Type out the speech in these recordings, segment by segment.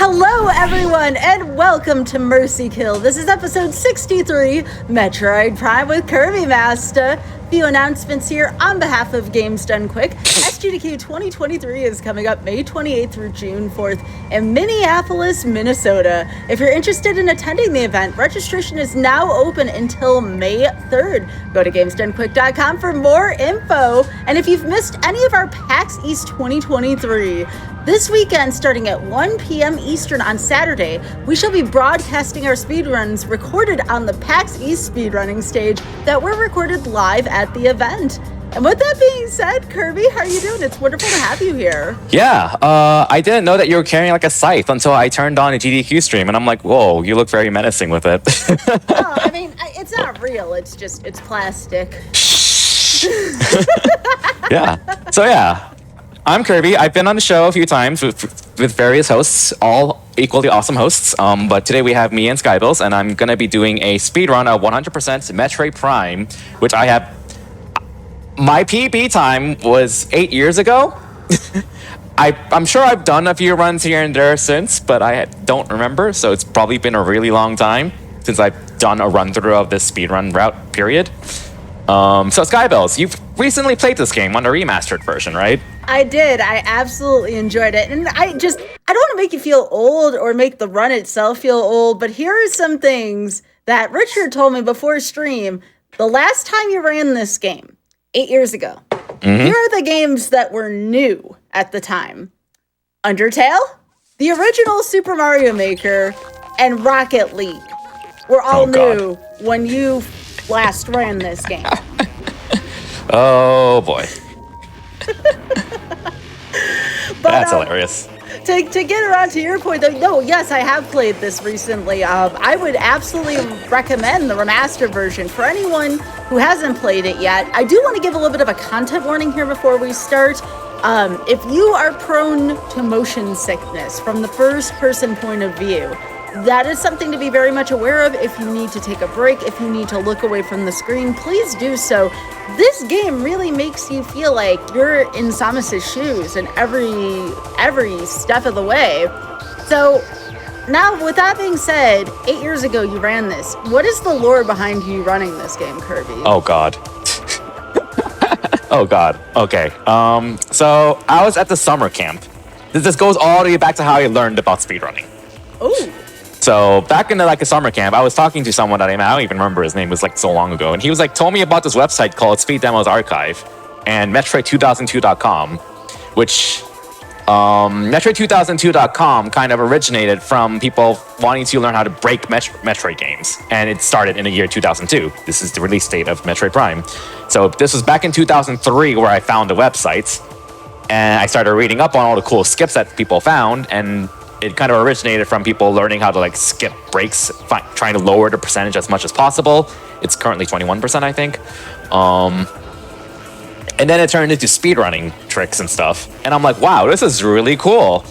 Hello, everyone, and welcome to Mercy Kill. This is episode 63, Metroid Prime with Kirby Master. Few announcements here on behalf of Games Done Quick. SGDQ 2023 is coming up May 28th through June 4th in Minneapolis, Minnesota. If you're interested in attending the event, registration is now open until May 3rd. Go to GamesDoneQuick.com for more info. And if you've missed any of our PAX East 2023, this weekend, starting at 1 p.m. Eastern on Saturday, we shall be broadcasting our speedruns recorded on the PAX East speedrunning stage that were recorded live at the event. And with that being said, Kirby, how are you doing? It's wonderful to have you here. Yeah, I didn't know that you were carrying like a scythe until I turned on a GDQ stream, and I'm like, whoa, you look very menacing with it. Oh, I mean, it's not real. It's plastic. Yeah. So yeah. I'm Kirby. I've been on the show a few times with various hosts, all equally awesome hosts. But today we have me and Skybills, and I'm going to be doing a speedrun of 100% Metroid Prime, which I have... My PB time was 8 years ago. I'm sure I've done a few runs here and there since, but I don't remember, so it's probably been a really long time since I've done a run-through of this speedrun route, period. So Skybills, you've recently played this game on the remastered version, right? I did. I absolutely enjoyed it. And I don't want to make you feel old or make the run itself feel old, but here are some things that Richard told me before stream. The last time you ran this game, 8 years ago, here are the games that were new at the time. Undertale, the original Super Mario Maker, and Rocket League were all new when you last ran this game. Oh boy. That's hilarious. To get around to your point, though, no, yes, I have played this recently. I would absolutely recommend the remastered version for anyone who hasn't played it yet. I do want to give a little bit of a content warning here before we start. If you are prone to motion sickness from the first-person point of view, that is something to be very much aware of. If you need to take a break, if you need to look away from the screen, please do so. This game really makes you feel like you're in Samus's shoes in every step of the way. So now, with that being said, 8 years ago you ran this. What is the lore behind you running this game, Kirby? Oh God. Oh God. Okay. So I was at the summer camp. This goes all the way back to how I learned about speedrunning. Oh. So back in a summer camp, I was talking to someone that I don't even remember his name. It was like so long ago, and he was like told me about this website called Speed Demos Archive and Metroid2002.com, which Metroid2002.com kind of originated from people wanting to learn how to break Metroid games, and it started in the year 2002. This is the release date of Metroid Prime. So this was back in 2003 where I found the website, and I started reading up on all the cool skips that people found, and it kind of originated from people learning how to skip breaks, trying to lower the percentage as much as possible. It's currently 21%, I think. And then it turned into speedrunning tricks and stuff. And I'm like, wow, this is really cool.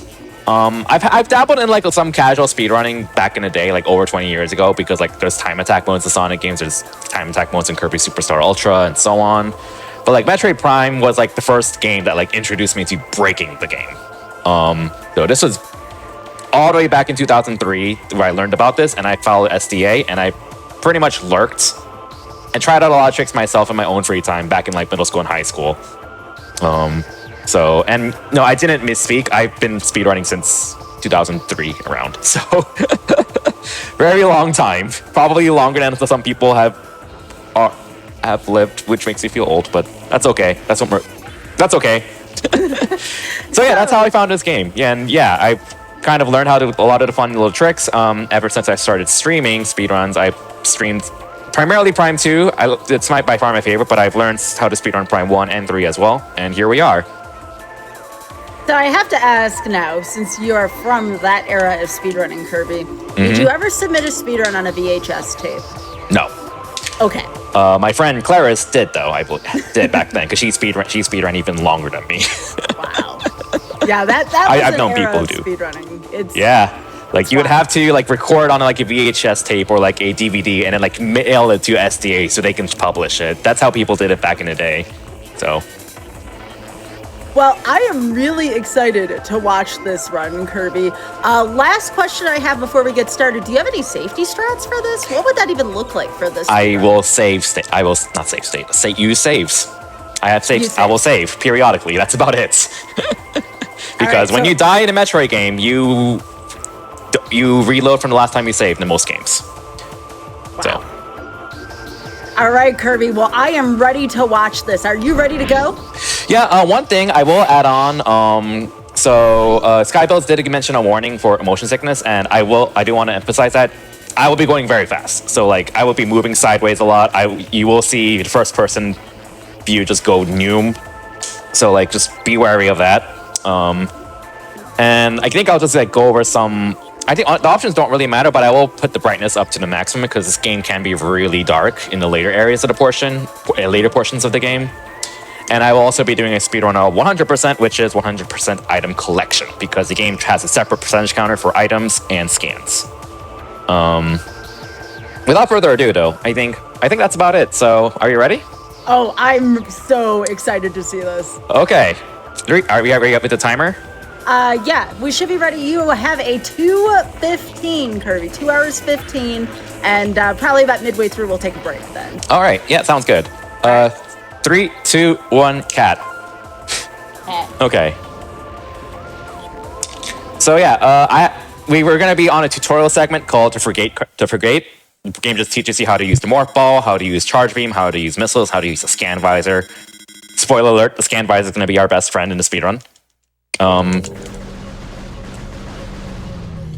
I've dabbled in some casual speedrunning back in the day, over 20 years ago, because there's time attack modes in Sonic games, there's time attack modes in Kirby Superstar Ultra, and so on. But Metroid Prime was the first game that introduced me to breaking the game. So this was all the way back in 2003 where I learned about this, and I followed SDA, and I pretty much lurked and tried out a lot of tricks myself in my own free time back in middle school and high school. And no, I didn't misspeak. I've been speedrunning since 2003 around, so very long time, probably longer than some people have lived, which makes me feel old, but that's okay. That's okay. So yeah, that's how I found this game. Yeah, and yeah, I kind of learned how to do a lot of the fun little tricks. Ever since I started streaming speedruns, I've streamed primarily Prime 2. It's by far my favorite, but I've learned how to speedrun Prime 1 and 3 as well, and here we are. So I have to ask now, since you are from that era of speedrunning, Kirby, did you ever submit a speedrun on a VHS tape? No. Okay. My friend Clarice did, though. I did back then, because she speedrun even longer than me. Wow. Yeah, that was I've known people who do speedrunning. Yeah. You would have to record on a VHS tape or a DVD and then mail it to SDA so they can publish it. That's how people did it back in the day. So Well, I am really excited to watch this run, Kirby. Last question I have before we get started. Do you have any safety strats for this? What would that even look like for this I run? will save state. I will not save state. Say use saves. I have saves. Use I will saves. save periodically. That's about it. Because when so- you die in a Metroid game, you reload from the last time you saved in most games. So All right, Kirby. Well, I am ready to watch this. Are you ready to go? yeah, one thing I will add on. Skybills did mention a warning for motion sickness, and I do want to emphasize that I will be going very fast. So like I will be moving sideways a lot. You will see the first person view just go noom. So like just be wary of that. And I think I'll just like go over some. I think the options don't really matter, but I will put the brightness up to the maximum because this game can be really dark in the later areas of the later portions of the game. And I will also be doing a speedrun of 100%, which is 100% item collection, because the game has a separate percentage counter for items and scans. Without further ado, though, I think that's about it. So, are you ready? Oh, I'm so excited to see this. Okay. Are we up with the timer? Yeah, we should be ready. You have a 2:15, Kirby. 2 hours 15, and probably about midway through, we'll take a break then. All right. Yeah, sounds good. 3, 2, 1, cat. Okay. So yeah, we were gonna be on a tutorial segment called To Forgate. The game just teaches you how to use the morph ball, how to use charge beam, how to use missiles, how to use the scan visor. Spoiler alert: the scan visor is gonna be our best friend in the speedrun.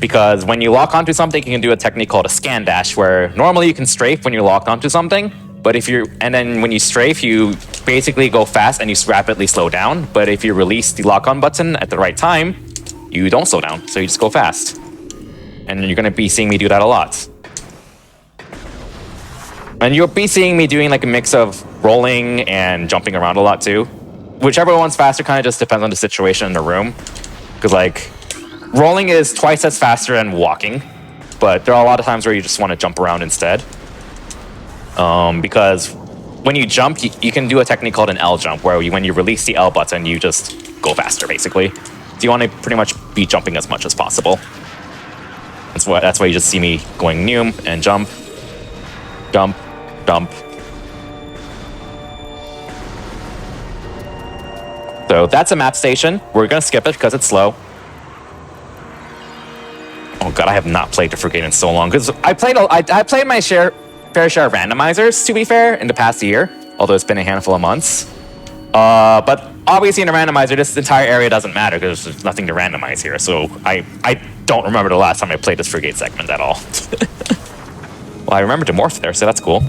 Because when you lock onto something, you can do a technique called a scan dash, where normally you can strafe when you're locked onto something, but then when you strafe, you basically go fast and you rapidly slow down. But if you release the lock on button at the right time, you don't slow down, so you just go fast. And you're gonna be seeing me do that a lot. And you'll be seeing me doing like a mix of rolling and jumping around a lot too. Whichever one's faster kind of just depends on the situation in the room. Because like, rolling is twice as faster than walking, but there are a lot of times where you just want to jump around instead. Because when you jump, you can do a technique called an L jump, where when you release the L button, you just go faster, basically. So you want to pretty much be jumping as much as possible. That's why you just see me going noom and jump, jump, jump. So that's a map station. We're gonna skip it because it's slow. Oh god, I have not played To Forgate in so long, because I played my fair share of randomizers, to be fair, in the past year, although it's been a handful of months. But obviously in a randomizer, this entire area doesn't matter because there's nothing to randomize here, so I don't remember the last time I played this Forgate segment at all. Well, I remember to morph there, so that's cool.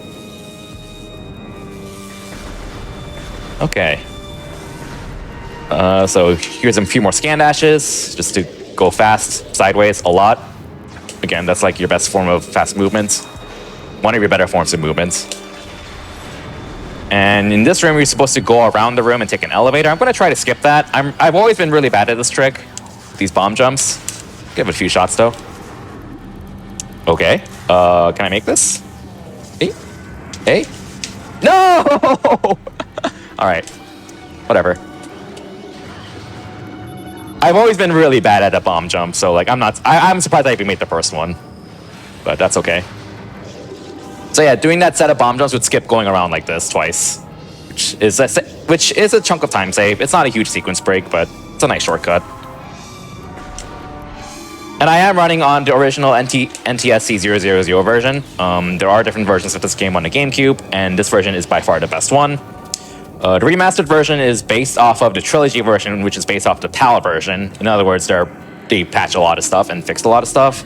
Okay. So here's a few more scan dashes, just to go fast, sideways, a lot. Again, that's like your best form of fast movement. One of your better forms of movement. And in this room, you're supposed to go around the room and take an elevator. I'm going to try to skip that. I've always been really bad at this trick, these bomb jumps. Give it a few shots, though. Okay. Can I make this? Hey? No! All right. Whatever. I've always been really bad at a bomb jump, so like I'm surprised I even made the first one. But that's okay. So yeah, doing that set of bomb jumps would skip going around like this twice, which is a chunk of time save. It's not a huge sequence break, but it's a nice shortcut. And I am running on the original NTSC 000 version. There are different versions of this game on the GameCube, and this version is by far the best one. The remastered version is based off of the trilogy version, which is based off the PAL version. In other words, they patch a lot of stuff and fixed a lot of stuff,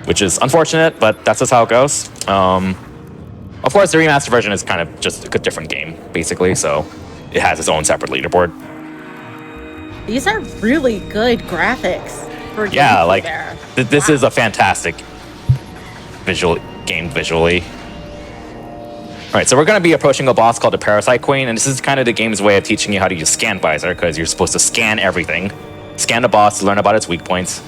which is unfortunate, but that's just how it goes. Of course, the remastered version is kind of just a different game, basically, so it has its own separate leaderboard. These are really good graphics. Yeah, like this is a fantastic game visually. All right, so we're going to be approaching a boss called the Parasite Queen, and this is kind of the game's way of teaching you how to use Scan Visor, because you're supposed to scan everything, scan the boss, learn about its weak points.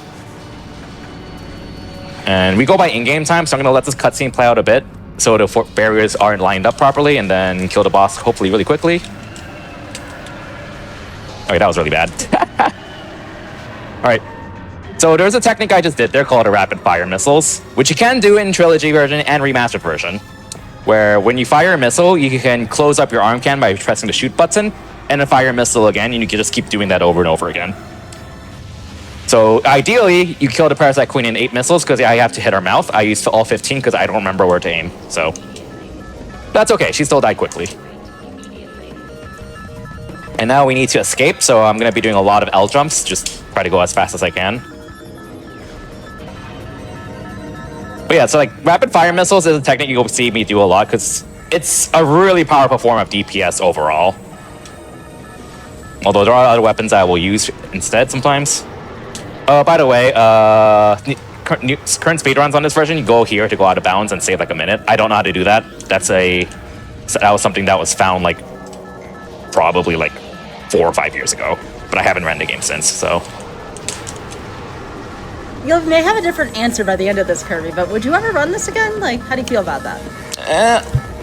And we go by in-game time, so I'm going to let this cutscene play out a bit, so the barriers aren't lined up properly, and then kill the boss hopefully really quickly. Okay, that was really bad. All right. So there's a technique I just did there called a rapid fire missiles, which you can do in trilogy version and remastered version, where when you fire a missile, you can close up your arm can by pressing the shoot button, and then fire a missile again, and you can just keep doing that over and over again. So ideally, you kill the Parasite Queen in 8 missiles, because I have to hit her mouth. I used all 15 because I don't remember where to aim, so that's okay. She still died quickly. And now we need to escape, so I'm going to be doing a lot of L jumps, just try to go as fast as I can. But yeah, so like rapid fire missiles is a technique you'll see me do a lot because it's a really powerful form of DPS overall. Although there are other weapons I will use instead sometimes. By the way, current speedruns on this version, you go here to go out of bounds and save like a minute. I don't know how to do that. That was something that was found like probably like 4 or 5 years ago, but I haven't ran the game since, so. You may have a different answer by the end of this, Kirby, but would you ever run this again? Like, how do you feel about that?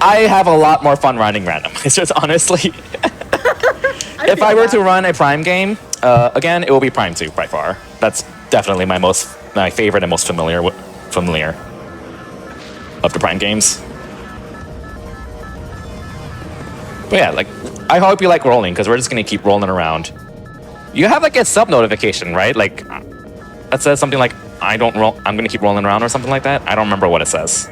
I have a lot more fun running randomizers, honestly. If I were to run a Prime game, again, it will be Prime 2 by far. That's definitely my favorite and most familiar of the Prime games. But yeah, like, I hope you like rolling, because we're just going to keep rolling around. You have, like, a sub-notification, right? Like, that says something like, I'm going to keep rolling around or something like that. I don't remember what it says.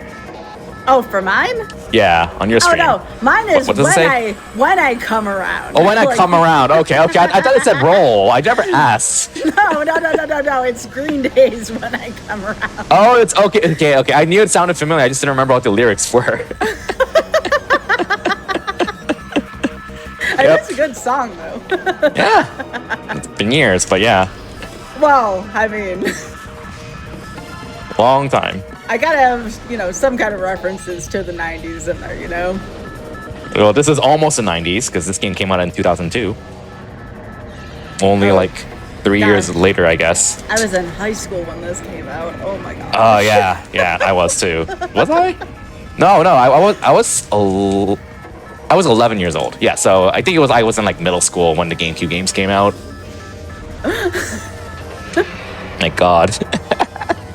Oh, for mine? Yeah, on your screen. Oh, no. Mine is what does it say? when I come around. Oh, when I come around. Okay. I thought it said roll. I never asked. No. It's Green Days when I come around. Oh, it's okay. I knew it sounded familiar. I just didn't remember what the lyrics were. It's a good song, though. Yeah. It's been years, but yeah. Well, I mean... Long time. I gotta have, some kind of references to the 90s in there, Well, this is almost the 90s, because this game came out in 2002. Only, 3 years later, I guess. I was in high school when this came out. Oh, my God. Oh, yeah, I was, too. Was I? No, I was 11 years old. Yeah, so I think I was in, middle school when the GameCube games came out. My God.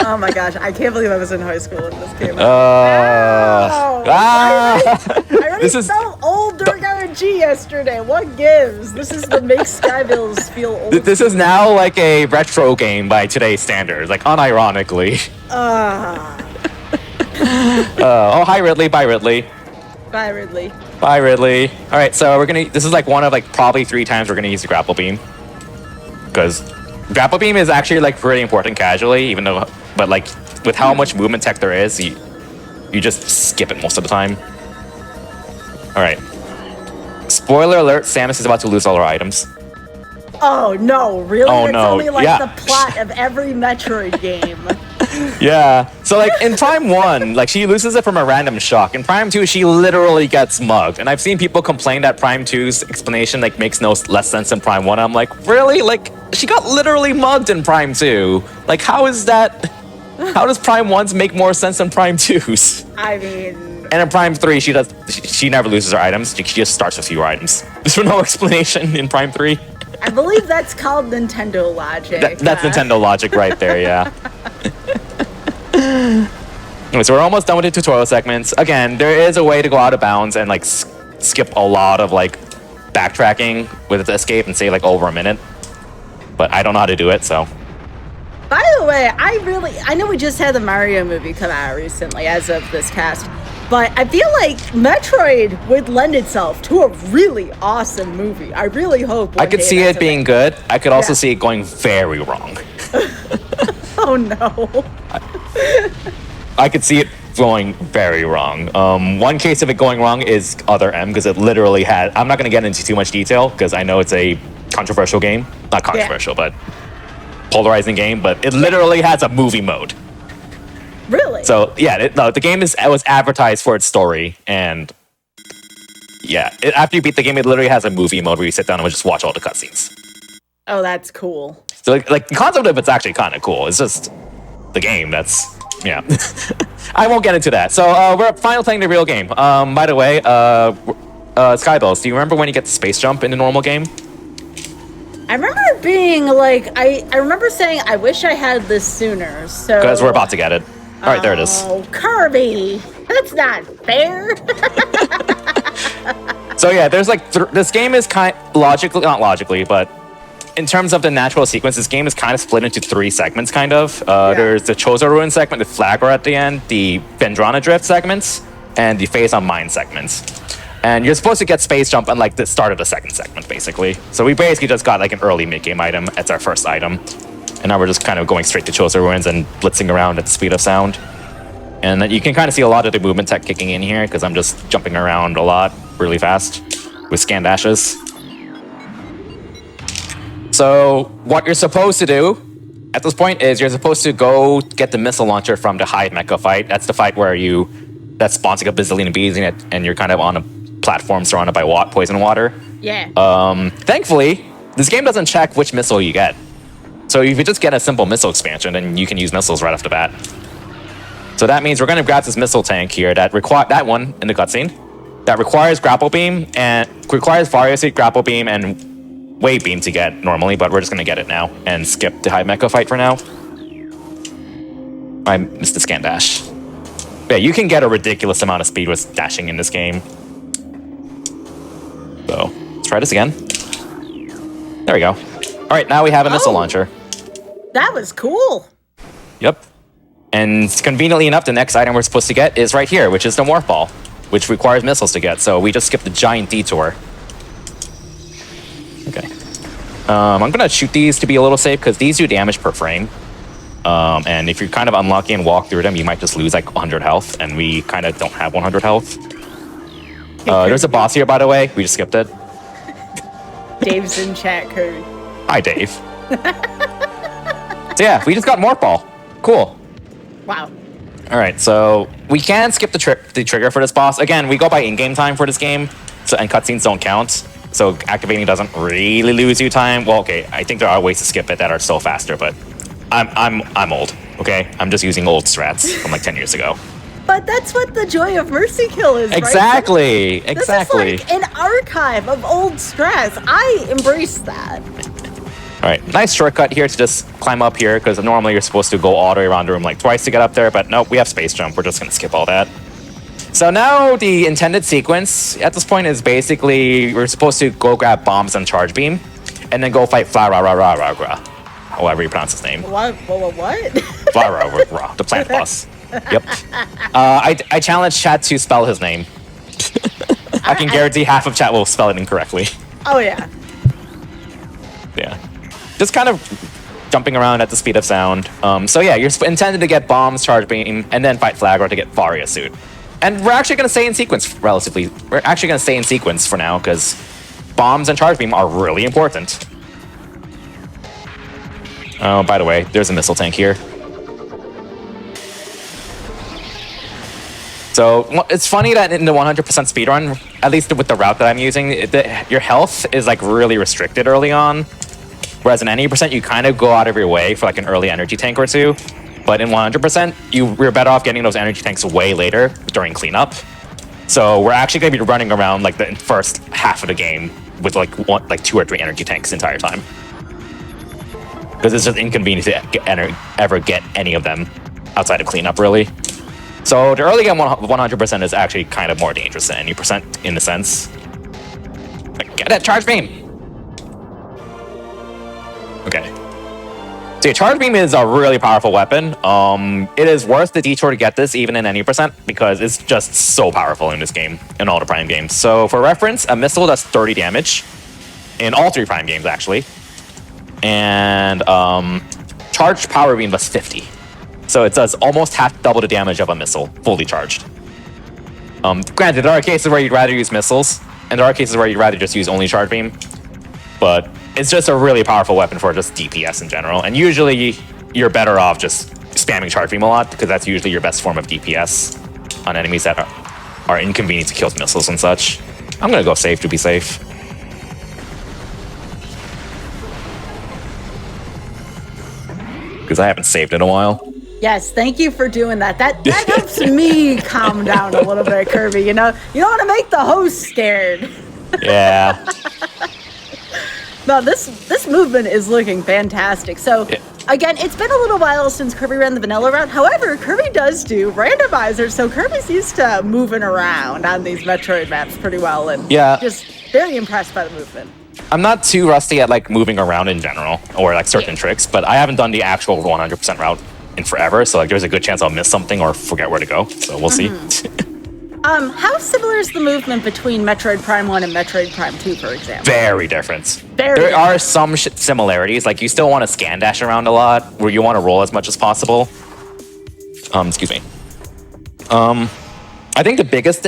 Oh my gosh, I can't believe I was in high school when this came out. I already felt old during RNG yesterday. What gives? This is what makes Skybills feel old. This is now like a retro game by today's standards, unironically. Oh, hi Ridley. Bye Ridley. Bye Ridley. Bye Ridley. All right, so this is one of probably 3 times we're gonna use the grapple beam, because grapple beam is actually pretty important casually, but with how much movement tech there is, you just skip it most of the time. All right. Spoiler alert: Samus is about to lose all her items. Oh no! Really? Oh It's no! only the plot of every Metroid game. Yeah. So in Prime 1, she loses it from a random shock. In Prime 2, she literally gets mugged. And I've seen people complain that Prime 2's explanation makes less sense than Prime 1. I'm like, really? She got literally mugged in Prime 2. How is that? How does Prime 1's make more sense than Prime 2's? I mean... And in Prime 3, she never loses her items. She just starts with fewer items. There's no explanation in Prime 3. I believe that's called Nintendo logic. That's Nintendo logic right there, yeah. Anyway, so we're almost done with the tutorial segments. Again, there is a way to go out of bounds and skip a lot of backtracking with the escape and save over a minute. But I don't know how to do it, so. By the way, I know we just had the Mario movie come out recently as of this cast, but I feel like Metroid would lend itself to a really awesome movie. I really hope I could see it being good. I could also see it going very wrong. Oh no. I could see it going very wrong. One case of it going wrong is Other M, because it literally had... I'm not going to get into too much detail, because I know it's a controversial game. Not controversial, but polarizing game, but it literally has a movie mode. Really? So, yeah, the game was advertised for its story, and... Yeah, after you beat the game, it literally has a movie mode where you sit down and just watch all the cutscenes. Oh, that's cool. So, the concept of it's actually kind of cool. It's just the game that's... Yeah. I won't get into that. So, we're finally playing the real game. By the way, Skybills, do you remember when you get the space jump in the normal game? I remember it being like, I remember saying, I wish I had this sooner, so... Because we're about to get it. All right, there it is. Oh, Kirby! That's not fair! So yeah, there's like, this game is logically, not logically, but in terms of the natural sequence, this game is kind of split into 3 segments, kind of. There's the Chozo Ruin segment, the Flagor at the end, the Vendrana Drift segments, and the Phase on Mine segments. And you're supposed to get Space Jump at like the start of the second segment, basically. So we basically just got like an early mid-game item. It's our first item. And now we're just kind of going straight to Chozo Ruins and blitzing around at the speed of sound. And then you can kind of see a lot of the movement tech kicking in here, because I'm just jumping around a lot really fast with scan dashes. So what you're supposed to do at this point is you're supposed to go get the missile launcher from the Hive Mecha fight. That's the fight where that spawns like a bazillion bees in it, and you're kind of on a platform surrounded by poison water. Yeah. Thankfully, this game doesn't check which missile you get. So if you just get a simple missile expansion, then you can use missiles right off the bat. So that means we're going to grab this missile tank here that one in the cutscene that requires grapple beam and requires Vario Suit, grapple beam, and wave beam to get normally, but we're just going to get it now and skip the Hive Mecha fight for now. I missed the scan dash. Yeah, you can get a ridiculous amount of speed with dashing in this game. So let's try this again. There we go. All right, now we have a missile launcher. That was cool. Yep. And conveniently enough, the next item we're supposed to get is right here, which is the Morph Ball, which requires missiles to get. So we just skipped the giant detour. Okay. I'm going to shoot these to be a little safe, because these do damage per frame. And if you're kind of unlucky and walk through them, you might just lose like 100 health, and we kind of don't have 100 health. There's a boss here, by the way. We just skipped it. Dave's in chat, Kirby. Hi, Dave. So yeah, we just got Morph Ball. Cool. Wow. All right, so we can skip the trigger for this boss. Again, we go by in-game time for this game, and cutscenes don't count. So activating doesn't really lose you time. Well, okay, I think there are ways to skip it that are still faster, but I'm old. Okay, I'm just using old strats from like 10 years ago. But that's what the joy of Mercy Kill is, exactly, right? Exactly. This is like an archive of old strats. I embrace that. All right, nice shortcut here to just climb up here, because normally you're supposed to go all the way around the room like twice to get up there, but nope, we have space jump. We're just going to skip all that. So now the intended sequence at this point is basically we're supposed to go grab bombs and charge beam, and then go fight Fla-Ra-Ra-Ra-Ra-Ra, however you pronounce his name. What? Fla-Ra-Ra-Ra, the plant boss. Yep. I challenge chat to spell his name. I can guarantee half of chat will spell it incorrectly. Oh, yeah. Yeah. Just kind of jumping around at the speed of sound. So yeah, you're intended to get bombs, charge beam, and then fight Flagor to get Varia Suit. And we're actually going to stay in sequence We're actually going to stay in sequence for now, because bombs and charge beam are really important. Oh, by the way, there's a missile tank here. So it's funny that in the 100% speedrun, at least with the route that I'm using, your health is like really restricted early on. Whereas in 90%, you kind of go out of your way for like an early energy tank or two. But in 100%, you're better off getting those energy tanks way later during cleanup. So we're actually going to be running around like the first half of the game with like 2 or 3 energy tanks the entire time. Because it's just inconvenient to ever get any of them outside of cleanup, really. So the early game 100% is actually kind of more dangerous than any percent in a sense. Like, get that charge beam! Okay. So yeah, charge beam is a really powerful weapon. It is worth the detour to get this even in any percent, because it's just so powerful in this game, in all the Prime games. So for reference, a missile does 30 damage in all 3 Prime games, actually. And charged power beam does 50. So it does almost double the damage of a missile, fully charged. Granted, there are cases where you'd rather use missiles, and there are cases where you'd rather just use only charge beam. But it's just a really powerful weapon for just DPS in general. And usually, you're better off just spamming charge beam a lot, because that's usually your best form of DPS on enemies that are inconvenient to kill with missiles and such. I'm gonna go safe to be safe. Because I haven't saved in a while. Yes, thank you for doing that. That helps me calm down a little bit, Kirby. You know, you don't want to make the host scared. Yeah. No, this movement is looking fantastic. So, again, it's been a little while since Kirby ran the vanilla route. However, Kirby does do randomizers, so Kirby's used to moving around on these Metroid maps pretty well, and just very impressed by the movement. I'm not too rusty at like moving around in general, or like certain tricks, but I haven't done the actual 100% route in forever, so like there's a good chance I'll miss something or forget where to go. So we'll see. How similar is the movement between Metroid Prime 1 and Metroid Prime 2, for example? Very different. There are some similarities. Like, you still want to scan dash around a lot, where you want to roll as much as possible. Excuse me. I think the biggest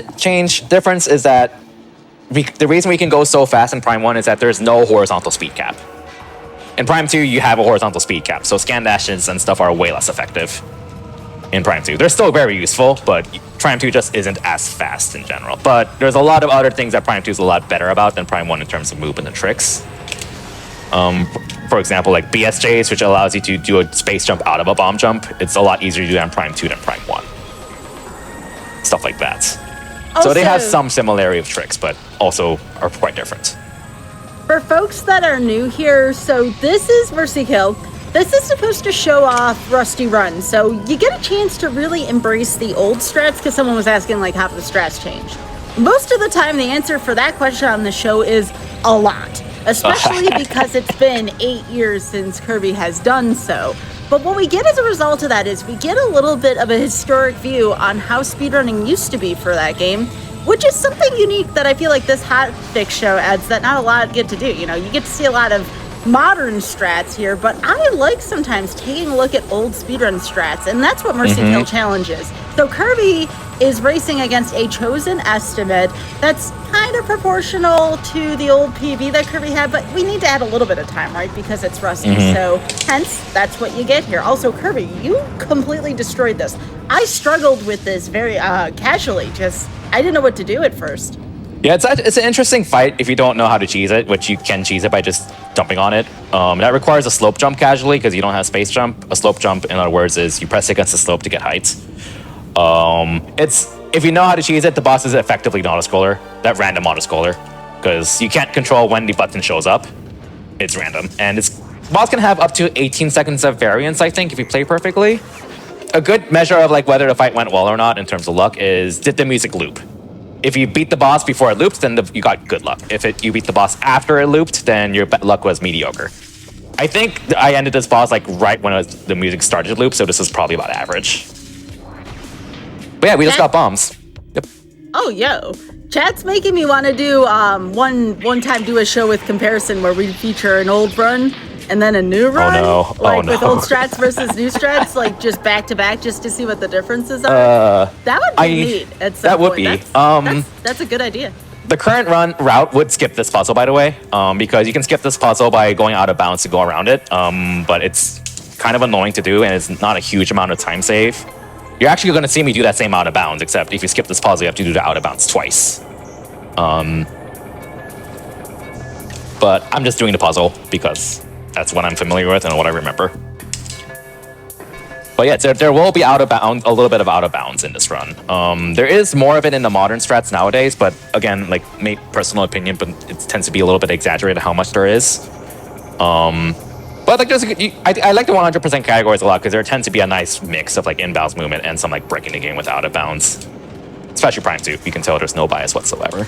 difference is that the reason we can go so fast in Prime 1 is that there's no horizontal speed cap. In Prime 2, you have a horizontal speed cap, so scan dashes and stuff are way less effective in Prime 2. They're still very useful, but Prime 2 just isn't as fast in general. But there's a lot of other things that Prime 2 is a lot better about than Prime 1 in terms of movement and tricks. For example, like BSJs, which allows you to do a space jump out of a bomb jump. It's a lot easier to do that in Prime 2 than Prime 1. Stuff like that. Also, so they have some similarity of tricks, but also are quite different. For folks that are new here, so this is Mercy Kill. This is supposed to show off Rusty Run, so you get a chance to really embrace the old strats, because someone was asking, like, how do the strats change? Most of the time, the answer for that question on the show is a lot, especially because it's been 8 years since Kirby has done so. But what we get as a result of that is we get a little bit of a historic view on how speedrunning used to be for that game, which is something unique that I feel like this Hot Fix show adds that not a lot get to do. You know, you get to see a lot of modern strats here, but I like sometimes taking a look at old speedrun strats, and that's what Mercy Kill challenges. So Kirby is racing against a chosen estimate that's kind of proportional to the old PB that Kirby had, but we need to add a little bit of time, right? Because it's rusty, so hence, that's what you get here. Also, Kirby, you completely destroyed this. I struggled with this very casually, I didn't know what to do at first. Yeah, it's an interesting fight if you don't know how to cheese it, which you can cheese it by just jumping on it. That requires a slope jump casually because you don't have space jump. A slope jump, in other words, is you press against the slope to get height. If you know how to cheese it, the boss is effectively an autoscroller, that random autoscroller, because you can't control when the button shows up. It's random, and boss can have up to 18 seconds of variance, I think, if you play perfectly. A good measure of like whether the fight went well or not in terms of luck is, did the music loop? If you beat the boss before it looped, then you got good luck. If you beat the boss after it looped, then your luck was mediocre. I think I ended this boss like right when the music started to loop, so this is probably about average. But yeah, we just got bombs. Yep. Oh, yo. Chat's making me want to do one time do a show with comparison where we feature an old run and then a new run. Oh no! Like with old strats versus new strats, like just back to back, just to see what the differences are. That would be neat. At some point. That's a good idea. The current route would skip this puzzle, by the way, because you can skip this puzzle by going out of bounds to go around it. But it's kind of annoying to do, and it's not a huge amount of time save. You're actually going to see me do that same out of bounds, except if you skip this puzzle, you have to do the out of bounds twice. But I'm just doing the puzzle because that's what I'm familiar with and what I remember. But yeah, there will be out of bounds, a little bit of out of bounds in this run. There is more of it in the modern strats nowadays, but again, like personal opinion, but it tends to be a little bit exaggerated how much there is. But like, I like the 100% categories a lot because there tends to be a nice mix of like inbounds movement and some like breaking the game with out of bounds. Especially Prime 2, you can tell there's no bias whatsoever.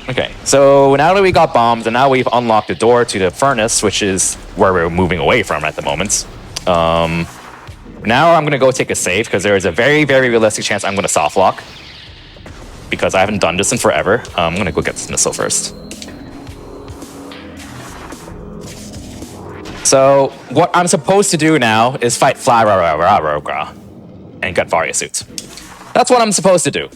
Okay, so now that we got bombs and now we've unlocked the door to the furnace, which is where we're moving away from at the moment. Now I'm gonna go take a save because there is a very, very realistic chance I'm gonna soft lock because I haven't done this in forever. I'm gonna go get this missile first. So what I'm supposed to do now is fight Fly and get Varia suits. That's what I'm supposed to do.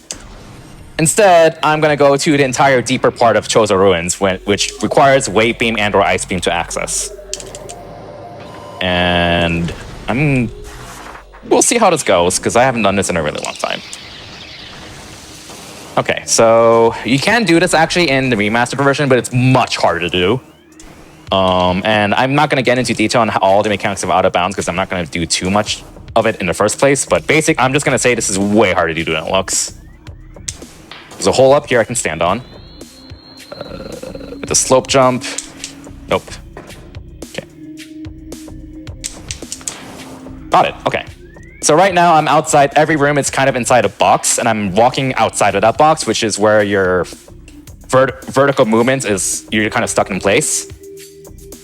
Instead, I'm going to go to the entire deeper part of Chozo Ruins, which requires Wave Beam and or Ice Beam to access. And we'll see how this goes, because I haven't done this in a really long time. Okay, so you can do this actually in the remastered version, but it's much harder to do. And I'm not going to get into detail on all the mechanics of out of bounds, because I'm not going to do too much of it in the first place. But I'm just going to say this is way harder to do than it looks. There's a hole up here I can stand on. the slope jump. Nope. Okay. Got it. Okay. So right now I'm outside. Every room is kind of inside a box, and I'm walking outside of that box, which is where your vertical movement is. You're kind of stuck in place.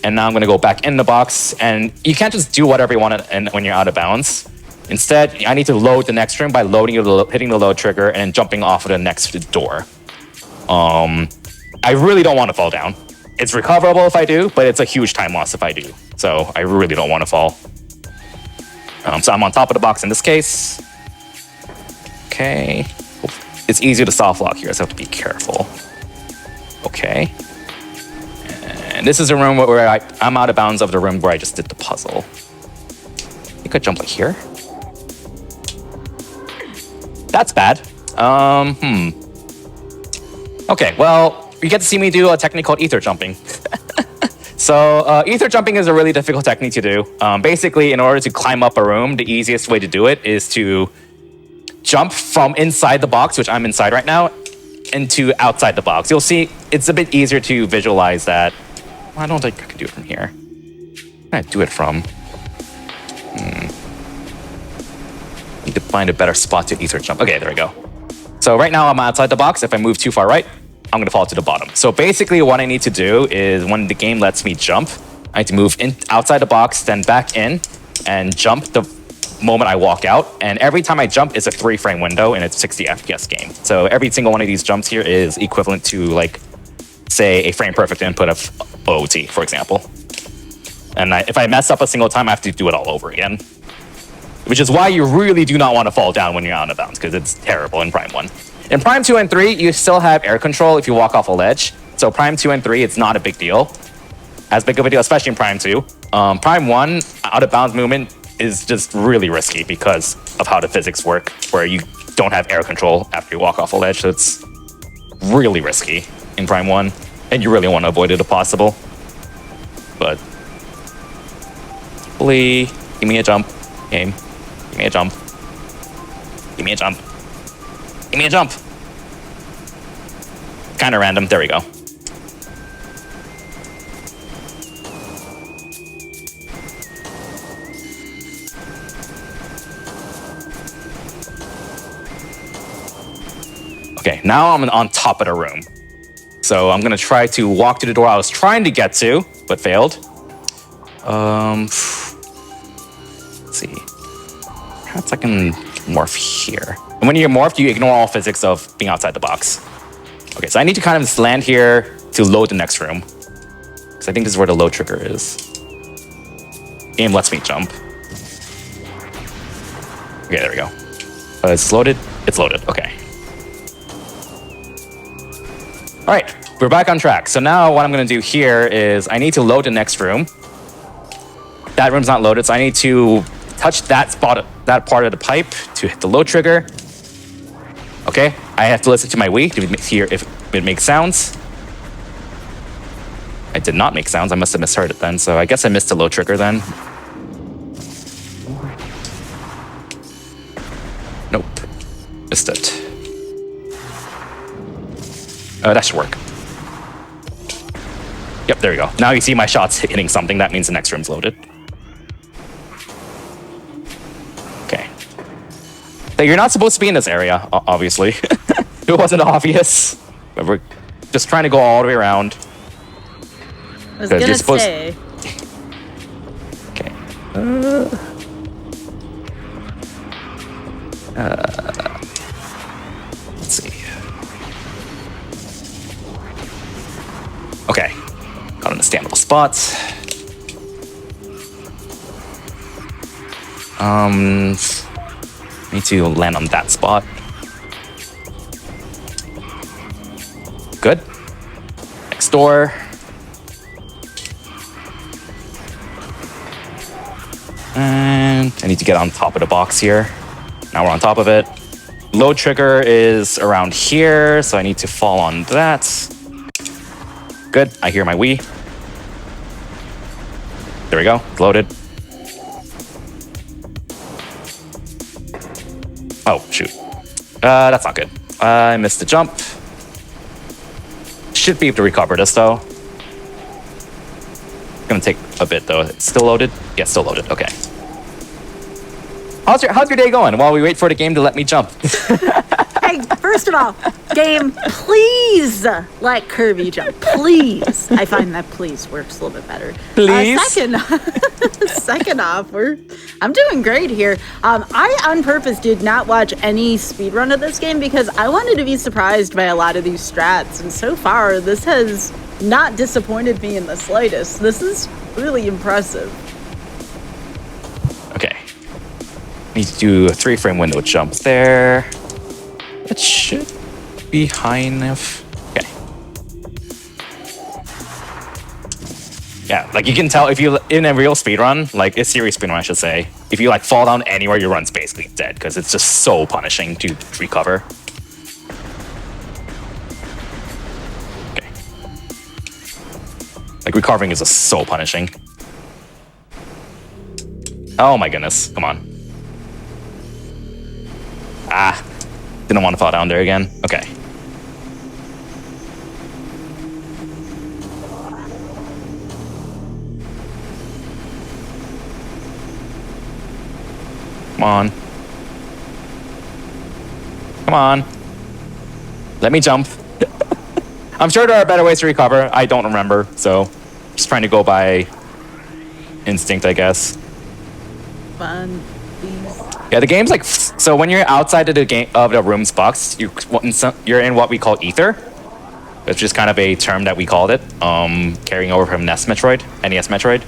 And now I'm going to go back in the box, and you can't just do whatever you want when you're out of bounds. Instead, I need to load the next room by hitting the load trigger and jumping off of the next door. I really don't want to fall down. It's recoverable if I do, but it's a huge time loss if I do. So I really don't want to fall. So I'm on top of the box in this case. Okay. It's easier to soft lock here, so I have to be careful. Okay. And this is a room where I'm out of bounds of the room where I just did the puzzle. You could jump like here. That's bad. Okay, well, you get to see me do a technique called ether jumping. So ether jumping is a really difficult technique to do. Basically, in order to climb up a room, the easiest way to do it is to jump from inside the box, which I'm inside right now, into outside the box. You'll see it's a bit easier to visualize that. Well, I don't think I can do it from here. Where can I do it from? Need to find a better spot to ether jump. Okay, there we go. So right now I'm outside the box. If I move too far right, I'm gonna fall to the bottom. So basically what I need to do is when the game lets me jump, I need to move outside the box, then back in and jump the moment I walk out. And every time I jump, it's a 3-frame window and it's 60 FPS game. So every single one of these jumps here is equivalent to, like, say, a frame perfect input of OOT, for example. And if I mess up a single time, I have to do it all over again. Which is why you really do not want to fall down when you're out of bounds, because it's terrible in Prime 1. In Prime 2 and 3, you still have air control if you walk off a ledge. So Prime 2 and 3, it's not a big deal. As big of a deal, especially in Prime 2. Prime 1, out of bounds movement is just really risky because of how the physics work, where you don't have air control after you walk off a ledge. So it's really risky in Prime 1, and you really want to avoid it if possible. But hopefully, give me a jump, game. Give me a jump. Give me a jump. Give me a jump. Kind of random. There we go. Okay, now I'm on top of the room. So I'm gonna try to walk to the door I was trying to get to, but failed. Let's see. Perhaps I can morph here. And when you morph, you ignore all physics of being outside the box. Okay, so I need to kind of just land here to load the next room. Because I think this is where the load trigger is. Game lets me jump. Okay, there we go. It's loaded. It's loaded. Okay. All right, we're back on track. So now what I'm going to do here is I need to load the next room. That room's not loaded, so I need to touch that spot, that part of the pipe to hit the load trigger. Okay, I have to listen to my Wii to hear if it makes sounds. I did not make sounds. I must have misheard it then, so I guess I missed the load trigger then. Nope, missed it. That should work. Yep, there we go. Now you see my shots hitting something. That means the next room's loaded. Okay. So you're not supposed to be in this area, obviously. It wasn't obvious. But we're just trying to go all the way around. I was gonna say. Okay. Let's see. Okay, got an understandable spot. Need to land on that spot. Good. Next door. And I need to get on top of the box here. Now we're on top of it. Load trigger is around here, so I need to fall on that. Good, I hear my Wii. There we go, loaded. Oh, shoot. That's not good. I missed the jump. Should be able to recover this, though. gonna take a bit though. It's still loaded? Yeah, still loaded. Okay. How's your day going while we wait for the game to let me jump? Hey, first of all, game, please let Kirby jump. Please. I find that please works a little bit better. Please? Second off, I'm doing great here. I, on purpose, did not watch any speedrun of this game because I wanted to be surprised by a lot of these strats. And so far, this has not disappointed me in the slightest. This is really impressive. Okay. Need to do a 3-frame window jump there. That should be high enough. Okay. Yeah, like you can tell if you in a real speedrun, like a serious speedrun, I should say, if you like fall down anywhere, your run's basically dead because it's just so punishing to recover. Okay. Like recovering is just so punishing. Oh my goodness! Come on. Ah. Didn't want to fall down there again. Okay. Come on. Come on. Let me jump. I'm sure there are better ways to recover. I don't remember, so just trying to go by instinct, I guess. Fun, please. Yeah, the game's like so when you're outside of the room's box, you're in what we call ether, which is kind of a term that we called it, carrying over from NES Metroid.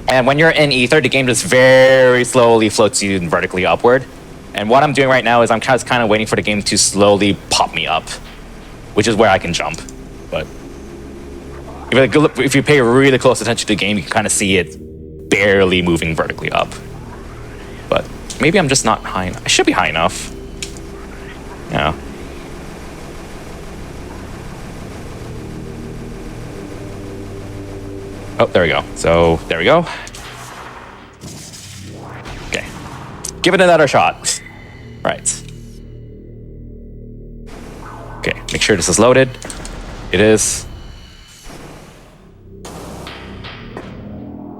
And when you're in ether, the game just very slowly floats you vertically upward. And what I'm doing right now is I'm just kind of waiting for the game to slowly pop me up, which is where I can jump. But if you pay really close attention to the game, you can kind of see it barely moving vertically up. But maybe I'm just not high enough. I should be high enough. Yeah. Oh, there we go. So, there we go. Okay. Give it another shot. Right. Okay, make sure this is loaded. It is.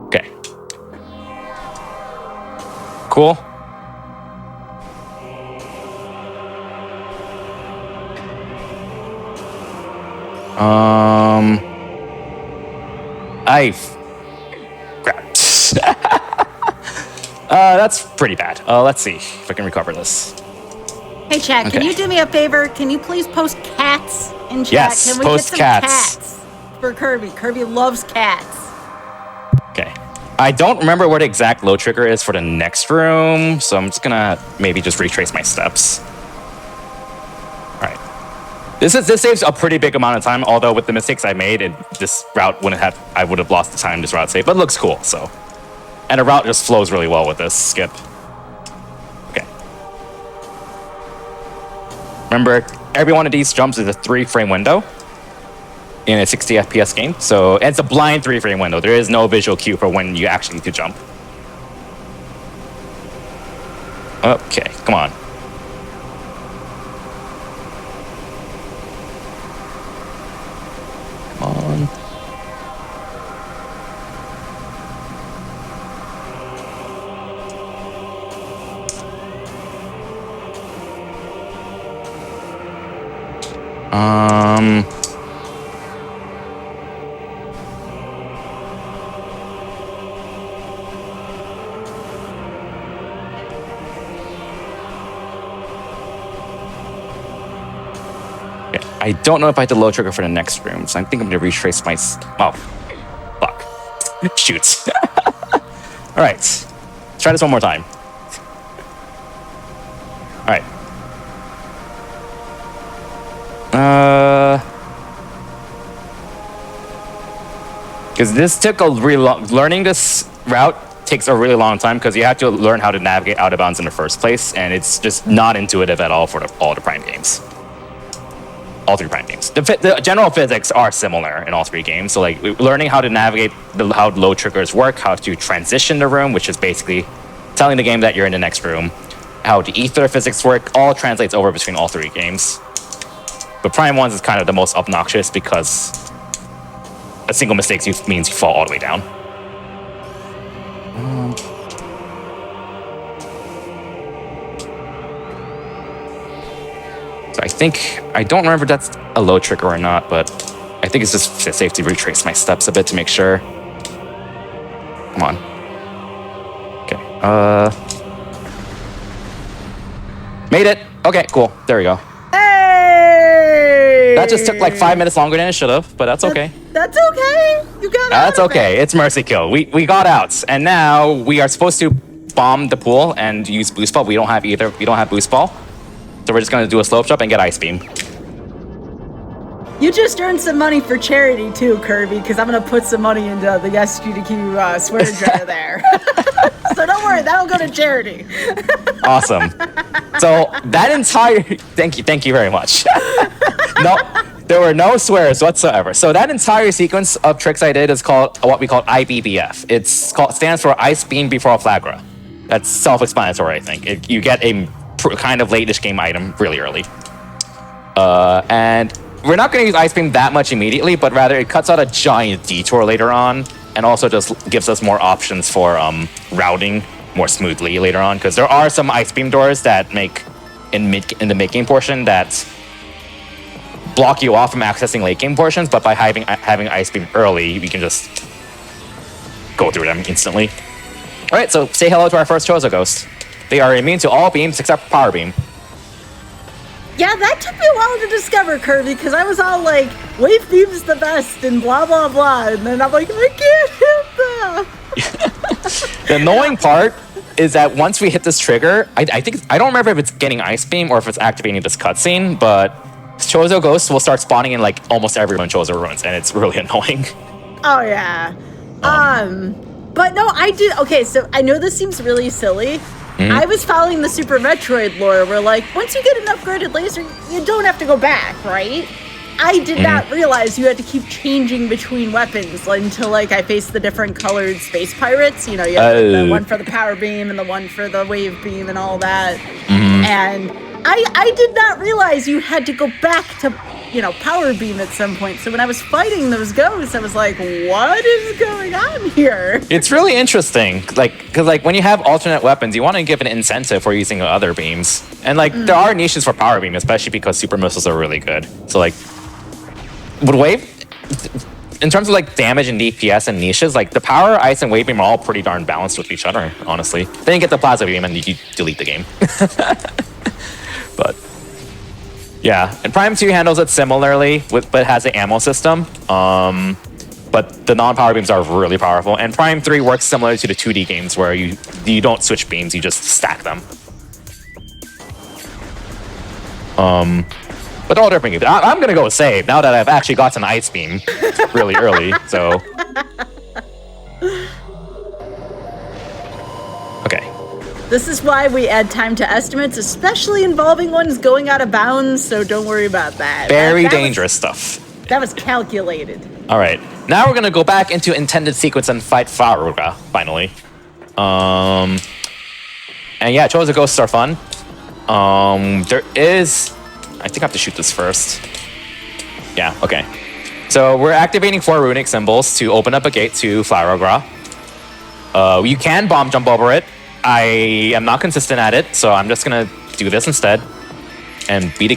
Okay. Cool. Crap. That's pretty bad. Let's see if I can recover this. Hey, chat, Okay. can you do me a favor? Can you please post cats in chat? Yes, Can we post get some cats. for Kirby? Kirby loves cats. Okay. I don't remember what the exact low trigger is for the next room, so I'm just gonna maybe just retrace my steps. Alright. This saves a pretty big amount of time, although with the mistakes I made, this route I would have lost the time this route saved, but it looks cool, so. And the route just flows really well with this skip. Okay. Remember, every one of these jumps is a 3-frame window in a 60 FPS game, so it's a blind 3-frame window. There is no visual cue for when you actually need to jump. Okay, come on. Come on. I don't know if I have the low trigger for the next room, so I think I'm gonna retrace my. Oh, fuck! Shoot! All right, let's try this one more time. All right. Because this took a really long. Learning this route takes a really long time because you have to learn how to navigate out of bounds in the first place, and it's just not intuitive at all for all the Prime games. All 3 Prime games. The general physics are similar in all 3 games. So like learning how to navigate how low triggers work, how to transition the room, which is basically telling the game that you're in the next room, how the ether physics work, all translates over between all 3 games. But Prime 1 is kind of the most obnoxious because a single mistake means you fall all the way down. So I don't remember if that's a low trigger or not, but I think it's just safe to retrace my steps a bit to make sure. Come on. Okay. Made it. Okay, cool. There we go. Hey! That just took like 5 minutes longer than it should have, but that's okay. That's okay. You got out. That's okay. It's mercy kill. We got out, and now we are supposed to bomb the pool and use boost ball. We don't have either. We don't have boost ball, so we're just gonna do a slope jump and get ice beam. You just earned some money for charity too, Kirby, because I'm gonna put some money into the SGDQ swear jar there. So don't worry, that'll go to charity. Awesome. So that entire thank you very much. No, there were no swears whatsoever. So that entire sequence of tricks I did is called what we call IBBF. Stands for Ice Beam Before Flagra. That's self-explanatory, I think. You get a kind of late-ish game item really early. And we're not going to use Ice Beam that much immediately, but rather it cuts out a giant detour later on, and also just gives us more options for routing more smoothly later on, because there are some Ice Beam doors that make in the mid-game portion that block you off from accessing late-game portions, but by having Ice Beam early, we can just go through them instantly. All right, so say hello to our first Chozo Ghost. They are immune to all beams except Power Beam. Yeah, that took me a while to discover, Kirby, because I was all like, wave beam's the best and blah, blah, blah. And then I'm like, I can't hit that. The annoying part is that once we hit this trigger, I don't remember if it's getting Ice Beam or if it's activating this cutscene, but Chozo Ghosts will start spawning in like almost every one of Chozo ruins, and it's really annoying. Oh, yeah. But no, I did. Okay, so I know this seems really silly. I was following the Super Metroid lore where, like, once you get an upgraded laser, you don't have to go back, right? I did not realize you had to keep changing between weapons until, like, I faced the different colored space pirates. You know, you have the one for the power beam and the one for the wave beam and all that. And I did not realize you had to go back to, you know, power beam at some point. So when I was fighting those ghosts, I was like, what is going on here? It's really interesting, because when you have alternate weapons, you want to give an incentive for using other beams. And, like, there are niches for power beam, especially because super missiles are really good. So, like, with wave, in terms of, like, damage and DPS and niches, like, the power, ice, and wave beam are all pretty darn balanced with each other, honestly. Then you get the plasma beam and you delete the game. But yeah, and Prime 2 handles it similarly, but has an ammo system. But the non-power beams are really powerful. And Prime 3 works similar to the 2D games where you don't switch beams, you just stack them. But all different games. I'm gonna go save now that I've actually gotten Ice Beam really early, so. Okay. This is why we add time to estimates, especially involving ones going out of bounds, so don't worry about that. Very dangerous stuff. That was calculated. All right, now we're gonna go back into intended sequence and fight Faruga, finally. And yeah, Chozo Ghosts are fun. There is, I think I have to shoot this first. Yeah, okay. So we're activating 4 runic symbols to open up a gate to Faruga. You can bomb jump over it. I am not consistent at it, so I'm just gonna do this instead and do the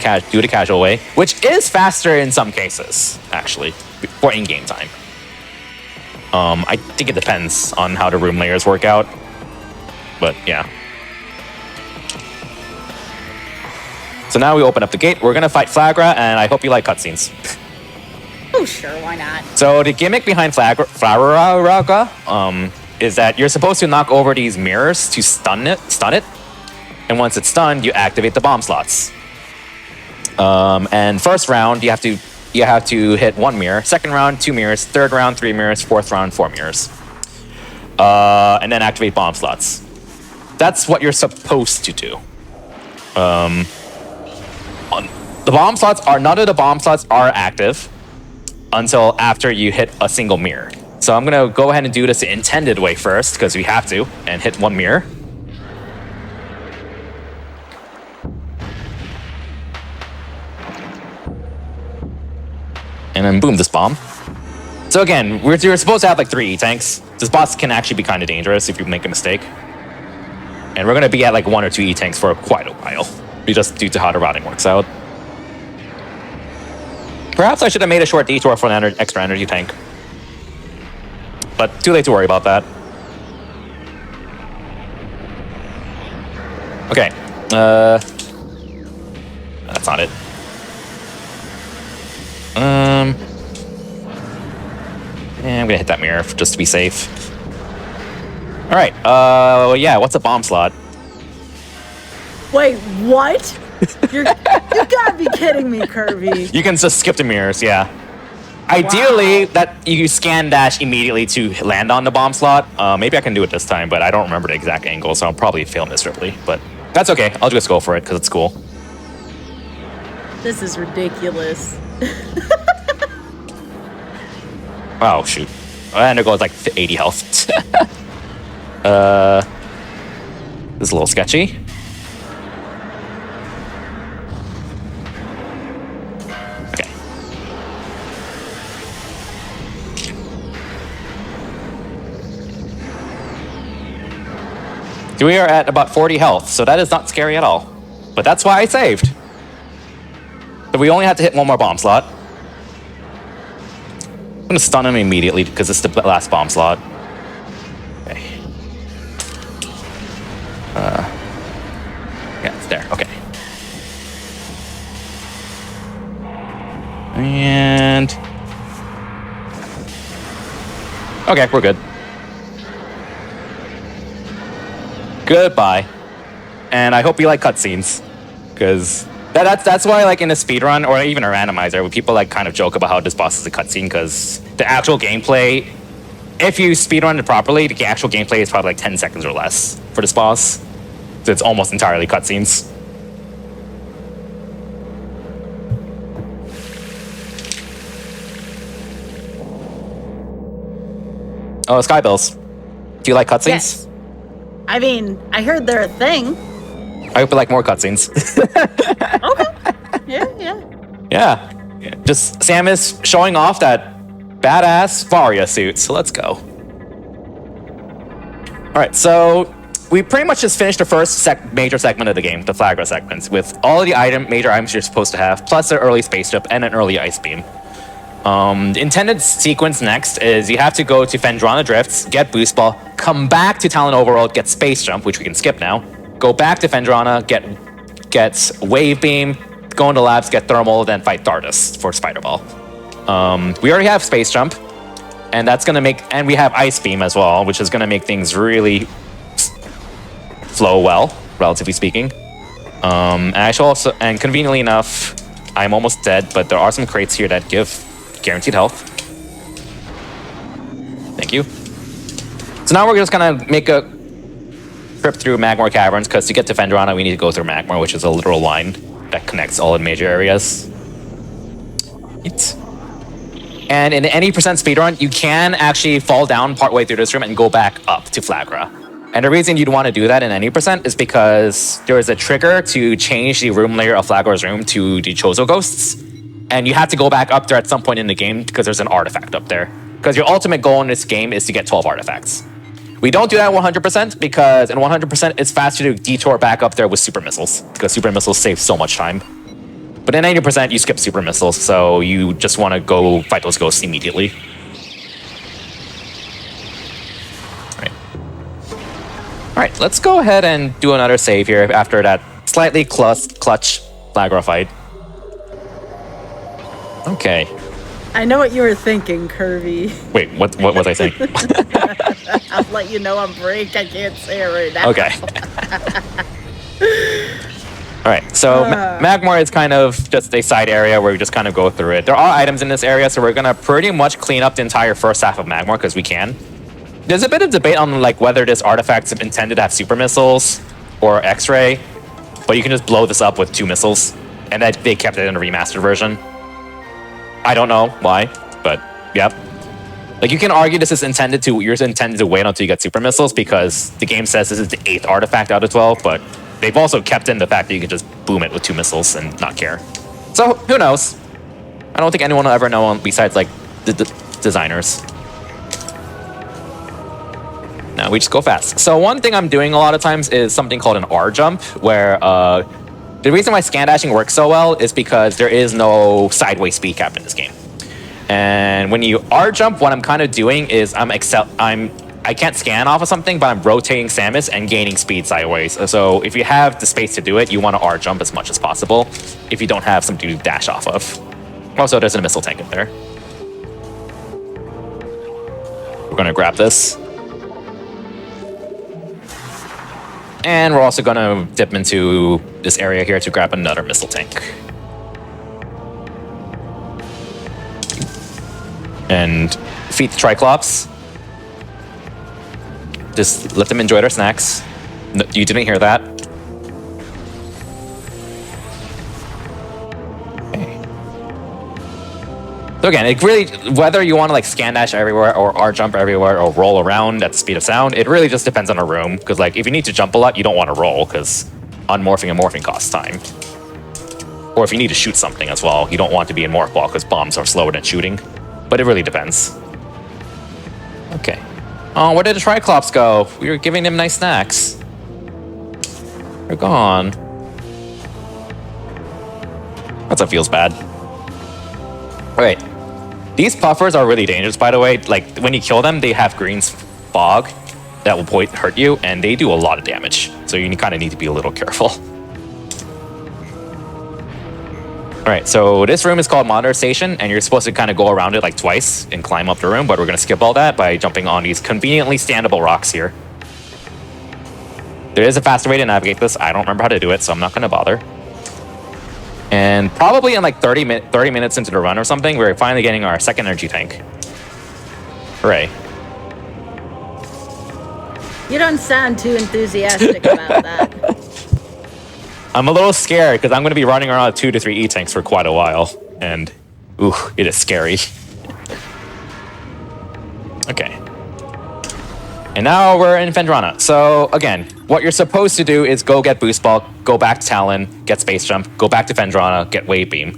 casual way, which is faster in some cases, actually, for in-game time. I think it depends on how the room layers work out, but yeah. So now we open up the gate. We're gonna fight Flagra, and I hope you like cutscenes. Oh, sure, why not? So the gimmick behind Flagra, is that you're supposed to knock over these mirrors to stun it, and once it's stunned, you activate the bomb slots. And first round, you have to hit 1 mirror. Second round, 2 mirrors. Third round, 3 mirrors. Fourth round, 4 mirrors. And then activate bomb slots. That's what you're supposed to do. The bomb slots none of the bomb slots are active until after you hit a single mirror. So I'm gonna go ahead and do this the intended way first, because we have to, and hit 1 mirror. And then boom, this bomb. It's So again, we're supposed to have like 3 E-tanks. This boss can actually be kind of dangerous if you make a mistake. And we're going to be at like 1 or 2 E-tanks for quite a while. Just due to how the routing works out. Perhaps I should have made a short detour for an extra energy tank. But too late to worry about that. Okay. That's not it. Yeah, I'm gonna hit that mirror just to be safe. Alright, yeah, what's a bomb slot? Wait, what? You gotta be kidding me, Kirby. You can just skip the mirrors, yeah. Ideally, that you scan dash immediately to land on the bomb slot. Maybe I can do it this time, but I don't remember the exact angle, so I'll probably fail miserably. But that's okay. I'll just go for it because it's cool. This is ridiculous. Oh, shoot. And it goes like 80 health. This is a little sketchy. Okay. So we are at about 40 health, so that is not scary at all. But that's why I saved. So we only have to hit 1 more bomb slot. I'm gonna stun him immediately because it's the last bomb slot. Okay. Yeah, it's there. Okay. And okay, we're good. Goodbye. And I hope you like cutscenes, because that's why, like, in a speedrun or even a randomizer, when people like kind of joke about how this boss is a cutscene, because the actual gameplay, if you speedrun it properly, the actual gameplay is probably like 10 seconds or less for this boss. So it's almost entirely cutscenes. Oh, Skybills. Do you like cutscenes? Yes. I mean, I heard they're a thing. I hope you like more cutscenes. Okay. Yeah. Yeah. Just Samus showing off that badass Varia suit. So let's go. All right, so we pretty much just finished the first major segment of the game, the Flagra segments, with all of the major items you're supposed to have, plus an early space jump and an early ice beam. The intended sequence next is you have to go to Phendrana Drifts, get Boost Ball, come back to Talon Overworld, get Space Jump, which we can skip now, go back to Phendrana, get Wave Beam, go into labs, get Thermal, then fight Thardus for Spider Ball. We already have Space Jump, and that's gonna make, and we have Ice Beam as well, which is gonna make things really flow well, relatively speaking. And I should also, and conveniently enough, I'm almost dead, but there are some crates here that give guaranteed health. Thank you. So now we're just gonna make a trip through Magmar Caverns, because to get to Phendrana, we need to go through Magmar, which is a literal line that connects all the major areas. And in any percent speedrun, you can actually fall down partway through this room and go back up to Flagra. And the reason you'd want to do that in any percent is because there is a trigger to change the room layer of Flagra's room to the Chozo Ghosts. And you have to go back up there at some point in the game because there's an artifact up there. Because your ultimate goal in this game is to get 12 artifacts. We don't do that 100% because in 100% it's faster to detour back up there with super missiles, because super missiles save so much time. But in 80% you skip super missiles, so you just want to go fight those ghosts immediately. Alright, let's go ahead and do another save here after that slightly clutch Flagra fight. Okay. I know what you were thinking, Kirby. Wait, what was I saying? I'll let you know on break. I can't say it right now. Okay. Alright, so Magmar is kind of just a side area where we just kind of go through it. There are items in this area, so we're going to pretty much clean up the entire first half of Magmar because we can. There's a bit of debate on like whether this artifact's intended to have super missiles or X-ray, but you can just blow this up with 2 missiles, and that they kept it in a remastered version. I don't know why, but yep. Like you can argue this is intended to, you're intended to wait until you get super missiles because the game says this is the 8th artifact out of 12, but they've also kept in the fact that you can just boom it with 2 missiles and not care. So who knows? I don't think anyone will ever know besides like designers. Now we just go fast. So one thing I'm doing a lot of times is something called an R jump, where the reason why scan dashing works so well is because there is no sideways speed cap in this game. And when you R jump, what I'm kind of doing is I can't scan off of something, but I'm rotating Samus and gaining speed sideways. So if you have the space to do it, you want to R jump as much as possible if you don't have something to dash off of. Also, there's a missile tank in there. We're gonna grab this. And we're also gonna dip into this area here to grab another missile tank. And defeat the Triclops. Just let them enjoy their snacks. No, you didn't hear that. Okay. So again, it really, whether you want to like scan dash everywhere or R jump everywhere or roll around at the speed of sound, it really just depends on the room. Because like if you need to jump a lot, you don't want to roll because unmorphing and morphing costs time. Or if you need to shoot something as well, you don't want to be in morph ball because bombs are slower than shooting. But it really depends. Okay. Oh, where did the Triclops go? We were giving them nice snacks. They're gone. That feels bad. Alright. These puffers are really dangerous, by the way. Like, when you kill them, they have green fog that will hurt you, and they do a lot of damage. So you kind of need to be a little careful. Alright, so this room is called Monitor Station, and you're supposed to kind of go around it like twice and climb up the room, but we're going to skip all that by jumping on these conveniently standable rocks here. There is a faster way to navigate this. I don't remember how to do it, so I'm not going to bother. And probably in like 30 minutes into the run or something, we're finally getting our second energy tank. Hooray. You don't sound too enthusiastic about that. I'm a little scared because I'm going to be running around 2 to 3 E-tanks for quite a while. And, ooh, it is scary. Okay. And now we're in Phendrana. So, again, what you're supposed to do is go get Boost Ball, go back to Talon, get Space Jump, go back to Phendrana, get Wave Beam,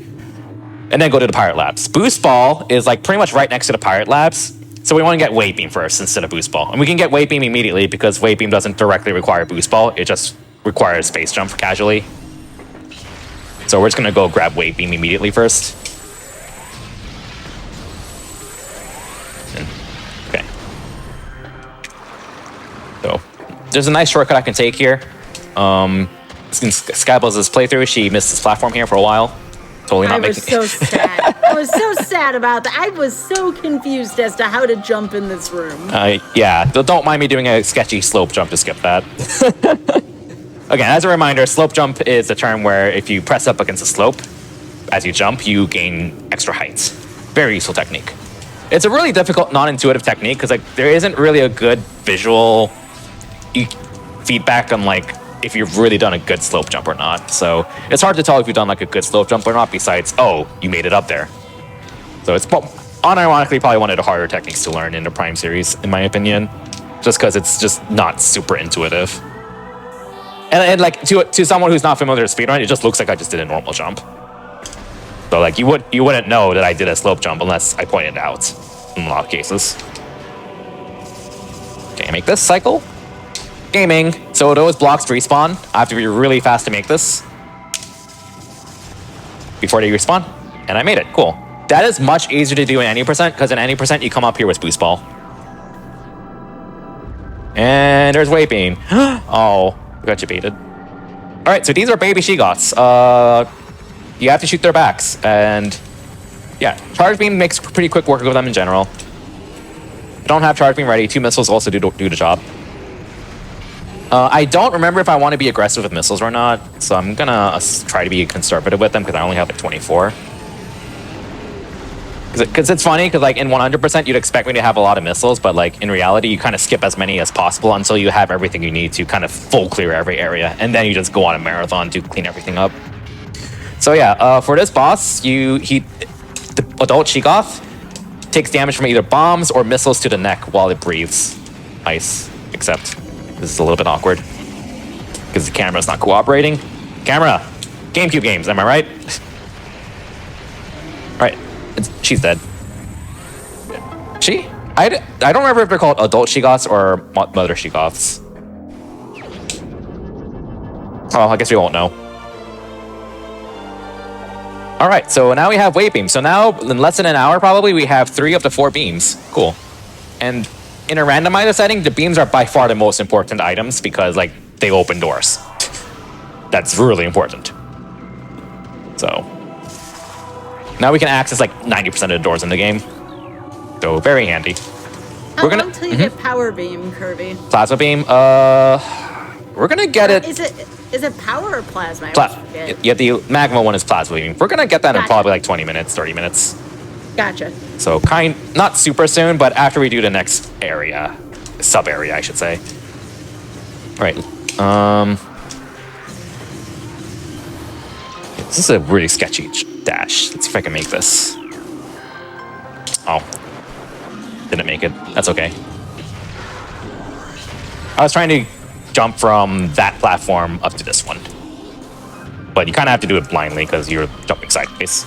and then go to the Pirate Labs. Boost Ball is, like, pretty much right next to the Pirate Labs. So we want to get Wave Beam first instead of Boost Ball. And we can get Wave Beam immediately because Wave Beam doesn't directly require Boost Ball. It just requires Space Jump casually. So we're just going to go grab Wave Beam immediately first. Okay. So there's a nice shortcut I can take here. Since Skybuzz' playthrough, she missed this platform here for a while. Totally not making... I was so sad. I was so sad about that. I was so confused as to how to jump in this room. Yeah, don't mind me doing a sketchy slope jump to skip that. Again, as a reminder, slope jump is a term where if you press up against a slope, as you jump, you gain extra height. Very useful technique. It's a really difficult, non-intuitive technique because like there isn't really a good visual feedback on like if you've really done a good slope jump or not. So it's hard to tell if you've done like a good slope jump or not besides, oh, you made it up there. So it's unironically probably one of the harder techniques to learn in the Prime series, in my opinion, just because it's just not super intuitive. And like to someone who's not familiar with speedrun, it just looks like I just did a normal jump. So like you wouldn't know that I did a slope jump unless I pointed it out in a lot of cases. Okay, make this cycle. Gaming. So those blocks respawn. I have to be really fast to make this before they respawn. And I made it. Cool. That is much easier to do in any percent because in any percent you come up here with Boost Ball. And there's Wave Beam. Oh. Got you baited. Alright, so these are baby Sheegoths. You have to shoot their backs. And yeah, Charge Beam makes pretty quick work of them in general. If you don't have Charge Beam ready, 2 missiles also do the job. I don't remember if I want to be aggressive with missiles or not. So I'm gonna try to be conservative with them because I only have like 24. Because it's funny, because like in 100% you'd expect me to have a lot of missiles, but like in reality you kind of skip as many as possible until you have everything you need to kind of full clear every area, and then you just go on a marathon to clean everything up. So yeah, for this boss, the adult Sheegoth takes damage from either bombs or missiles to the neck while it breathes ice, except this is a little bit awkward because the camera's not cooperating. Camera! GameCube games, am I right? Right. She's dead. She? I don't remember if they're called adult Sheegoths or mother Sheegoths. Oh, I guess we won't know. All right, so now we have wave beams. So now, in less than an hour, probably, we have 3 of the 4 beams. Cool. And in a randomizer setting, the beams are by far the most important items because, like, they open doors. That's really important. So now we can access like 90% of the doors in the game. So very handy. How long till you get power beam, Kirby? Plasma beam. We're gonna get it. Is it power or plasma? Yeah, the magma one is plasma beam. We're gonna get that in probably like 20 minutes, 30 minutes. Gotcha. So not super soon, but after we do the next area, sub area, I should say. All right. This is a really sketchy dash. Let's see if I can make this. Oh. Didn't make it. That's okay. I was trying to jump from that platform up to this one. But you kind of have to do it blindly because you're jumping sideways.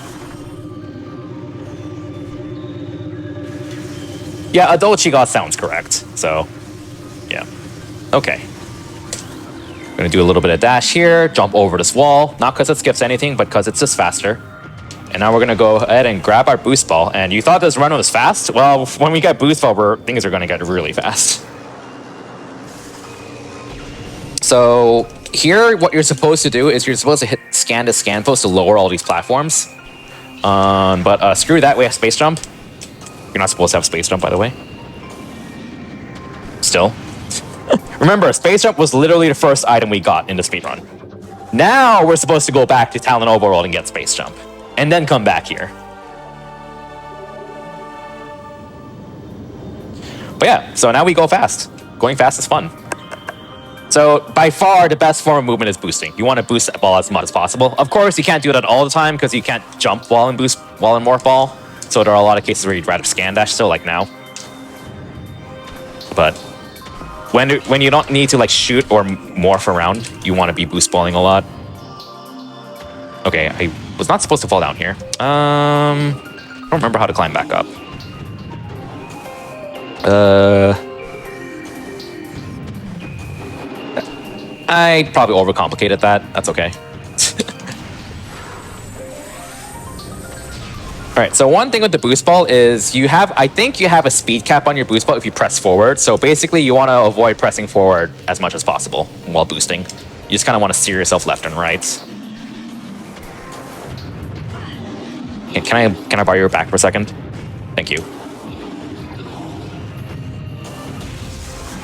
Yeah, adult Sheegoth sounds correct. So, yeah. Okay. Gonna do a little bit of dash here, jump over this wall, not because it skips anything, but because it's just faster. And now we're gonna go ahead and grab our boost ball. And you thought this run was fast? Well, when we get boost ball, things are gonna get really fast. So here, what you're supposed to do is you're supposed to hit scan to scan post to lower all these platforms. But screw that, we have space jump. You're not supposed to have space jump, by the way. Still. Remember, space jump was literally the first item we got in the speedrun. Now we're supposed to go back to Talon Overworld and get space jump. And then come back here. But yeah, so now we go fast. Going fast is fun. So by far, the best form of movement is boosting. You want to boost that ball as much as possible. Of course, you can't do that all the time because you can't jump while in morph ball. So there are a lot of cases where you'd rather scan dash still, like now. But when you don't need to like shoot or morph around, you want to be boost balling a lot. Okay, I was not supposed to fall down here. I don't remember how to climb back up. I probably overcomplicated that. That's okay. Alright, so one thing with the boost ball is I think you have a speed cap on your boost ball if you press forward. So basically you want to avoid pressing forward as much as possible while boosting. You just kind of want to steer yourself left and right. Can I borrow your back for a second? Thank you.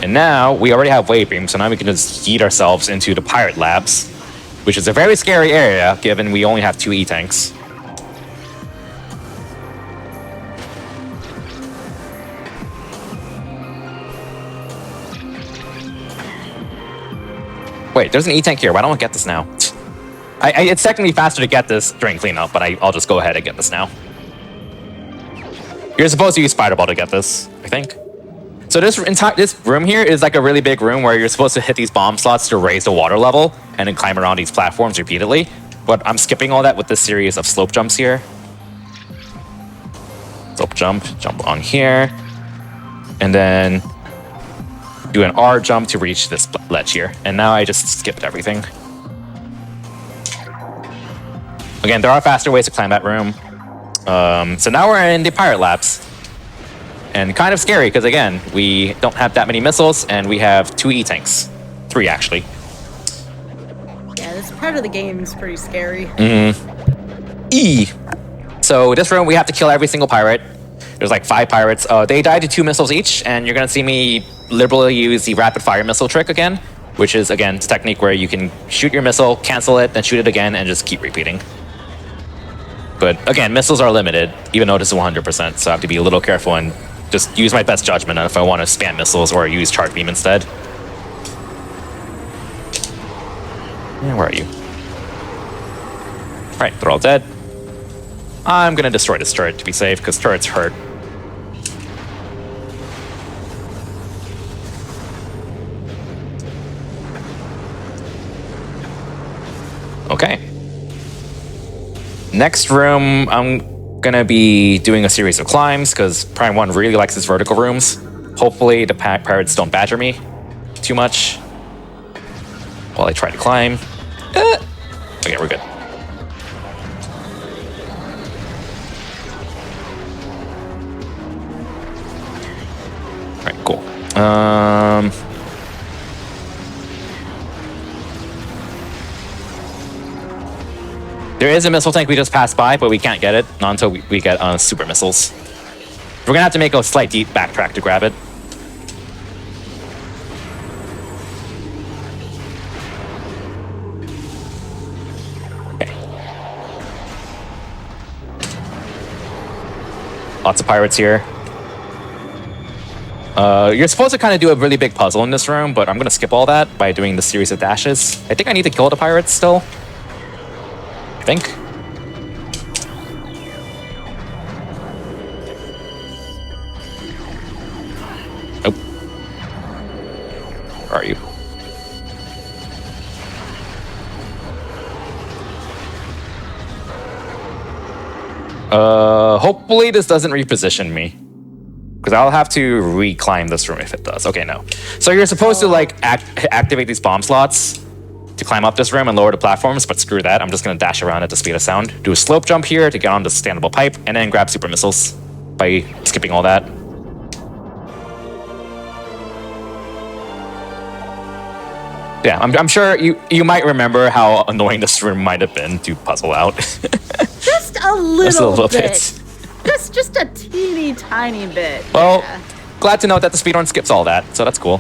And now we already have wave beam, so now we can just yeet ourselves into the pirate labs, which is a very scary area given we only have 2 E-tanks. Wait, there's an E-tank here. Why don't I get this now? It's technically faster to get this during cleanup, but I'll just go ahead and get this now. You're supposed to use Spider Ball to get this, I think. So this room here is like a really big room where you're supposed to hit these bomb slots to raise the water level and then climb around these platforms repeatedly. But I'm skipping all that with this series of slope jumps here. Slope jump on here, and then do an R jump to reach this ledge here. And now I just skipped everything. Again, there are faster ways to climb that room. So now we're in the pirate labs. And kind of scary, because again, we don't have that many missiles, and we have 2 E-tanks. 3, actually. Yeah, this part of the game is pretty scary. E! So this room, we have to kill every single pirate. There's like 5 pirates. They die to 2 missiles each, and you're going to see me liberally use the rapid fire missile trick again, which is, again, a technique where you can shoot your missile, cancel it, then shoot it again, and just keep repeating. But again, missiles are limited, even though this is 100%, so I have to be a little careful and just use my best judgment on if I want to spam missiles or use charge beam instead. Yeah, where are you? Alright, they're all dead. I'm gonna destroy this turret to be safe, because turrets hurt. Okay. Next room, Gonna be doing a series of climbs because Prime 1 really likes his vertical rooms. Hopefully the pirates don't badger me too much while I try to climb. Okay, we're good. Alright, cool. There is a missile tank we just passed by, but we can't get it, not until we get super missiles. We're gonna have to make a slight deep backtrack to grab it. Okay. Lots of pirates here. You're supposed to kind of do a really big puzzle in this room, but I'm gonna skip all that by doing the series of dashes. I think I need to kill the pirates still. I think. Nope. Where are you? Hopefully this doesn't reposition me. Because I'll have to reclimb this room if it does. Okay, no. So you're supposed to like activate these bomb slots to climb up this room and lower the platforms, but screw that. I'm just gonna dash around at the speed of sound. Do a slope jump here to get on the standable pipe, and then grab super missiles by skipping all that. Yeah, I'm sure you might remember how annoying this room might have been to puzzle out. Just a little bit. Just a teeny tiny bit. Well, glad to know that the speedrun skips all that, so that's cool.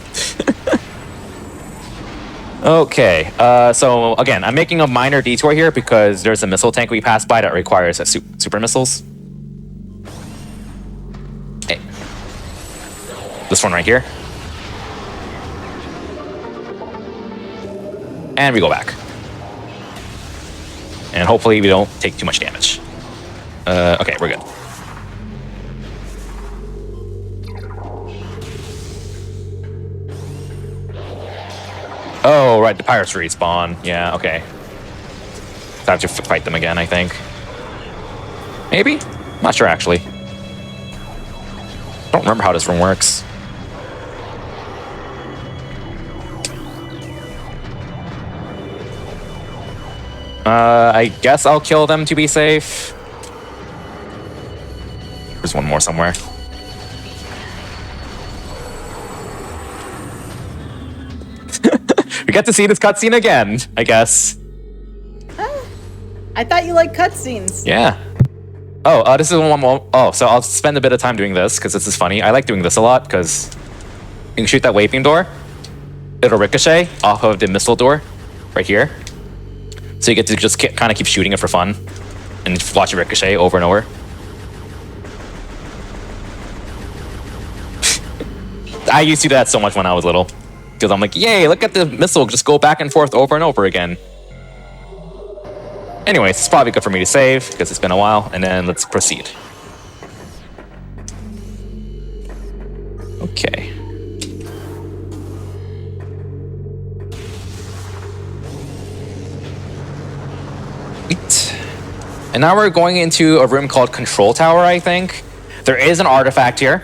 Okay, so again, I'm making a minor detour here because there's a missile tank we passed by that requires super missiles. Hey. This one right here. And we go back. And hopefully we don't take too much damage. Okay, we're good. Oh, right, the pirates respawn. Yeah, okay. So I have to fight them again, I think. Maybe? Not sure, actually. Don't remember how this room works. I guess I'll kill them to be safe. There's one more somewhere. We get to see this cutscene again, I guess. I thought you liked cutscenes. Yeah. Oh, this is one more. Oh, so I'll spend a bit of time doing this because this is funny. I like doing this a lot because you can shoot that wave beam door. It'll ricochet off of the missile door right here. So you get to just kind of keep shooting it for fun and watch it ricochet over and over. I used to do that so much when I was little. Because I'm like, yay, look at the missile just go back and forth over and over again. Anyways, it's probably good for me to save because it's been a while, and then let's proceed. Okay. And now we're going into a room called Control Tower, I think. There is an artifact here.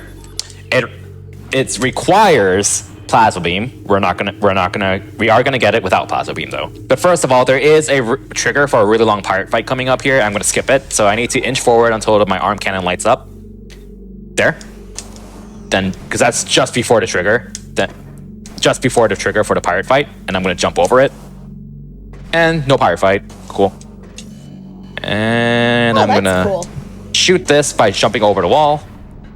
It requires plasma beam. We are gonna get it without plasma beam though. But first of all, there is a trigger for a really long pirate fight coming up here. I'm gonna skip it, so I need to inch forward until my arm cannon lights up. There. Then, because that's just before the trigger. Then, just before the trigger for the pirate fight, and I'm gonna jump over it. And no pirate fight. Cool. And I'm gonna shoot this by jumping over the wall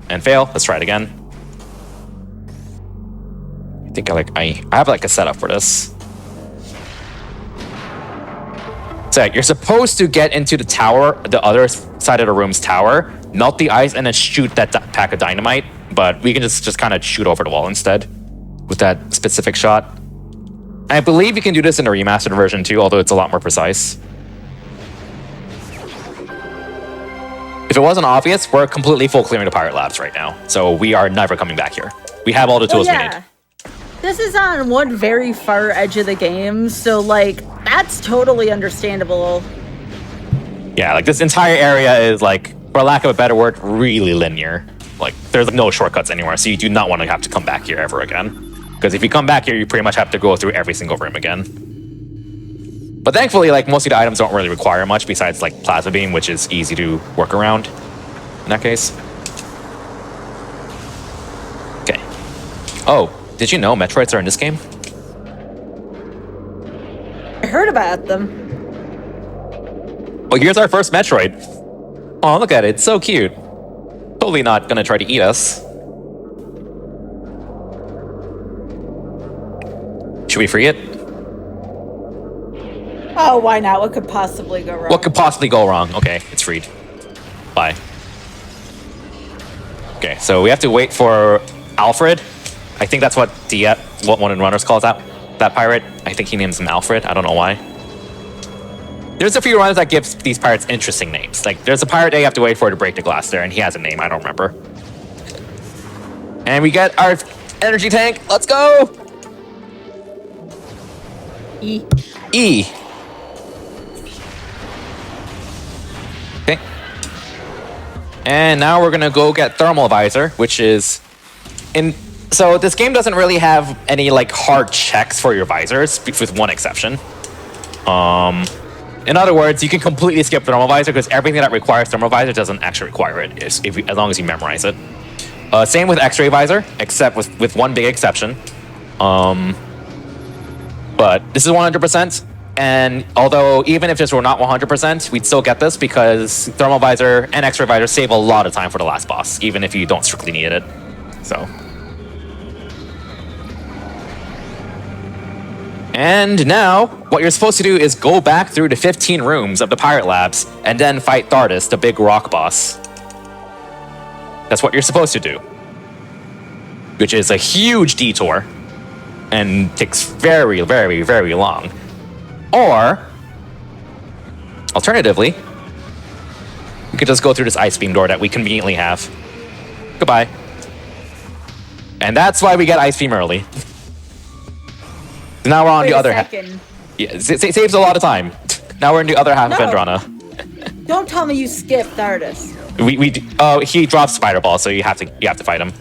and fail. Let's try it again. I think I have like a setup for this. So you're supposed to get into the tower, the other side of the room's tower, melt the ice, and then shoot that pack of dynamite. But we can just kind of shoot over the wall instead with that specific shot. I believe you can do this in the remastered version too, although it's a lot more precise. If it wasn't obvious, we're completely full clearing the pirate labs right now. So we are never coming back here. We have all the tools we need. This is on one very far edge of the game, so like that's totally understandable. Yeah, like this entire area is like for lack of a better word, really linear. Like, there's no shortcuts anywhere, so you do not want to have to come back here ever again. Because if you come back here, you pretty much have to go through every single room again. But thankfully, like, most of the items don't really require much besides, like, Plasma Beam, which is easy to work around in that case. Okay. Oh, did you know Metroids are in this game? I heard about them. Well, here's our first Metroid. Oh, look at it. It's so cute. Totally not gonna try to eat us. Should we free it? Oh, why not? What could possibly go wrong? What could possibly go wrong? Okay, it's freed. Bye. Okay, so we have to wait for Alfred. I think that's what one of the runners calls that pirate. I think he names him Alfred. I don't know why. There's a few runners that gives these pirates interesting names. Like, there's a pirate that you have to wait for to break the glass there, and he has a name. I don't remember. And we get our energy tank. Let's go! E. E. Okay. And now we're gonna go get Thermal Visor, which is so this game doesn't really have any like hard checks for your visors, with one exception. In other words, you can completely skip Thermal Visor because everything that requires Thermal Visor doesn't actually require it, as long as you memorize it. Same with X-Ray Visor, except with one big exception. But this is 100%, and although even if this were not 100%, we'd still get this because Thermal Visor and X-Ray Visor save a lot of time for the last boss, even if you don't strictly need it. So. And now, what you're supposed to do is go back through the 15 rooms of the Pirate Labs and then fight Thardus, the big rock boss. That's what you're supposed to do. Which is a huge detour and takes very, very, very long. Or, alternatively, we could just go through this ice beam door that we conveniently have. Goodbye. And that's why we get ice beam early. Now we're on the other half. Yeah, it saves a lot of time. Now we're in the other half of Phendrana. Don't tell me you skipped Thardus. He drops Spider Ball, so you have to fight him.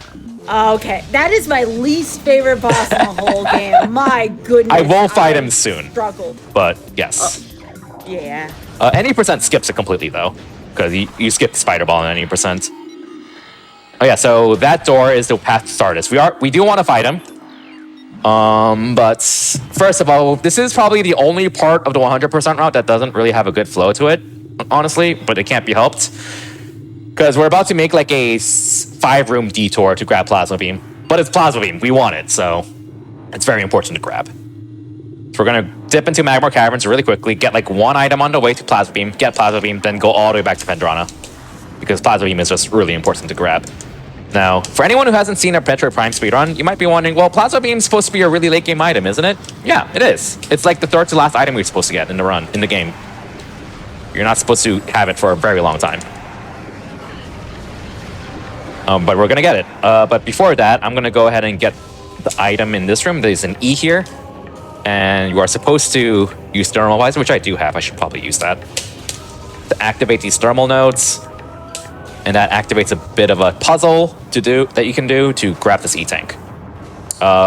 Okay, that is my least favorite boss in the whole game. My goodness. I won't fight him soon. Struggled. But yes. Yeah. Any percent skips it completely though, because you skip the Spider Ball in any percent. Oh yeah, so that door is the path to Stardust. We do want to fight him. But first of all, this is probably the only part of the 100% route that doesn't really have a good flow to it, honestly, but it can't be helped. Because we're about to make like a 5-room detour to grab Plasma Beam. But it's Plasma Beam, we want it, so it's very important to grab. So we're gonna dip into Magmar Caverns really quickly, get like one item on the way to Plasma Beam, get Plasma Beam, then go all the way back to Phendrana. Because Plasma Beam is just really important to grab. Now, for anyone who hasn't seen a Metroid Prime speedrun, you might be wondering, well, Plasma Beam's supposed to be a really late game item, isn't it? Yeah, it is. It's like the third to last item we're supposed to get in the game. You're not supposed to have it for a very long time. But we're gonna get it. But before that, I'm gonna go ahead and get the item in this room. There's an E here. And you are supposed to use Thermal Visor, which I do have. I should probably use that. To activate these thermal nodes. And that activates a bit of a puzzle that you can do to grab this E-Tank.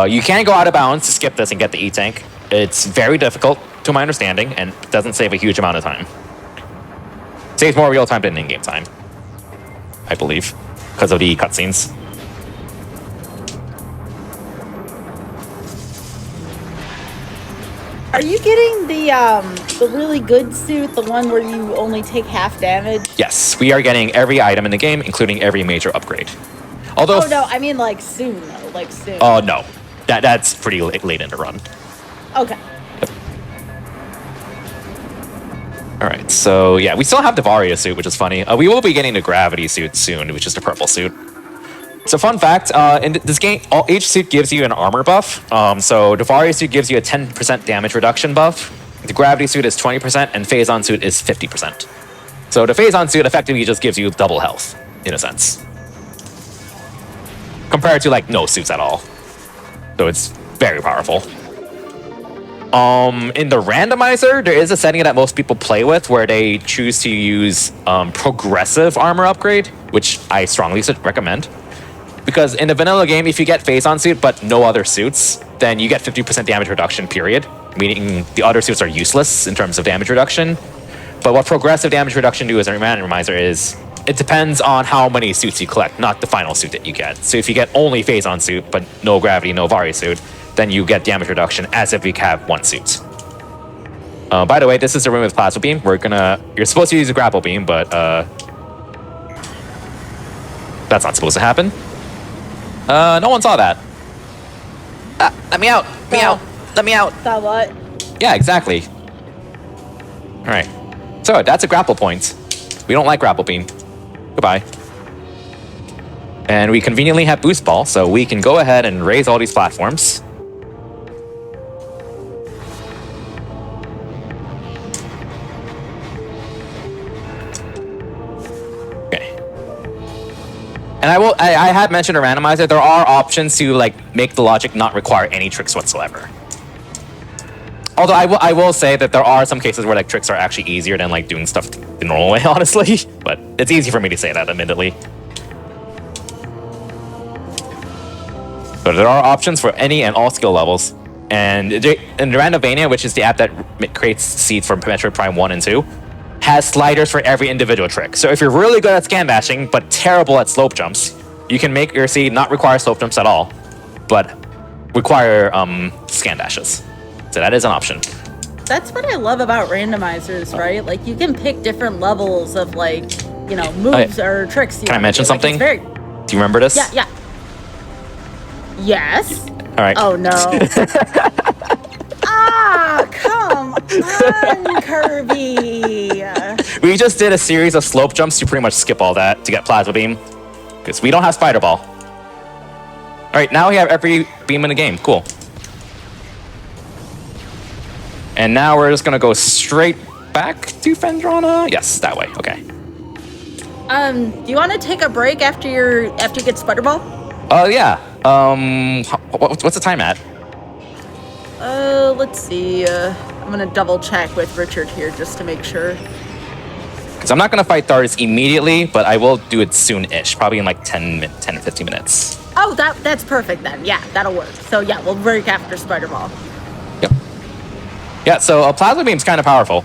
You can go out of bounds to skip this and get the E-Tank. It's very difficult, to my understanding, and doesn't save a huge amount of time. Saves more real time than in-game time, I believe, because of the cutscenes. Are you getting the really good suit, the one where you only take half damage? Yes, we are getting every item in the game, including every major upgrade. Although, oh no, I mean like soon though, like soon. Oh no, that's pretty late in the run. Okay. Yep. All right, so yeah, we still have the Varia suit, which is funny. We will be getting the Gravity suit soon, which is the purple suit. So fun fact, in this game, each suit gives you an armor buff. So the Varia suit gives you a 10% damage reduction buff. The Gravity suit is 20%, and Phazon suit is 50%. So the Phazon suit effectively just gives you double health, in a sense. Compared to, like, no suits at all. So it's very powerful. In the randomizer, there is a setting that most people play with where they choose to use progressive armor upgrade, which I strongly recommend. Because in the vanilla game, if you get phase-on suit but no other suits, then you get 50% damage reduction, period. Meaning the other suits are useless in terms of damage reduction. But what progressive damage reduction do as a randomizer is, it depends on how many suits you collect, not the final suit that you get. So if you get only phase-on suit, but no gravity, no Vari suit, then you get damage reduction as if you have one suit. By the way, this is the room with plasma beam. You're supposed to use a grapple beam, but that's not supposed to happen. No one saw that. Let me out! Let me out! Let me out! That what? Yeah, exactly. All right. So that's a grapple point. We don't like grapple beam. Goodbye. And we conveniently have boost ball, so we can go ahead and raise all these platforms. Okay. And I have mentioned a randomizer. There are options to like make the logic not require any tricks whatsoever. Although I will say that there are some cases where like tricks are actually easier than like doing stuff the normal way, honestly. But it's easy for me to say that, admittedly. So there are options for any and all skill levels. And in Randomania, which is the app that creates seeds for Metroid Prime 1 and 2, has sliders for every individual trick. So if you're really good at scan bashing, but terrible at slope jumps, you can make your seed not require slope jumps at all, but require scan dashes. So that is an option. That's what I love about randomizers, right? Like you can pick different levels of like, you know, moves or tricks. Can I mention something? Do you remember this? Yeah. Yes. All right. Oh no. Come on, Kirby. We just did a series of slope jumps to pretty much skip all that to get plasma beam, because we don't have spider ball. All right, now we have every beam in the game. Cool. And now we're just gonna go straight back to Phendrana. Yes, that way. Okay. Do you want to take a break after you get spider ball? Oh yeah. What's the time at? Let's see. I'm gonna double check with Richard here just to make sure. Because I'm not gonna fight Thardus immediately, but I will do it soon-ish, probably in like 10 or 15 minutes. Oh, that's perfect then. Yeah, that'll work. So yeah, we'll break after spider ball. Yep. Yeah. So a plasma beam's kind of powerful.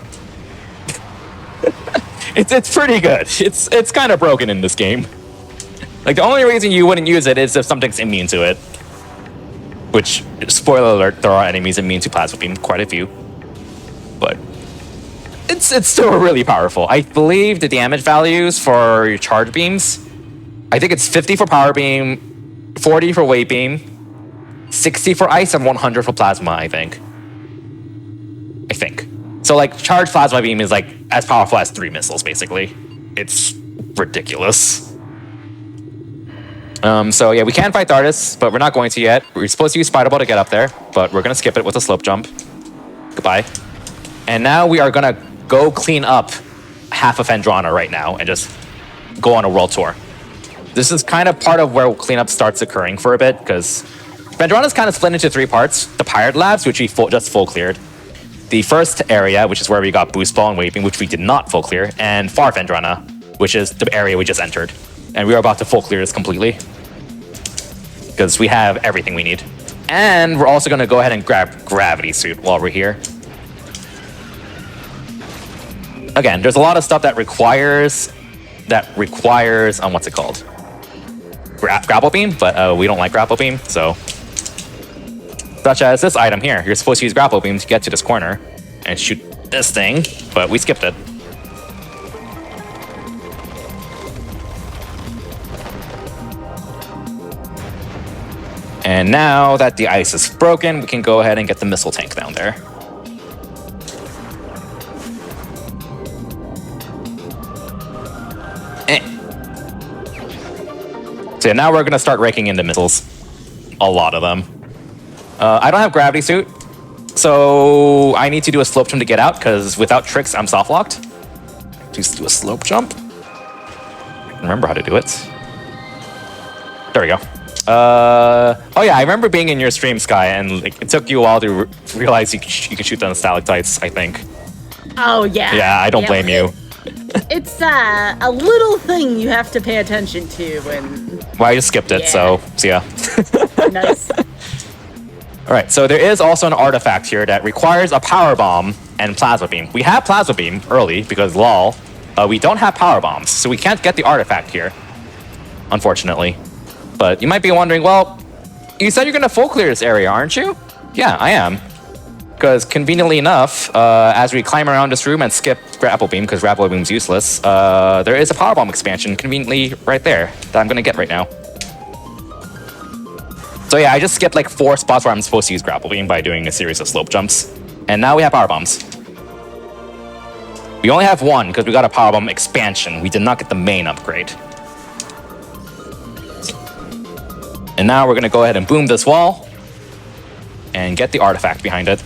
It's pretty good. It's kind of broken in this game. Like the only reason you wouldn't use it is if something's immune to it. Which, spoiler alert, there are enemies immune to plasma beam, quite a few. But it's still really powerful. I believe the damage values for your charge beams, I think it's 50 for power beam, 40 for weight beam, 60 for ice, and 100 for plasma, I think. So like charge plasma beam is like as powerful as 3 missiles, basically. It's ridiculous. So yeah, we can fight Thardus, but we're not going to yet. We're supposed to use Spider Ball to get up there, but we're gonna skip it with a slope jump. Goodbye. And now we are gonna go clean up half of Phendrana right now and just go on a world tour. This is kind of part of where cleanup starts occurring for a bit, because Phendrana is kind of split into 3 parts. The Pirate Labs, which we just full cleared. The first area, which is where we got Boost Ball and Waving, which we did not full clear. And Far Phendrana, which is the area we just entered. And we are about to full clear this completely, because we have everything we need. And we're also going to go ahead and grab Gravity Suit while we're here. Again, there's a lot of stuff that requires what's it called? Grapple Beam, but we don't like Grapple Beam, so. Such as this item here. You're supposed to use Grapple Beam to get to this corner and shoot this thing, but we skipped it. And now that the ice is broken, we can go ahead and get the missile tank down there. So now we're gonna start raking in the missiles. A lot of them. I don't have gravity suit, so I need to do a slope jump to get out, because without tricks, I'm soft locked. Just do a slope jump. I can remember how to do it. There we go. Oh yeah, I remember being in your stream, Sky, and like, it took you a while to realize you could shoot down the stalactites, I think. Oh yeah. Yeah, I don't blame you. It's a little thing you have to pay attention to when. Well, I just skipped it, so see ya. Nice. All right, so there is also an artifact here that requires a power bomb and plasma beam. We have plasma beam early because lol. We don't have power bombs, so we can't get the artifact here, unfortunately. But you might be wondering, well, you said you're going to full clear this area, aren't you? Yeah, I am. Because conveniently enough, as we climb around this room and skip grapple beam, because grapple beam's useless, there is a power bomb expansion conveniently right there that I'm going to get right now. So yeah, I just skipped like 4 spots where I'm supposed to use grapple beam by doing a series of slope jumps. And now we have power bombs. We only have 1 because we got a power bomb expansion. We did not get the main upgrade. And now we're going to go ahead and boom this wall and get the artifact behind it.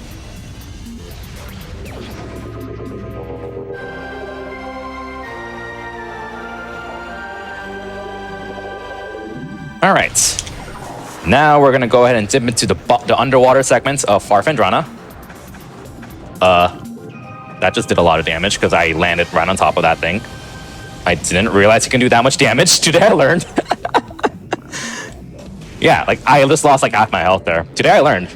All right. Now we're going to go ahead and dip into the underwater segments of Farfendrana. That just did a lot of damage because I landed right on top of that thing. I didn't realize you can do that much damage. Today I learned. Yeah, like I just lost like half my health there. Today I learned.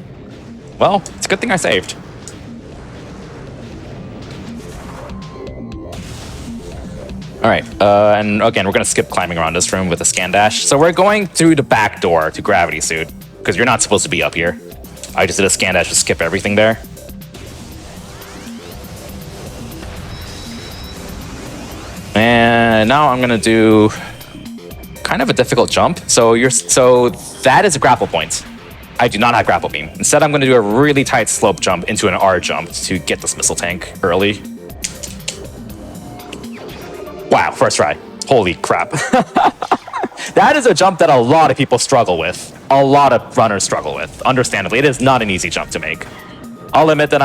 Well, it's a good thing I saved. All right, and again, we're gonna skip climbing around this room with a scan dash. So we're going through the back door to Gravity Suit, because you're not supposed to be up here. I just did a scan dash to skip everything there. And now I'm gonna do kind of a difficult jump. So that is a grapple point. I do not have grapple beam. Instead, I'm gonna do a really tight slope jump into an R jump to get this missile tank early. Wow, first try. Holy crap. That is a jump that a lot of people struggle with. A lot of runners struggle with. Understandably, it is not an easy jump to make. I'll admit that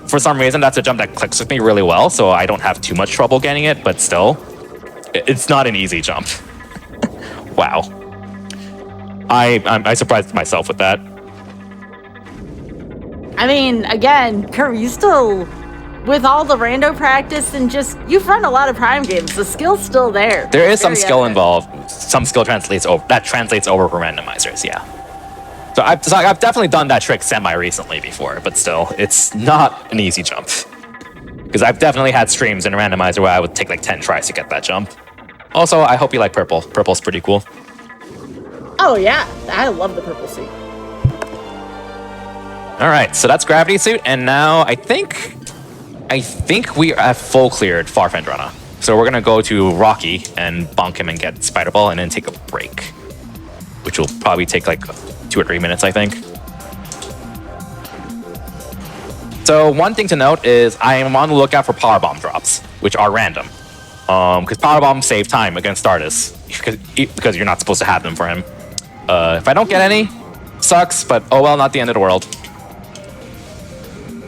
for some reason, that's a jump that clicks with me really well, so I don't have too much trouble getting it, but still, it's not an easy jump. Wow. I surprised myself with that. I mean, again, Kirby, you still, with all the rando practice and just, you've run a lot of Prime games, the skill's still there. There is some skill involved. Some skill translates over for randomizers, yeah. So I've definitely done that trick semi-recently before, but still, it's not an easy jump. Because I've definitely had streams in a randomizer where I would take like 10 tries to get that jump. Also, I hope you like purple. Purple's pretty cool. Oh yeah, I love the purple suit. All right, so that's Gravity Suit, and now I think we have full cleared Farfendrana. So we're gonna go to Rocky and bonk him and get Spider Ball, and then take a break, which will probably take like 2 or 3 minutes, I think. So one thing to note is I am on the lookout for power bomb drops, which are random, because power bombs save time against Stardust, because you're not supposed to have them for him. If I don't get any, sucks, but oh well, not the end of the world.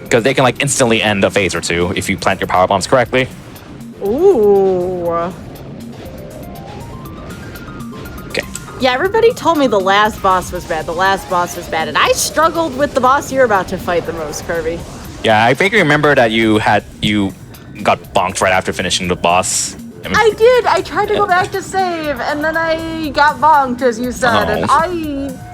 Because they can like instantly end a phase or 2 if you plant your power bombs correctly. Ooh. Okay. Yeah, everybody told me the last boss was bad. And I struggled with the boss you're about to fight the most, Kirby. Yeah, I vaguely remember that you got bonked right after finishing the boss. I did. I tried to go back to save, and then I got bonked, as you said, and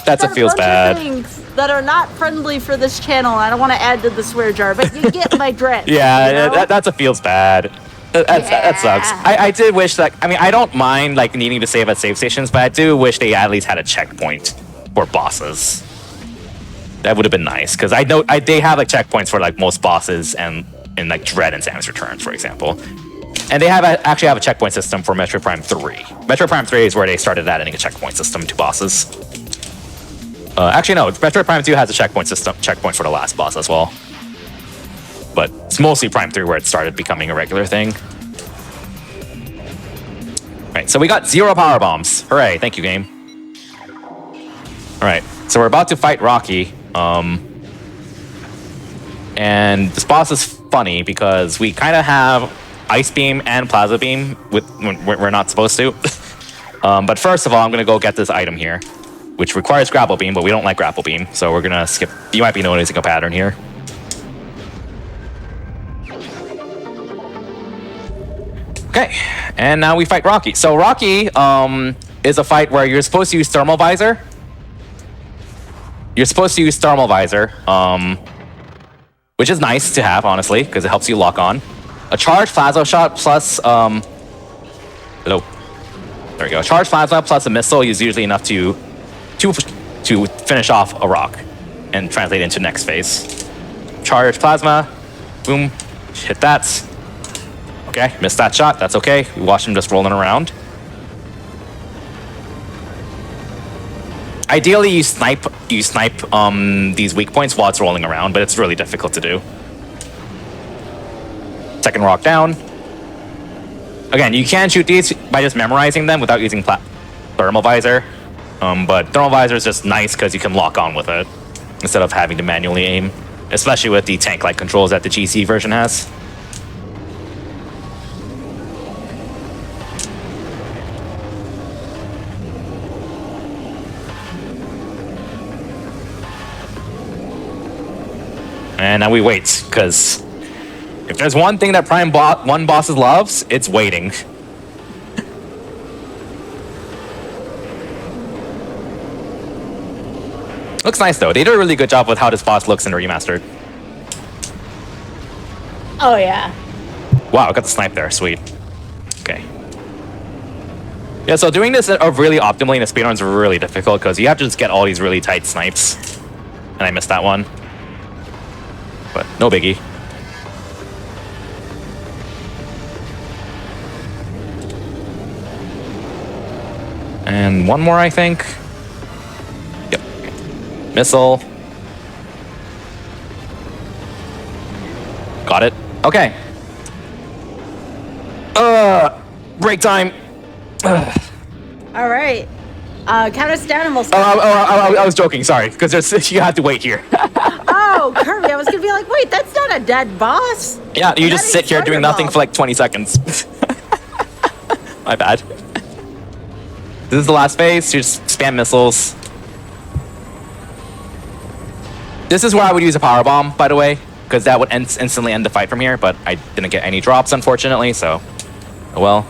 That's said feels a bunch bad. Of things that are not friendly for this channel. I don't want to add to the swear jar, but you get my drift. Yeah, you know? that's a feels bad. That sucks. I did wish that. I mean, I don't mind like needing to save at save stations, but I do wish they at least had a checkpoint for bosses. That would have been nice, because I know they have like checkpoints for like most bosses and in like Dread and Samus Returns, for example. And they actually have a checkpoint system for Metroid Prime 3. Metroid Prime 3 is where they started adding a checkpoint system to bosses. Actually, no, Metroid Prime 2 has a checkpoint for the last boss as well. But it's mostly Prime 3 where it started becoming a regular thing. Right, so we got 0 power bombs. Hooray, thank you, game. All right, so we're about to fight Rocky. And this boss is funny because we kind of have Ice Beam and Plasma Beam when we're not supposed to. But first of all, I'm going to go get this item here. which requires grapple beam, but we don't like grapple beam, so we're gonna skip. You might be noticing a pattern here. Okay, and now we fight Rocky. So Rocky is a fight where you're supposed to use thermal visor. You're supposed to use thermal visor, which is nice to have, honestly, because it helps you lock on. A charged plasma shot plus hello. There we go. Charged plasma plus a missile is usually enough to finish off a rock and translate into next phase. Charged plasma, boom, hit that. Okay, missed that shot. That's okay. We watched him just rolling around. Ideally, you snipe these weak points while it's rolling around, but it's really difficult to do. Second rock down. Again, you can shoot these by just memorizing them without using thermal visor. But thermal visor is just nice because you can lock on with it instead of having to manually aim, especially with the tank-like controls that the GC version has. And now we wait, because if there's one thing that Prime 1 bosses loves, it's waiting. Looks nice, though. They did a really good job with how this boss looks in Remastered. Oh, yeah. Wow, I got the snipe there. Sweet. Okay. Yeah, so doing this really optimally in a speedrun is really difficult, because you have to just get all these really tight snipes. And I missed that one. But no biggie. And one more, I think. Yep. Missile. Got it. Okay. Break time. All right. Count us down and we'll start. I was joking. Sorry, because you have to wait here. Oh, Kirby, I was gonna be like, wait, that's not a dead boss. Yeah, you just sit here doing nothing for like 20 seconds. My bad. This is the last phase. You just spam missiles. This is where I would use a power bomb, by the way, because that would instantly end the fight from here. But I didn't get any drops, unfortunately. So, well,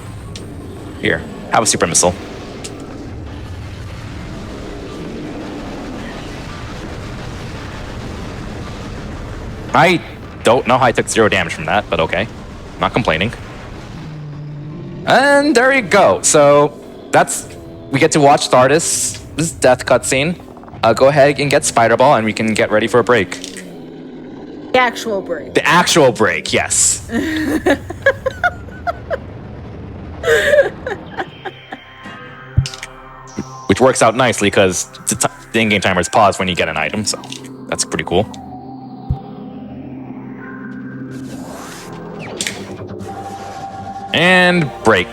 here, have a super missile. I don't know how I took 0 damage from that, but okay. Not complaining. And there you go. So we get to watch Stardust's death cutscene. Go ahead and get Spider Ball, and we can get ready for a break. The actual break. The actual break, yes. Which works out nicely because the in-game timer is paused when you get an item, so that's pretty cool. And break.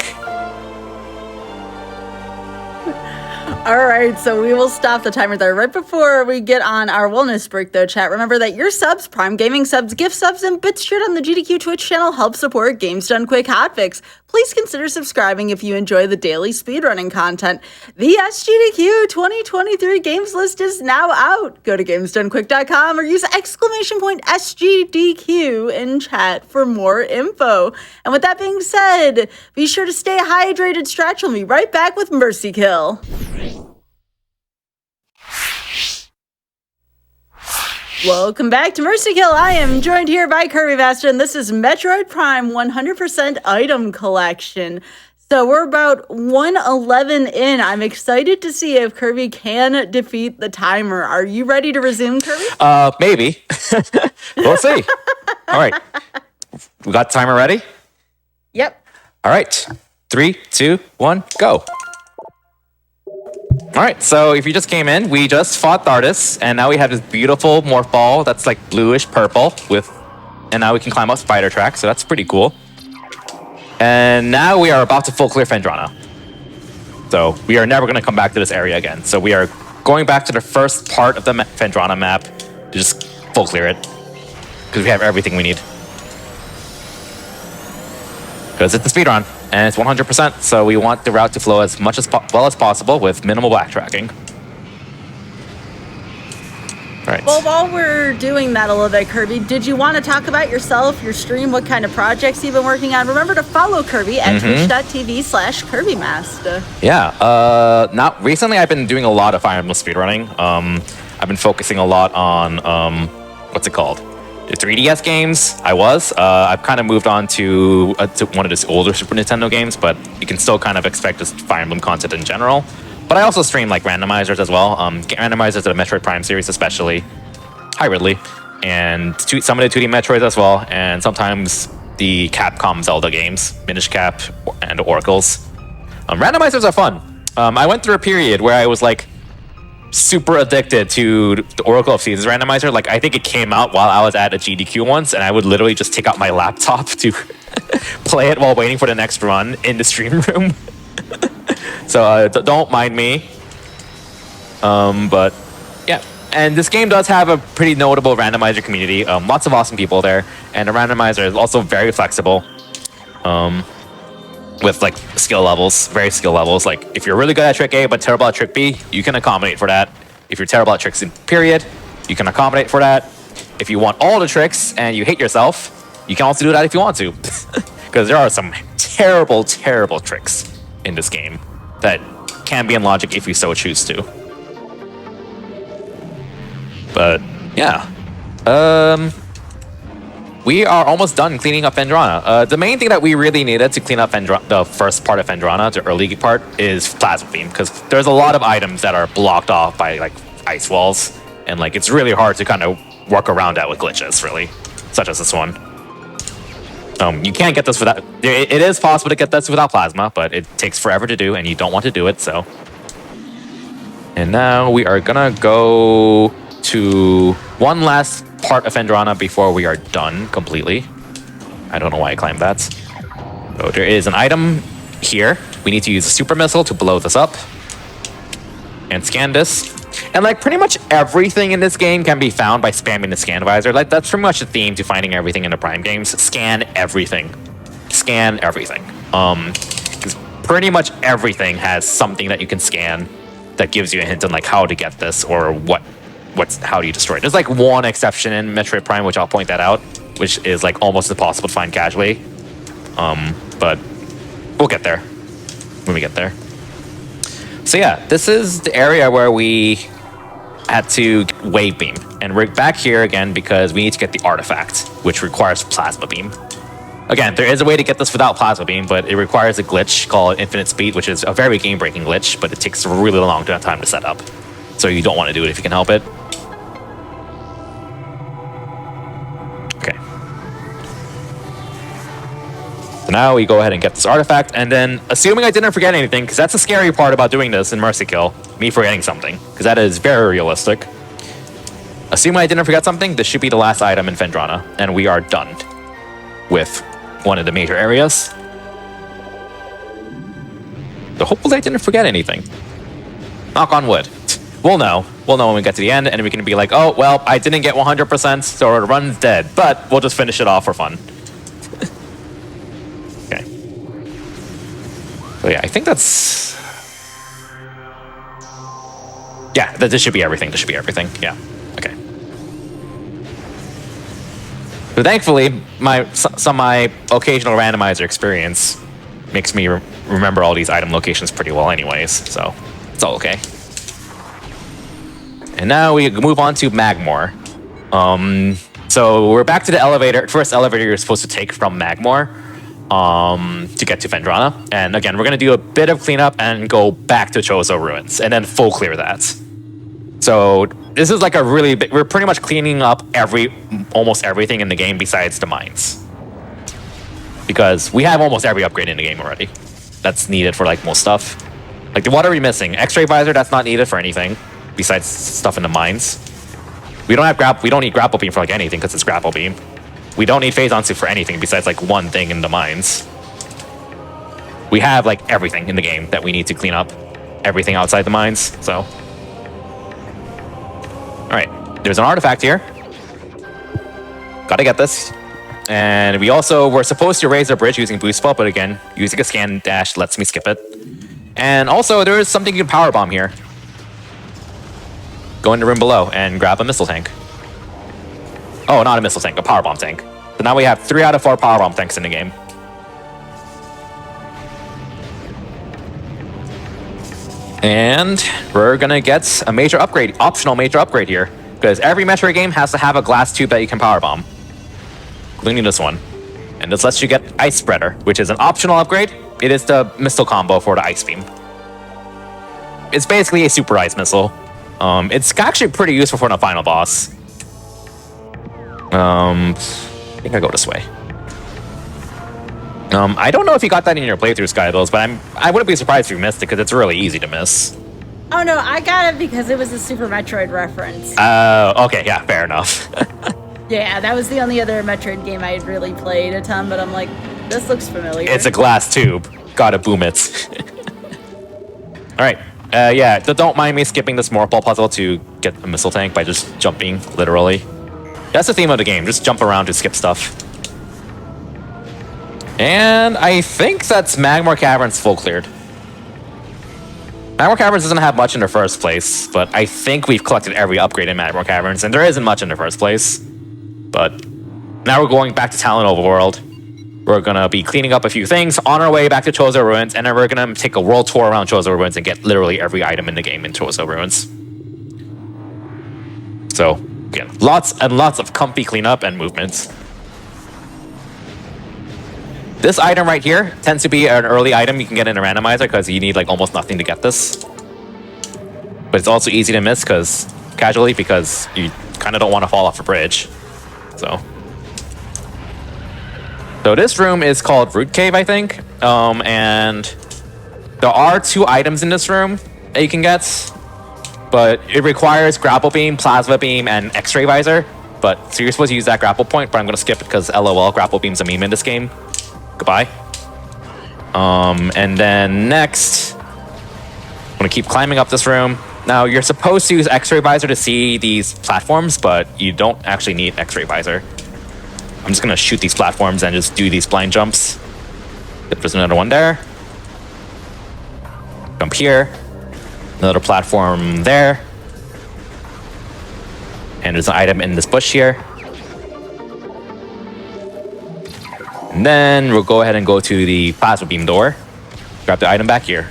All right, so we will stop the timer there. Right before we get on our wellness break, though, chat, remember that your subs, Prime Gaming subs, gift subs, and bits shared on the GDQ Twitch channel help support Games Done Quick Hotfix. Please consider subscribing if you enjoy the daily speedrunning content. The SGDQ 2023 games list is now out. Go to GamesDoneQuick.com or use !SGDQ in chat for more info. And with that being said, be sure to stay hydrated, Stretch. We'll be right back with Mercy Kill. Welcome back to Mercy Kill. I am joined here by Kirby Master, and this is Metroid Prime 100% item collection. So we're about 111 in. I'm excited to see if Kirby can defeat the timer. Are you ready to resume, Kirby? Maybe. We'll see. All right. We got the timer ready? Yep. All right. 3, 2, 1, go. All right, so if you just came in, we just fought Thardus, and now we have this beautiful morph ball that's like bluish purple and now we can climb up spider track, so that's pretty cool. And now we are about to full clear Phendrana. So we are never going to come back to this area again. So we are going back to the first part of the Phendrana map to just full clear it, because we have everything we need. Because it's a speedrun, and it's 100%, so we want the route to flow as much as well as possible with minimal backtracking. Right. Well, while we're doing that a little bit, Kirby, did you want to talk about yourself, your stream, what kind of projects you've been working on? Remember to follow Kirby at twitch.tv/KirbyMaster. Yeah. Not recently. I've been doing a lot of Fire Emblem speedrunning. I've been focusing a lot on what's it called? The 3DS games. I've kind of moved on to one of the older Super Nintendo games, but you can still kind of expect just Fire Emblem content in general. But I also stream like randomizers as well. Randomizers of the Metroid Prime series, especially Hi Ridley, and some of the 2D Metroids as well, and sometimes the Capcom Zelda games, Minish Cap and Oracles. Randomizers are fun. I went through a period where I was like super addicted to the Oracle of Seasons randomizer. Like I think it came out while I was at a GDQ once, and I would literally just take out my laptop to play it while waiting for the next run in the stream room. So don't mind me. But yeah, and this game does have a pretty notable randomizer community. Lots of awesome people there, and the randomizer is also very flexible. With like skill levels, various skill levels. Like if you're really good at trick A but terrible at trick B, you can accommodate for that. If you're terrible at tricks in period, you can accommodate for that. If you want all the tricks and you hate yourself, you can also do that if you want to. Because there are some terrible, terrible tricks in this game that can be unlogic if you so choose to. But yeah. We are almost done cleaning up Phendrana. The main thing that we really needed to clean up the first part of Phendrana, the early part, is Plasma Beam, because there's a lot of items that are blocked off by like ice walls, and like it's really hard to kind of work around that with glitches, really, such as this one. You can't get this without. It is possible to get this without Plasma, but it takes forever to do, and you don't want to do it. So, and now we are gonna go to one last part of Phendrana before we are done completely. I don't know why I climbed that. So there is an item here. We need to use a super missile to blow this up and scan this. And like pretty much everything in this game can be found by spamming the scan visor. Like that's pretty much the theme to finding everything in the Prime games. Scan everything. Scan everything. 'Cause pretty much everything has something that you can scan that gives you a hint on like how to get this or how do you destroy it. There's like one exception in Metroid Prime, which I'll point that out, which is like almost impossible to find casually. But we'll get there when we get there. So yeah, this is the area where we had to wave beam, and we're back here again because we need to get the artifact, which requires plasma beam. Again, there is a way to get this without plasma beam, but it requires a glitch called infinite speed, which is a very game-breaking glitch, but it takes a really long time to set up. So you don't want to do it if you can help it. Okay. So now we go ahead and get this artifact, and then, assuming I didn't forget anything, because that's the scary part about doing this in Mercy Kill, me forgetting something, because that is very realistic. Assuming I didn't forget something, this should be the last item in Phendrana, and we are done with one of the major areas. So hopefully I didn't forget anything. Knock on wood. We'll know. We'll know when we get to the end, and we can be like, oh, well, I didn't get 100%, so the run's dead. But we'll just finish it off for fun. Okay. So yeah, I think that's... Yeah, this should be everything. This should be everything. Yeah. Okay. So thankfully, my occasional randomizer experience makes me remember all these item locations pretty well anyways, so it's all okay. And now we move on to Magmore. So we're back to the elevator, first elevator you're supposed to take from Magmore to get to Phendrana. And again, we're going to do a bit of cleanup and go back to Chozo Ruins and then full clear that. So this is like a really big, we're pretty much cleaning up almost everything in the game besides the mines. Because we have almost every upgrade in the game already that's needed for like most stuff. Like what are we missing? X-ray visor, that's not needed for anything besides stuff in the mines. We don't need grapple beam for like anything because it's grapple beam. We don't need phase suit for anything besides like one thing in the mines. We have like everything in the game that we need to clean up. Everything outside the mines, so. All right, there's an artifact here. Gotta get this. And we also were supposed to raise our bridge using boost spell, but again, using a scan dash lets me skip it. And also, there is something you can power bomb here. go in the room below and grab a missile tank. Oh, not a missile tank, a power bomb tank. So now we have 3 out of 4 power bomb tanks in the game. And we're gonna get a major upgrade, optional major upgrade here, because every Metroid game has to have a glass tube that you can power bomb, including this one. And this lets you get Ice Spreader, which is an optional upgrade. It is the missile combo for the Ice Beam. It's basically a super ice missile. It's actually pretty useful for the final boss. I think I go this way. I don't know if you got that in your playthrough, Skybills, but I wouldn't be surprised if you missed it because it's really easy to miss. Oh no, I got it because it was a Super Metroid reference. Okay, yeah, fair enough. Yeah, that was the only other Metroid game I had really played a ton, but I'm like, this looks familiar. It's a glass tube. Gotta boom it. Alright, yeah, don't mind me skipping this Morphle puzzle to get a missile tank by just jumping, literally. That's the theme of the game, just jump around to skip stuff. And I think that's Magmore Caverns full cleared. Magmore Caverns doesn't have much in the first place, but I think we've collected every upgrade in Magmore Caverns, and there isn't much in the first place. But now we're going back to Talon Overworld. We're gonna be cleaning up a few things on our way back to Chozo Ruins, and then we're gonna take a world tour around Chozo Ruins and get literally every item in the game in Chozo Ruins. So, again, lots and lots of comfy cleanup and movements. This item right here tends to be an early item you can get in a randomizer because you need like almost nothing to get this. But it's also easy to miss casually because you kind of don't want to fall off a bridge. So this room is called Root Cave, I think. And there are 2 items in this room that you can get, but it requires Grapple Beam, Plasma Beam, and X-Ray Visor. So you're supposed to use that grapple point, but I'm going to skip it because LOL, Grapple Beam's a meme in this game. Goodbye. And then next, I'm gonna keep climbing up this room. Now, you're supposed to use X-Ray Visor to see these platforms, but you don't actually need X-Ray Visor. I'm just gonna shoot these platforms and just do these blind jumps. If there's another one there. Jump here. Another platform there. And there's an item in this bush here. And then we'll go ahead and go to the plasma beam door. Grab the item back here.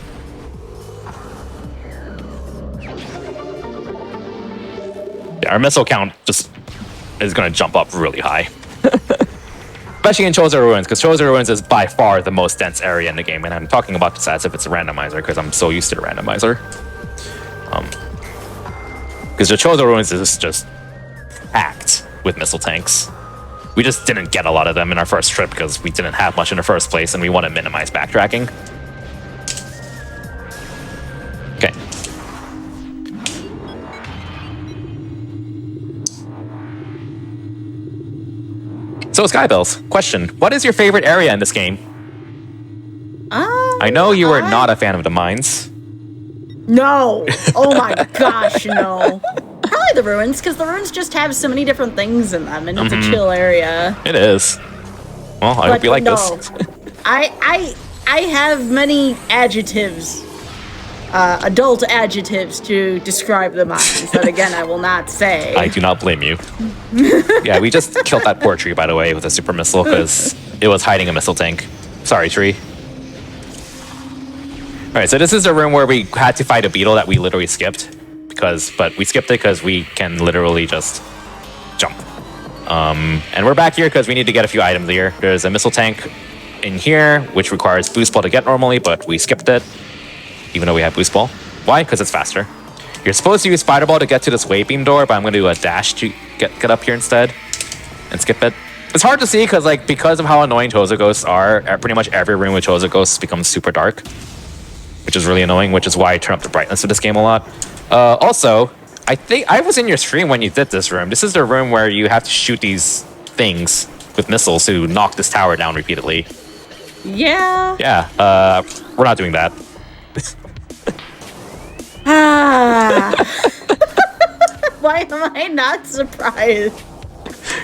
Yeah, our missile count just is going to jump up really high. Especially in Chozo Ruins, because Chozo Ruins is by far the most dense area in the game. And I'm talking about this as if it's a randomizer, because I'm so used to the randomizer. Because the Chozo Ruins is just packed with missile tanks. We just didn't get a lot of them in our first trip because we didn't have much in the first place and we want to minimize backtracking. Okay. So Skybells, question. What is your favorite area in this game? I know you were not a fan of the mines. No. Oh my gosh, no. Probably the ruins, because the ruins just have so many different things in them, and it's a chill area. It is. Well, I hope you like this. I have many adjectives, adult adjectives to describe the mines that, again, I will not say. I do not blame you. Yeah, we just killed that poor tree, by the way, with a super missile, because it was hiding a missile tank. Sorry, tree. Alright, so this is a room where we had to fight a beetle that we literally skipped. But we skipped it because we can literally just jump. And we're back here because we need to get a few items here. There's a missile tank in here, which requires boost ball to get normally, but we skipped it, even though we have boost ball. Why? Because it's faster. You're supposed to use spider ball to get to this wave beam door, but I'm going to do a dash to get up here instead and skip it. It's hard to see because of how annoying Chozo Ghosts are. Pretty much every room with Chozo Ghosts becomes super dark, which is really annoying, which is why I turn up the brightness of this game a lot. Also, I think I was in your stream when you did this room. This is the room where you have to shoot these things with missiles to knock this tower down repeatedly. Yeah. Yeah, we're not doing that. Why am I not surprised?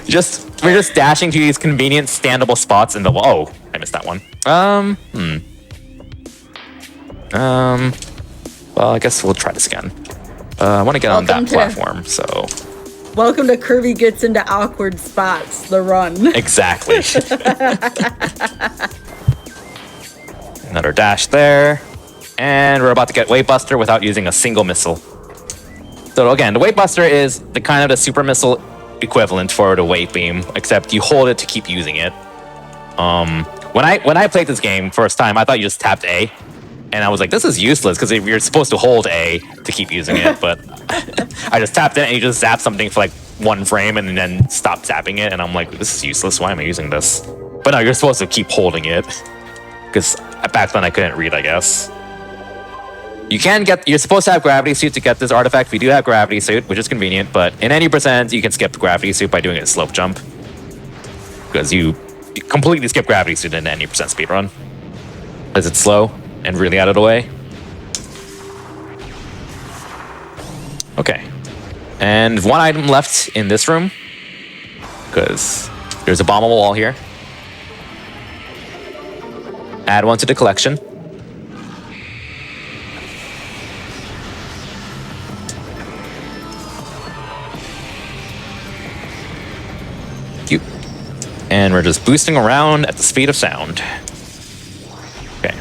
We're just dashing to these convenient standable spots in the wall. Oh, I missed that one. Well, I guess we'll try this again. I want to get on that Welcome to- platform, so... Welcome to Kirby Gets Into Awkward Spots, the run. Exactly. Another dash there. And we're about to get Wave Buster without using a single missile. So again, the Wave Buster is the kind of the super missile equivalent for the Wave Beam, except you hold it to keep using it. When I played this game first time, I thought you just tapped A. And I was like, this is useless, because you're supposed to hold A to keep using it, but I just tapped it and you just zap something for like 1 frame and then stop zapping it, and I'm like, this is useless, why am I using this? But no, you're supposed to keep holding it, because back then I couldn't read, I guess. You're supposed to have Gravity Suit to get this artifact. We do have Gravity Suit, which is convenient, but in any percent, you can skip the Gravity Suit by doing a slope jump. Because you completely skip Gravity Suit in any percent speedrun. Because it's slow and really out of the way. Okay. And 1 item left in this room. Because there's a bombable wall here. Add 1 to the collection. Cute. And we're just boosting around at the speed of sound. Okay.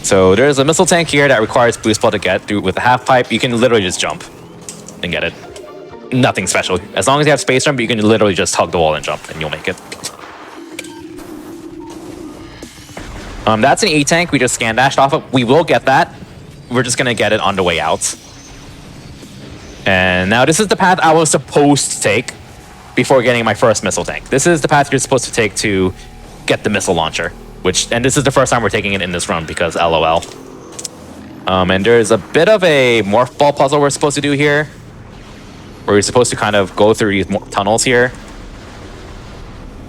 So there's a missile tank here that requires boost ball to get through with a half pipe. You can literally just jump and get it. Nothing special. As long as you have space jump, you can literally just hug the wall and jump and you'll make it. That's an E-tank we just scan dashed off of. We will get that. We're just gonna get it on the way out. And now this is the path I was supposed to take before getting my first missile tank. This is the path you're supposed to take to get the missile launcher. And this is the first time we're taking it in this run because LOL. And there's a bit of a morph ball puzzle we're supposed to do here, where you're supposed to kind of go through these tunnels here.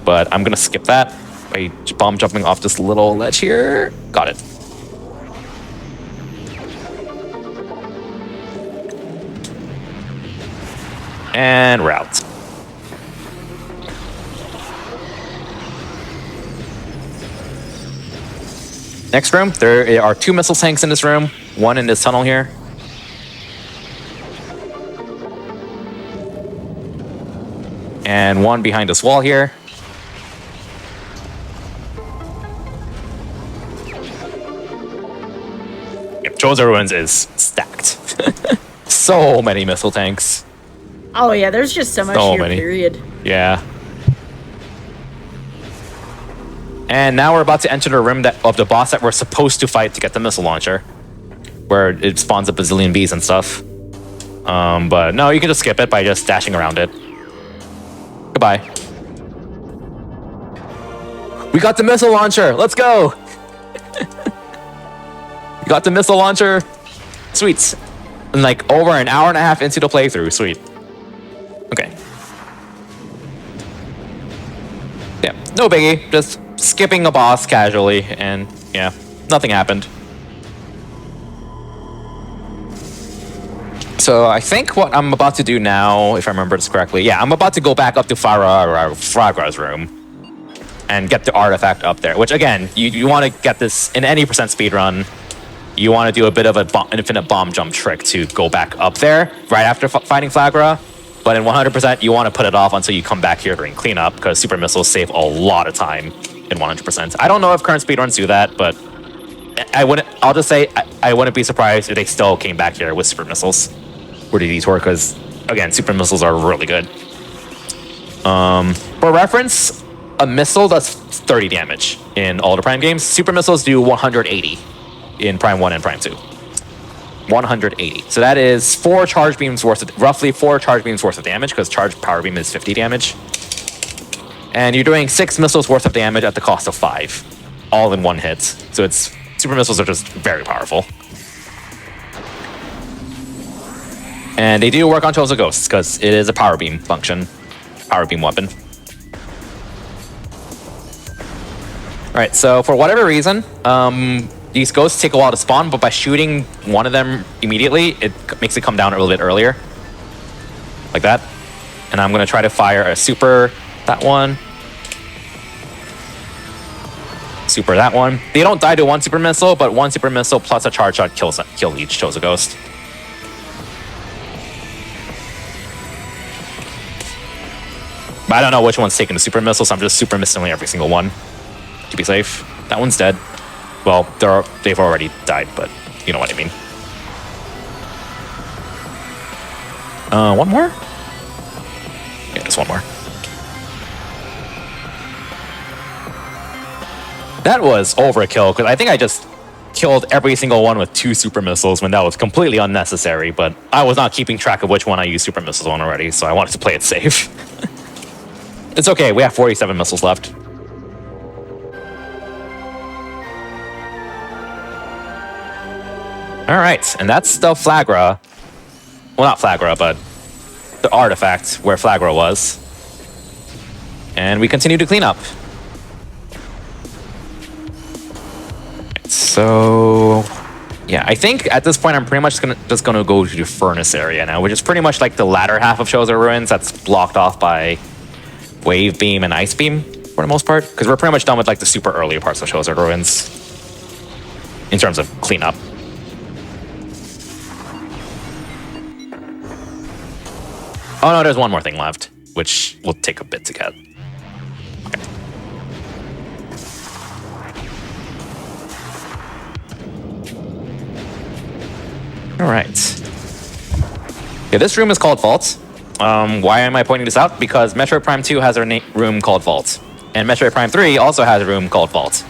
But I'm gonna skip that by bomb jumping off this little ledge here. Got it. And we're out. Next room, there are 2 missile tanks in this room. 1 in this tunnel here. And 1 behind this wall here. Yep, Chozo Ruins is stacked. So many missile tanks. Oh yeah, there's just so much So here, many. period. Yeah. And now we're about to enter the room of the boss that we're supposed to fight to get the missile launcher, where it spawns a bazillion bees and stuff. But no, you can just skip it by just dashing around it. Goodbye. We got the missile launcher. Let's go. We got the missile launcher. Sweet. And like over an hour and a half into the playthrough. Sweet. Okay. Yeah, no biggie. Just skipping a boss casually, and yeah, nothing happened. So I think what I'm about to do now, if I remember this correctly, yeah, I'm about to go back up to Fragra's room and get the artifact up there, which again, you want to get this in any percent speedrun. You want to do a bit of an infinite bomb jump trick to go back up there right after fighting Flagra. But in 100%, you want to put it off until you come back here during cleanup, because super missiles save a lot of time in 100%. I don't know if current speedruns do that, but I'll just say I wouldn't be surprised if they still came back here with super missiles or the detour, because again, super missiles are really good. For reference, a missile does 30 damage in all the Prime games. Super missiles do 180 in Prime 1 and Prime 2. 180. So that is roughly 4 charge beams worth of damage, because charge power beam is 50 damage. And you're doing 6 missiles worth of damage at the cost of 5, all in one hit. So super missiles are just very powerful. And they do work on Chozo Ghosts, because it is a power beam function, power beam weapon. All right, so for whatever reason, these ghosts take a while to spawn, but by shooting one of them immediately, it makes it come down a little bit earlier. Like that. And I'm going to try to fire a super, that one. Super, that one. They don't die to 1 super missile, but 1 super missile plus a charge shot kill each Chozo Ghost. But I don't know which one's taking the super missile, so I'm just super missing every single one to be safe. That one's dead. Well, they've already died, but you know what I mean. One more? Yeah, just one more. That was overkill, because I think I just killed every single one with 2 super missiles when that was completely unnecessary, but I was not keeping track of which one I used super missiles on already, so I wanted to play it safe. It's okay, we have 47 missiles left. Alright, and that's the Flagra. Well, not Flagra, but the artifact where Flagra was. And we continue to clean up. So, yeah, I think at this point I'm pretty much just gonna go to the furnace area now, which is pretty much like the latter half of Chozo Ruins that's blocked off by Wave Beam and Ice Beam for the most part, because we're pretty much done with like the super early parts of Chozo Ruins in terms of cleanup. Oh no, there's one more thing left, which will take a bit to get. All right. Yeah, this room is called Vault. Why am I pointing this out? Because Metroid Prime 2 has a room called Vault. And Metroid Prime 3 also has a room called Vault.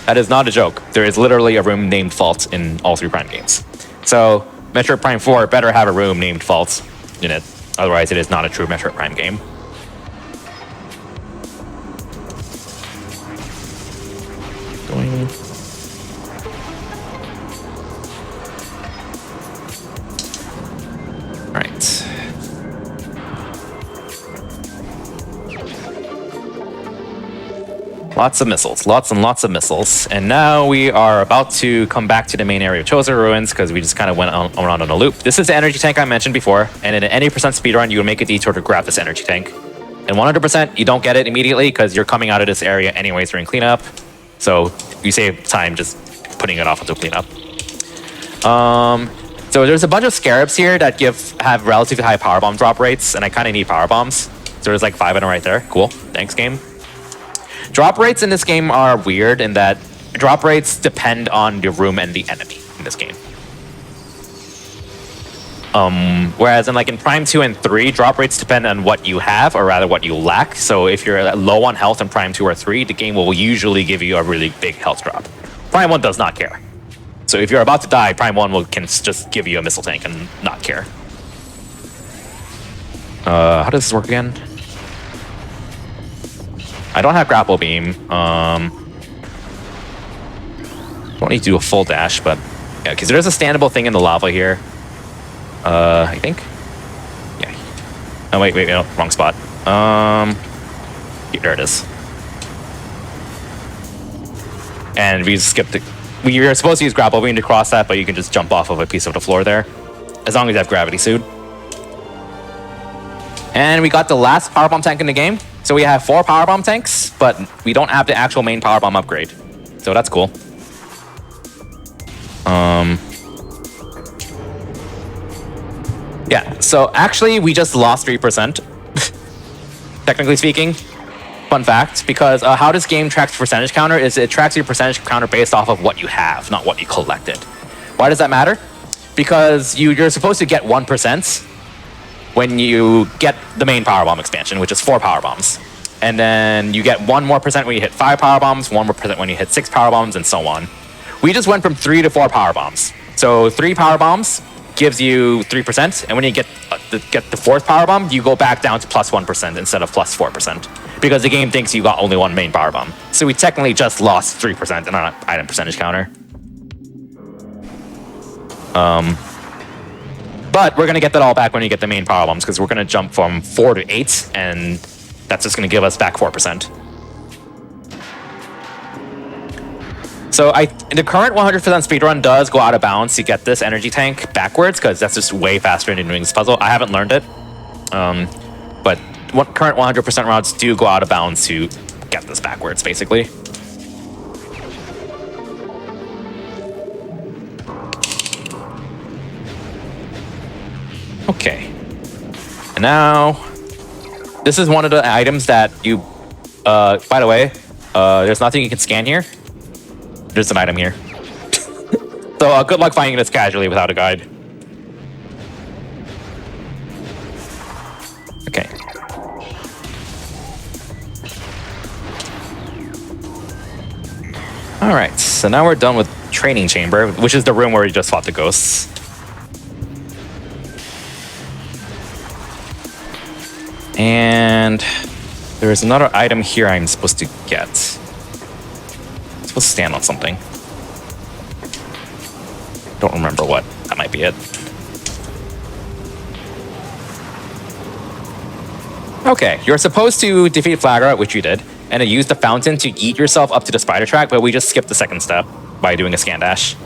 That is not a joke. There is literally a room named Vault in all 3 Prime games. So Metroid Prime 4 better have a room named Vault in it. Otherwise, it is not a true Metroid Prime game. Going... Alright. Lots of missiles. Lots and lots of missiles. And now we are about to come back to the main area of Chozo Ruins because we just kind of went around on a loop. This is the energy tank I mentioned before, and in any percent speedrun, you would make a detour to grab this energy tank. And 100%, you don't get it immediately because you're coming out of this area anyways during cleanup. So you save time just putting it off until cleanup. So there's a bunch of scarabs here that have relatively high power bomb drop rates, and I kind of need power bombs. So there's like 5 of them right there. Cool. Thanks, game. Drop rates in this game are weird in that drop rates depend on the room and the enemy in this game. Whereas in Prime 2 and 3, drop rates depend on what you have, or rather what you lack. So if you're low on health in Prime 2 or 3, the game will usually give you a really big health drop. Prime 1 does not care. So if you're about to die, Prime 1 can just give you a missile tank and not care. How does this work again? I don't have grapple beam. Don't need to do a full dash, but yeah, because there's a standable thing in the lava here. I think. Yeah. Oh wait, no, wrong spot. There it is. And we skipped it. We are supposed to use grapple beam to cross that, but you can just jump off of a piece of the floor there, as long as you have gravity suit. And we got the last power bomb tank in the game. So we have 4 power bomb tanks, but we don't have the actual main power bomb upgrade. So that's cool. Yeah, so actually we just lost 3%, technically speaking. Fun fact, because how this game tracks the percentage counter is it tracks your percentage counter based off of what you have, not what you collected. Why does that matter? Because you're supposed to get 1% when you get the main power bomb expansion, which is 4 power bombs. And then you get 1 more percent when you hit 5 power bombs, 1 more percent when you hit 6 power bombs, and so on. We just went from 3 to 4 power bombs. So 3 power bombs gives you 3%, and when you get the 4th power bomb, you go back down to plus 1% instead of plus 4%. Because the game thinks you got only 1 main power bomb. So we technically just lost 3% in our item percentage counter. But we're going to get that all back when you get the main power bombs, because we're going to jump from 4 to 8, and that's just going to give us back 4%. So the current 100% speedrun does go out of bounds to get this energy tank backwards, because that's just way faster than doing this puzzle. I haven't learned it. But current 100% routes do go out of bounds to get this backwards, basically. Okay. And now, This is one of the items that you. By the way, there's nothing you can scan here. There's an item here. So good luck finding this casually without a guide. Okay. All right. So now we're done with training chamber, which is the room where we just fought the ghosts. And there's another item here I'm supposed to get. I'm supposed to stand on something. Don't remember what. That might be it. Okay, you're supposed to defeat Flagra, which you did, and then use the fountain to eat yourself up to the spider track, but we just skipped the second step by doing a scan dash.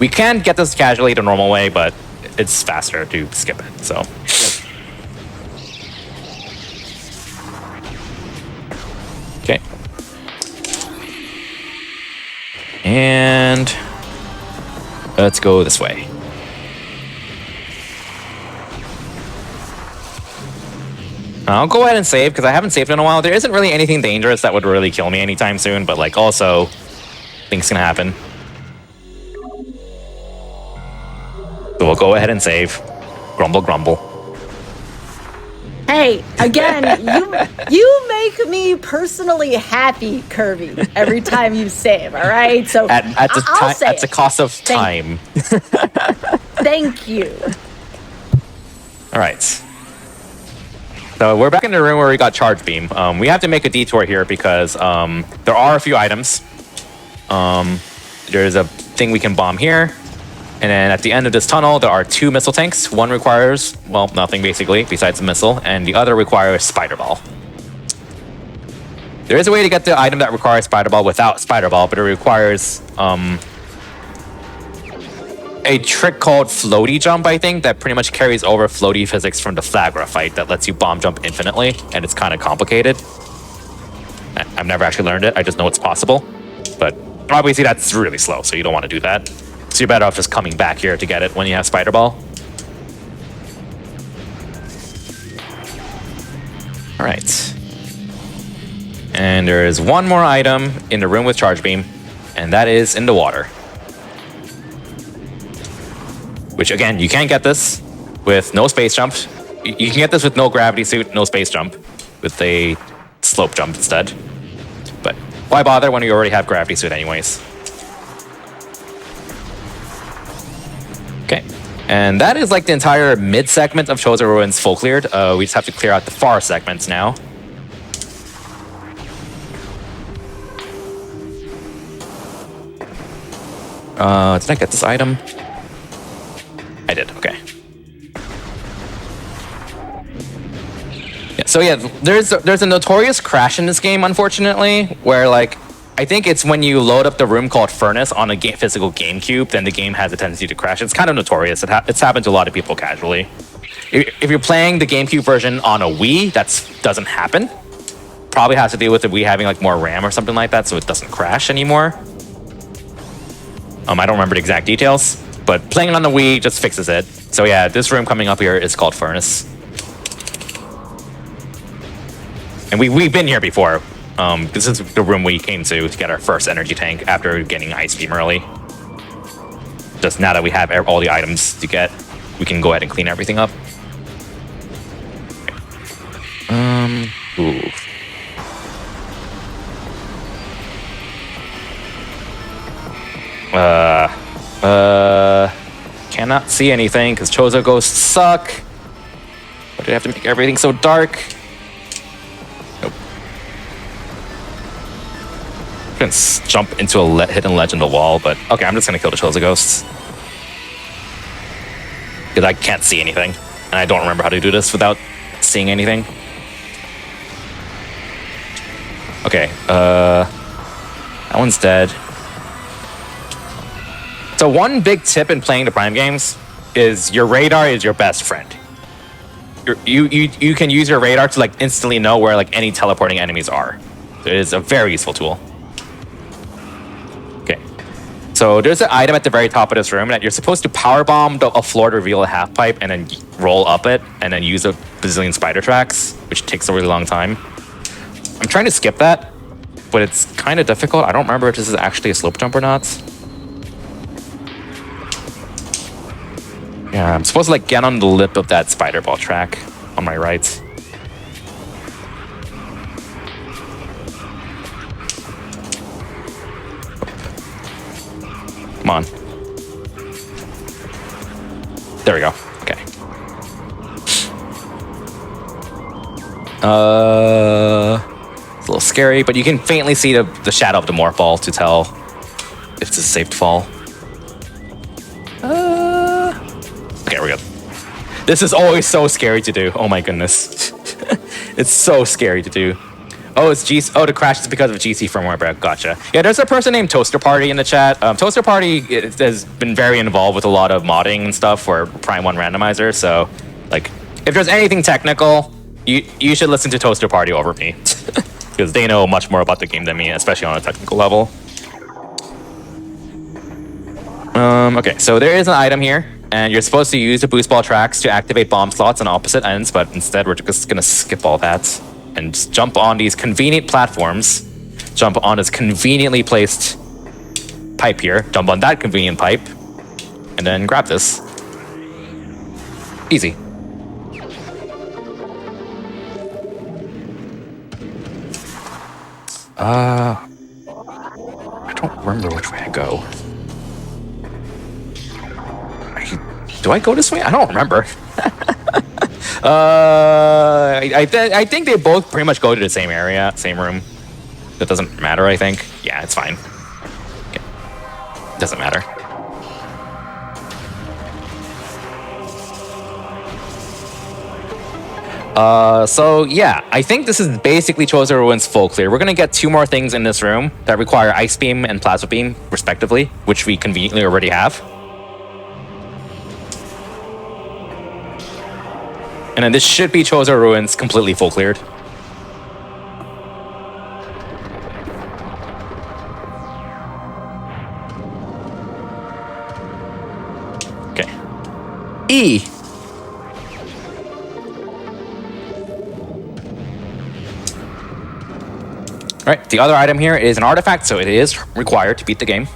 We can get this casually the normal way, but it's faster to skip it, so... Okay. And let's go this way. I'll go ahead and save because I haven't saved in a while. There isn't really anything dangerous that would really kill me anytime soon, but like also things can happen. So we'll go ahead and save. Grumble, grumble. Hey, again, you make me personally happy, Kirby, every time you save, all right? So at the cost of time. Thank you. All right. So we're back in the room where we got charge beam. We have to make a detour here because there are a few items. There's a thing we can bomb here. And then at the end of this tunnel, there are 2 missile tanks. One requires, well, nothing basically, besides a missile, and the other requires Spider Ball. There is a way to get the item that requires Spider Ball without Spider Ball, but it requires a trick called Floaty Jump, I think, that pretty much carries over floaty physics from the Flagra fight that lets you bomb jump infinitely, and it's kind of complicated. I've never actually learned it, I just know it's possible. But obviously that's really slow, so you don't want to do that. So you're better off just coming back here to get it when you have Spider Ball. All right. And there is one more item in the room with Charge Beam, and that is in the water. Which, again, you can't get this with no space jump. You can get this with no gravity suit, no space jump, with a slope jump instead. But why bother when you already have gravity suit anyways? Okay, and that is like the entire mid-segment of Chozo Ruins full cleared. We just have to clear out the far segments now. Did I get this item? I did, okay. Yeah, so yeah, there's a notorious crash in this game, unfortunately, where like, I think it's when you load up the room called Furnace on a physical GameCube, then the game has a tendency to crash. It's kind of notorious. It's happened to a lot of people casually. If you're playing the GameCube version on a Wii, that doesn't happen. Probably has to do with the Wii having like more RAM or something like that, so it doesn't crash anymore. I don't remember the exact details, but playing it on the Wii just fixes it. So yeah, this room coming up here is called Furnace. And we've been here before. This is the room we came to get our first energy tank after getting Ice Beam early. Just now that we have all the items to get, we can go ahead and clean everything up. Ooh. Cannot see anything because Chozo ghosts suck. Why do you have to make everything so dark? Nope. I'm gonna jump into a hidden ledge in the wall, but okay, I'm just gonna kill the Chozo ghosts. Because I can't see anything, and I don't remember how to do this without seeing anything. Okay, that one's dead. So one big tip in playing the Prime games is your radar is your best friend. You can use your radar to like instantly know where like any teleporting enemies are. It is a very useful tool. Okay, So there's an item at the very top of this room that you're supposed to power bomb a floor to reveal a half pipe and then roll up it and then use a bazillion spider tracks, which takes a really long time. I'm trying to skip that, but it's kind of difficult. I don't remember if this is actually a slope jump or not. Yeah, I'm supposed to like get on the lip of that spider ball track on my right. Come on. There we go. Okay. It's a little scary, but you can faintly see the shadow of the morph ball to tell if this is safe to fall. Okay, we're good. This is always so scary to do. Oh my goodness. It's so scary to do. Oh, it's GC. Oh, the crash is because of GC firmware break. Gotcha. Yeah, there's a person named Toaster Party in the chat. Toaster Party has been very involved with a lot of modding and stuff for Prime 1 randomizer. So, like, if there's anything technical, you should listen to Toaster Party over me. Because they know much more about the game than me, especially on a technical level. Okay, so there is an item here. And you're supposed to use the boost ball tracks to activate bomb slots on opposite ends. But instead, we're just going to skip all that. And just jump on these convenient platforms, jump on this conveniently placed pipe here, jump on that convenient pipe, and then grab this. Easy. I don't remember which way I go. Do I go this way? I don't remember. I think they both pretty much go to the same area, same room. That doesn't matter, I think. Yeah, it's fine. Okay. Doesn't matter. So yeah, I think this is basically Chosen Ruins full clear. We're gonna get 2 more things in this room that require Ice Beam and Plasma Beam, respectively, which we conveniently already have. And then this should be Chosen Ruins completely full cleared. Okay. E. Alright, the other item here is an artifact, so it is required to beat the game.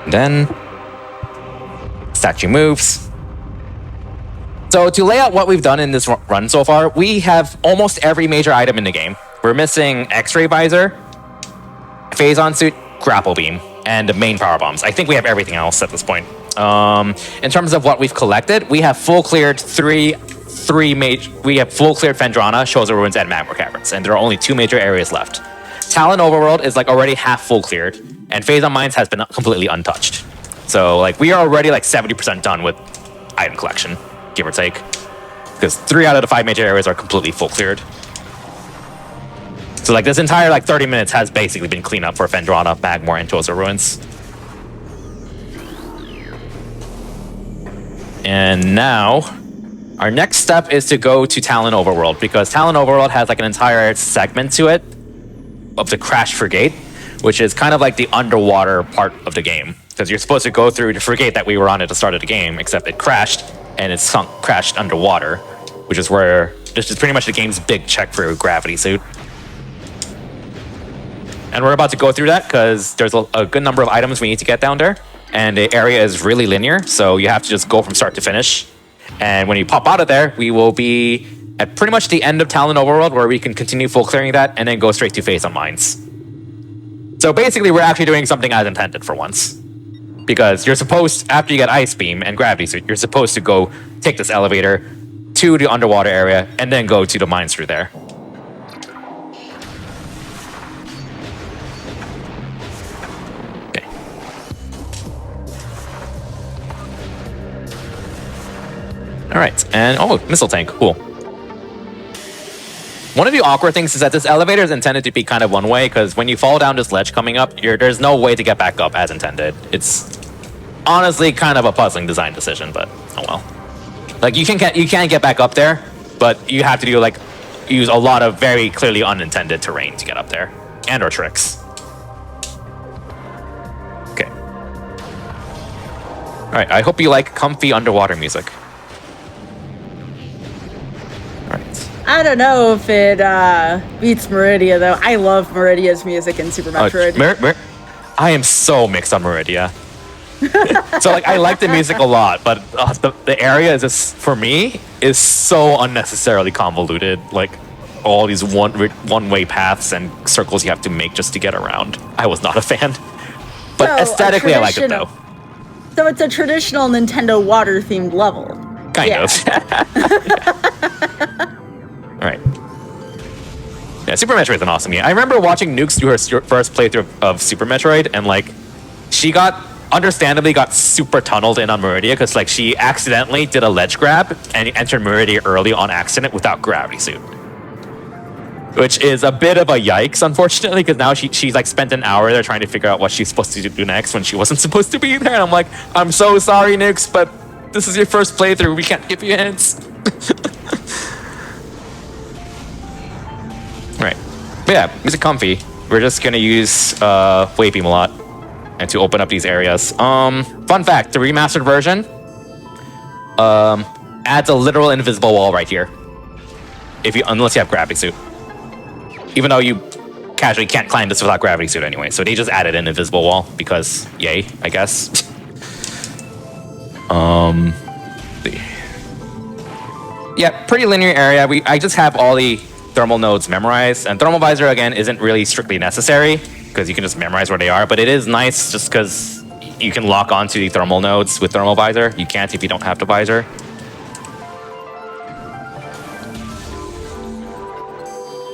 Then statue moves. So to lay out what we've done in this run so far, we have almost every major item in the game. We're missing X-ray visor, phazon suit, grapple beam, and the main power bombs. I think we have everything else at this point. In terms of what we've collected, we have full cleared we have full cleared Phendrana, Chosen Ruins, and Magma Caverns, and there are only 2 major areas left. Talon Overworld is like already half full cleared, and Phazon Mines has been completely untouched. So like we are already like 70% done with item collection, give or take, because 3 out of the 5 major areas are completely full cleared. So like this entire like 30 minutes has basically been cleaned up for Phendrana, Magmor, and Chosen Ruins. And now our next step is to go to Talon Overworld, because Talon Overworld has like an entire segment to it of the Crash Frigate, which is kind of like the underwater part of the game, because you're supposed to go through the frigate that we were on at the start of the game, except it crashed and it crashed underwater, which is where this is pretty much the game's big check for a gravity suit. And we're about to go through that because there's a good number of items we need to get down there, and the area is really linear, so you have to just go from start to finish. And when you pop out of there, we will be at pretty much the end of Talon Overworld, where we can continue full clearing that and then go straight to Phazon Mines. So basically, we're actually doing something as intended for once. Because you're supposed, after you get Ice Beam and Gravity Suit, you're supposed to go take this elevator to the underwater area and then go to the mines through there. Okay. Alright, and oh, missile tank, cool. One of the awkward things is that this elevator is intended to be kind of one way, because when you fall down this ledge coming up, there's no way to get back up as intended. It's honestly kind of a puzzling design decision, but oh well. Like you can get back up there, but you have to do like use a lot of very clearly unintended terrain to get up there, and or tricks. Okay. All right. I hope you like comfy underwater music. I don't know if it beats Meridia, though. I love Meridia's music in Super Metroid. I am so mixed on Meridia. So, like, I like the music a lot, but the area is just, for me, is so unnecessarily convoluted. Like, all these one-way paths and circles you have to make just to get around. I was not a fan. But So, aesthetically, I like it, though. So it's a traditional Nintendo water-themed level. Kind of. All right. Yeah, Super Metroid is an awesome game. I remember watching Nukes do her first playthrough of Super Metroid, and like, she understandably got super tunneled in on Meridia because like she accidentally did a ledge grab and entered Meridia early on accident without gravity suit, which is a bit of a yikes, unfortunately, because now she's like spent an hour there trying to figure out what she's supposed to do next when she wasn't supposed to be there, and I'm like, I'm so sorry, Nukes, but this is your first playthrough. We can't give you hints. Right. But yeah, music comfy. We're just gonna use wave beam a lot and to open up these areas. Fun fact, the remastered version adds a literal invisible wall right here. Unless you have gravity suit. Even though you casually can't climb this without gravity suit anyway. So they just added an invisible wall because yay, I guess. Yeah, pretty linear area. I just have all the thermal nodes memorized, and thermal visor again isn't really strictly necessary because you can just memorize where they are, but it is nice just because you can lock onto the thermal nodes with thermal visor. You can't if you don't have the visor.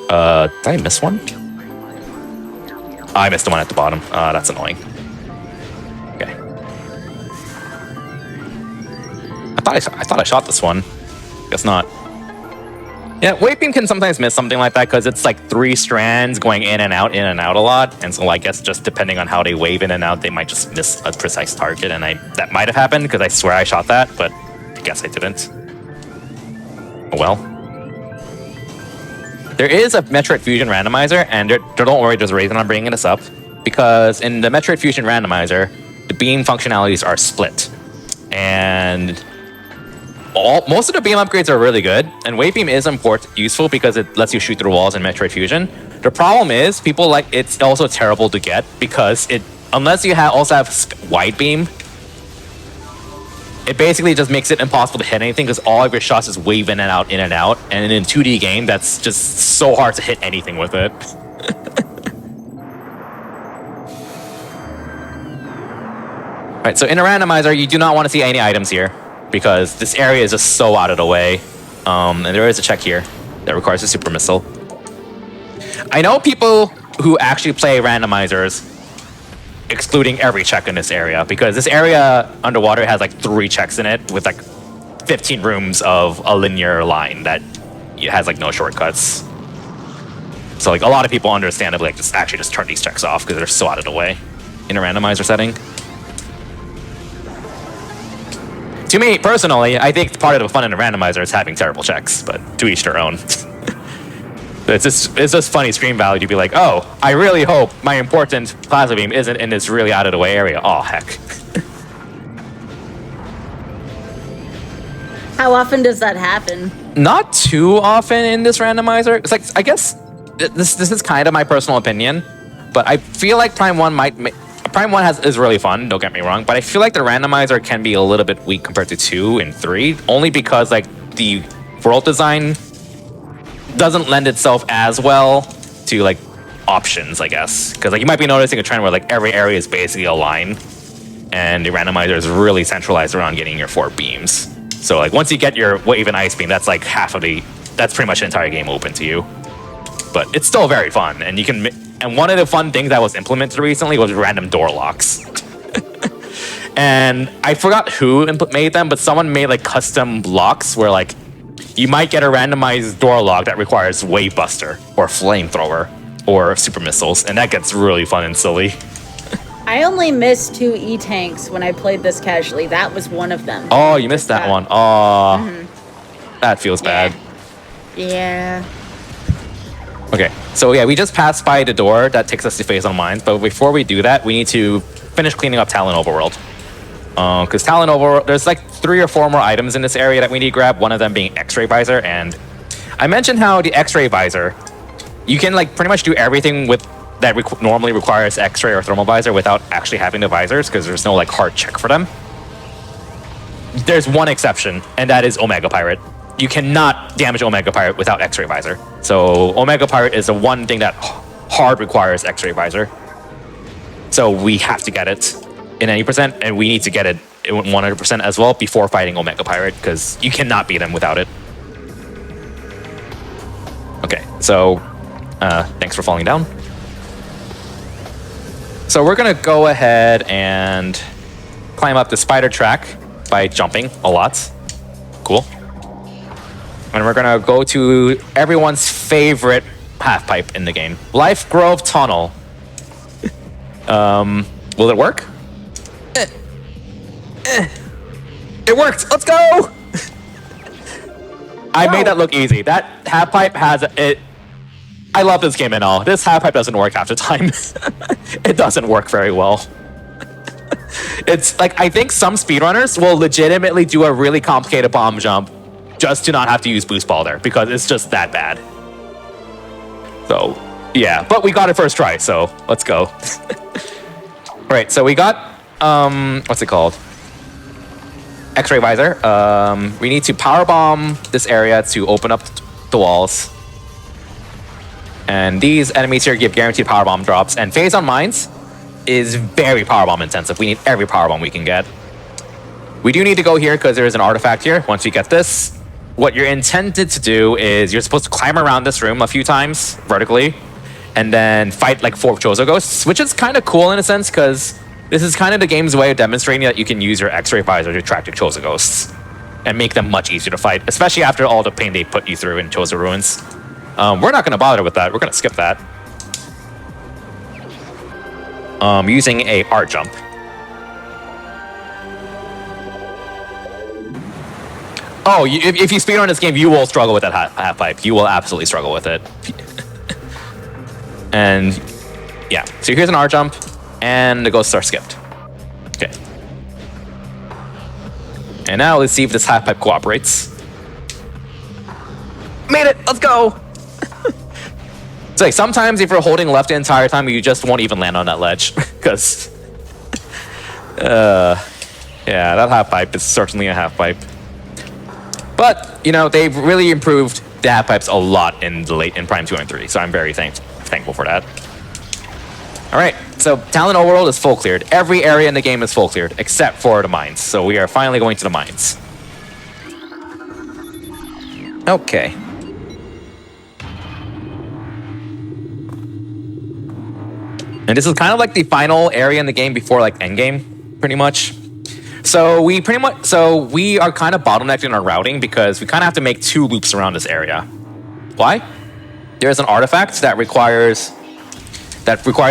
Did I miss one? I missed the one at the bottom. That's annoying. Okay. I thought I shot this one. Guess not. Yeah, wave beam can sometimes miss something like that because it's like 3 strands going in and out a lot. And so I guess just depending on how they wave in and out, they might just miss a precise target. And that might have happened because I swear I shot that, but I guess I didn't. Oh well. There is a Metroid Fusion randomizer, and don't worry, there's a reason I'm bringing this up. Because in the Metroid Fusion randomizer, the beam functionalities are split. And most of the beam upgrades are really good, and wave beam is useful because it lets you shoot through walls in Metroid Fusion. The problem is it's also terrible to get because unless you also have wide beam, it basically just makes it impossible to hit anything because all of your shots just wave in and out, and in a 2D game, that's just so hard to hit anything with it. Alright, so in a randomizer, you do not want to see any items here, because this area is just so out of the way. And there is a check here that requires a super missile. I know people who actually play randomizers excluding every check in this area, because this area underwater has like 3 checks in it with like 15 rooms of a linear line that has like no shortcuts. So like a lot of people understandably like just turn these checks off because they're so out of the way in a randomizer setting. To me, personally, I think part of the fun in a randomizer is having terrible checks, but to each their own. It's just funny stream value to be like, oh, I really hope my important plasma beam isn't in this really out of the way area. Oh, heck. How often does that happen? Not too often in this randomizer. It's like, I guess this is kind of my personal opinion, but I feel like Prime 1 is really fun, don't get me wrong, but I feel like the randomizer can be a little bit weak compared to 2 and 3, only because like the world design doesn't lend itself as well to like options, I guess. Because like you might be noticing a trend where like every area is basically a line, and the randomizer is really centralized around getting your 4 beams. So like once you get your wave and ice beam, that's like that's pretty much the entire game open to you. But it's still very fun, and and one of the fun things that was implemented recently was random door locks. And I forgot who made them, but someone made like custom locks where like you might get a randomized door lock that requires Wave Buster or Flamethrower or Super Missiles, and that gets really fun and silly. I only missed 2 E-tanks when I played this casually. That was one of them. Oh, you missed that one. Oh, that feels bad. Yeah. Okay, so yeah, we just passed by the door that takes us to Phase on Mines, but before we do that, we need to finish cleaning up Talon Overworld. Because Talon Overworld, there's like 3 or 4 more items in this area that we need to grab, one of them being X-Ray Visor, and I mentioned how the X-Ray Visor, you can like pretty much do everything with that normally requires X-Ray or Thermal Visor without actually having the visors, because there's no like hard check for them. There's one exception, and that is Omega Pirate. You cannot damage Omega Pirate without X-Ray Visor. So Omega Pirate is the one thing that hard requires X-Ray Visor. So we have to get it in any percent, and we need to get it in 100% as well before fighting Omega Pirate, because you cannot beat him without it. Okay, so thanks for falling down. So we're gonna go ahead and climb up the spider track by jumping a lot. Cool. And we're gonna go to everyone's favorite half pipe in the game, Life Grove Tunnel. Will it work? It worked. Let's go. I made that look easy. That half pipe has it. I love this game and all. This half pipe doesn't work half the time. It doesn't work very well. It's like, I think some speedrunners will legitimately do a really complicated bomb jump just to not have to use boost ball there, because it's just that bad. So, yeah, but we got it first try, so let's go. All right, so we got, what's it called? X-ray visor. We need to power bomb this area to open up the walls. And these enemies here give guaranteed power bomb drops. And Phase on Mines is very power bomb intensive. We need every power bomb we can get. We do need to go here because there is an artifact here. Once we get this, what you're intended to do is you're supposed to climb around this room a few times vertically and then fight like 4 Chozo Ghosts, which is kind of cool in a sense because this is kind of the game's way of demonstrating that you can use your X-ray visor to track the Chozo Ghosts and make them much easier to fight, especially after all the pain they put you through in Chozo Ruins. We're not going to bother with that. We're going to skip that. Using a art jump. Oh, if you speedrun this game, you will struggle with that half pipe. You will absolutely struggle with it. And yeah, so here's an art jump, and the ghosts are skipped. Okay. And now let's see if this half pipe cooperates. Made it! Let's go! So like sometimes if you're holding left the entire time, you just won't even land on that ledge. Because yeah, that half pipe is certainly a half pipe. But, you know, they've really improved the half pipes a lot in Prime 2 and 3, so I'm very thankful for that. Alright, so Talon Overworld is full cleared. Every area in the game is full cleared, except for the mines. So we are finally going to the mines. Okay. And this is kind of like the final area in the game before like endgame, pretty much. So we are kind of bottlenecked in our routing because we kind of have to make 2 loops around this area. Why? There's an artifact that requires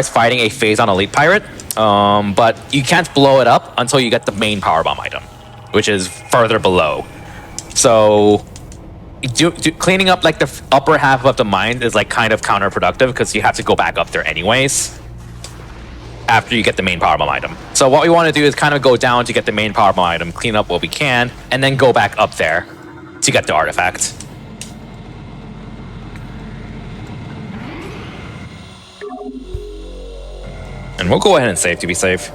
fighting a Phase on Elite Pirate, but you can't blow it up until you get the main power bomb item, which is further below. So cleaning up like the upper half of the mine is like kind of counterproductive because you have to go back up there anyways after you get the main power bomb item. So what we want to do is kind of go down to get the main power bomb item, clean up what we can, and then go back up there to get the artifact. And we'll go ahead and save to be safe.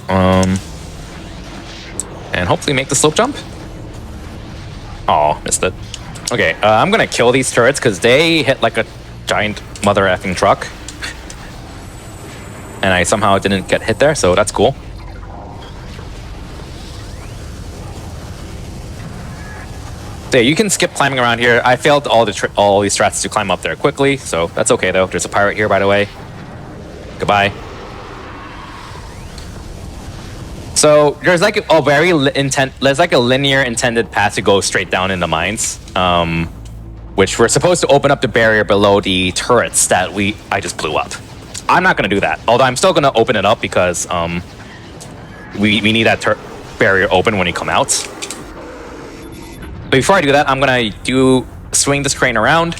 And hopefully make the slope jump. Oh, missed it. Okay, I'm gonna kill these turrets because they hit like a giant mother effing truck. And I somehow didn't get hit there, so that's cool. So yeah, you can skip climbing around here. I failed all these strats to climb up there quickly, so that's okay though. There's a pirate here, by the way. Goodbye. So there's like a there's like a linear intended path to go straight down in the mines, which we're supposed to open up the barrier below the turrets that I just blew up. I'm not gonna do that, although I'm still gonna open it up because we need that barrier open when you come out. But before I do that, I'm gonna swing this crane around.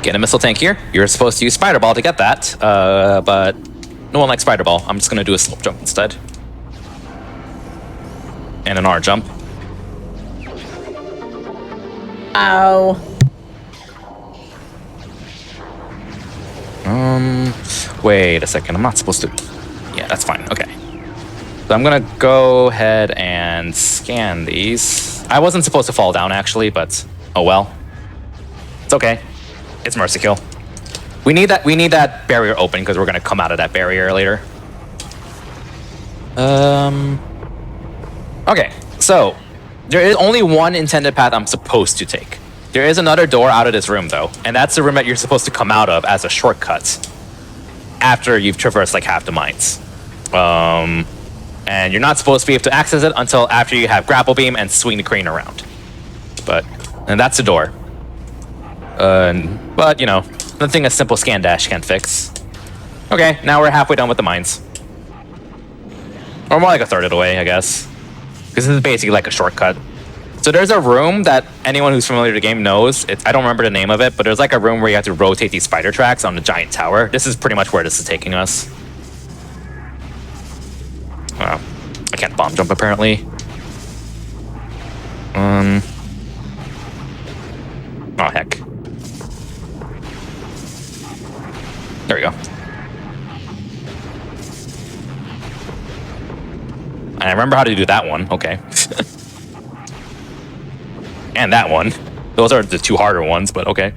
Get a missile tank here. You're supposed to use Spider Ball to get that, but no one likes Spider Ball. I'm just gonna do a slope jump instead. And an R jump. Ow. Wait a second. I'm not supposed to... Yeah, that's fine. Okay. So I'm gonna go ahead and scan these. I wasn't supposed to fall down, actually, but oh well. It's okay. It's mercy kill. We need that barrier open because we're gonna come out of that barrier later. Okay, so there is only one intended path I'm supposed to take. There is another door out of this room though, and that's the room that you're supposed to come out of as a shortcut after you've traversed like half the mines. And you're not supposed to be able to access it until after you have grapple beam and swing the crane around. And that's the door. But you know, nothing a simple scan dash can fix. Okay, now we're halfway done with the mines. Or more like a third of the way, I guess. Because this is basically like a shortcut. So there's a room that anyone who's familiar with the game knows. I don't remember the name of it, but there's like a room where you have to rotate these spider tracks on the giant tower. This is pretty much where this is taking us. Wow. I can't bomb jump apparently. Oh heck. There we go. I remember how to do that one. Okay. And that one. Those are the two harder ones, but okay.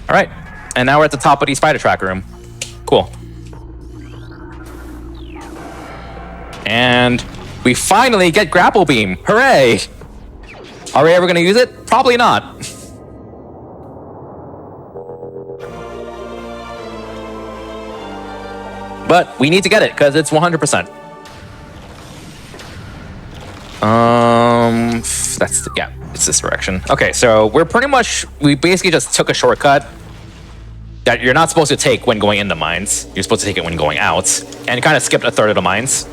All right. And now we're at the top of the spider track room. Cool. And we finally get grapple beam. Hooray! Are we ever going to use it? Probably not. But we need to get it because it's 100%. Yeah, it's this direction. Okay, so we basically just took a shortcut that you're not supposed to take when going into mines. You're supposed to take it when going out, and kind of skipped a third of the mines.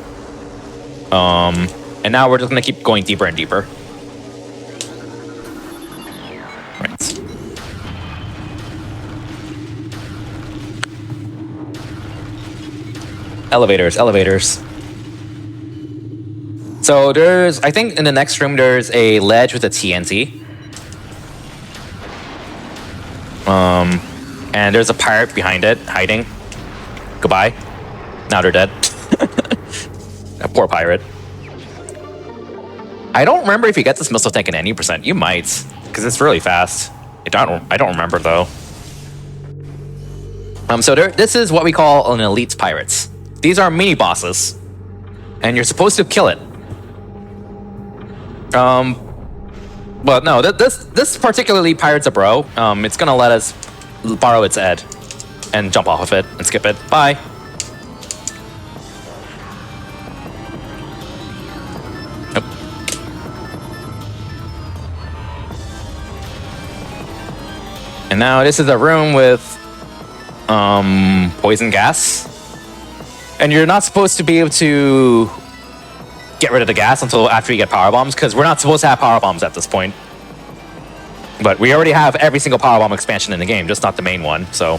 And now we're just gonna keep going deeper and deeper. Right. Elevators. So I think in the next room there's a ledge with a TNT. And there's a pirate behind it, hiding. Goodbye. Now they're dead. That poor pirate. I don't remember if you get this missile tank in any percent. You might, because it's really fast. I don't remember though. So this is what we call an elite pirates. These are mini bosses, and you're supposed to kill it. Well, no, this particularly pirate's a bro. It's gonna let us borrow its head and jump off of it and skip it. Bye. Nope. And now this is a room with poison gas, and you're not supposed to be able to get rid of the gas until after you get power bombs, because we're not supposed to have power bombs at this point. But we already have every single power bomb expansion in the game, just not the main one. So,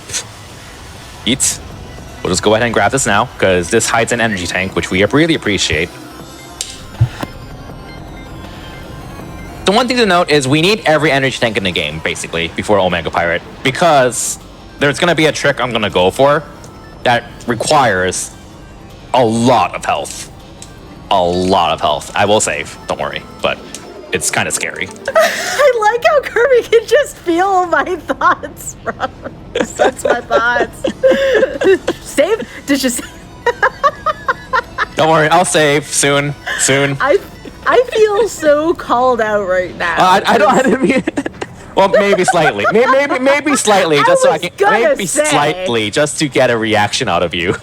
we'll just go ahead and grab this now, because this hides an energy tank, which we really appreciate. The one thing to note is we need every energy tank in the game, basically, before Omega Pirate, because there's going to be a trick I'm going to go for that requires a lot of health. A lot of health. I will save, don't worry, but it's kind of scary. I like how Kirby can just feel my thoughts, bro. Sense my thoughts. Save? Did you save? Don't worry, I'll save soon. I feel so called out right now. I didn't mean. Well, maybe slightly. Maybe slightly, just so I can. Maybe say. slightly, just to get a reaction out of you.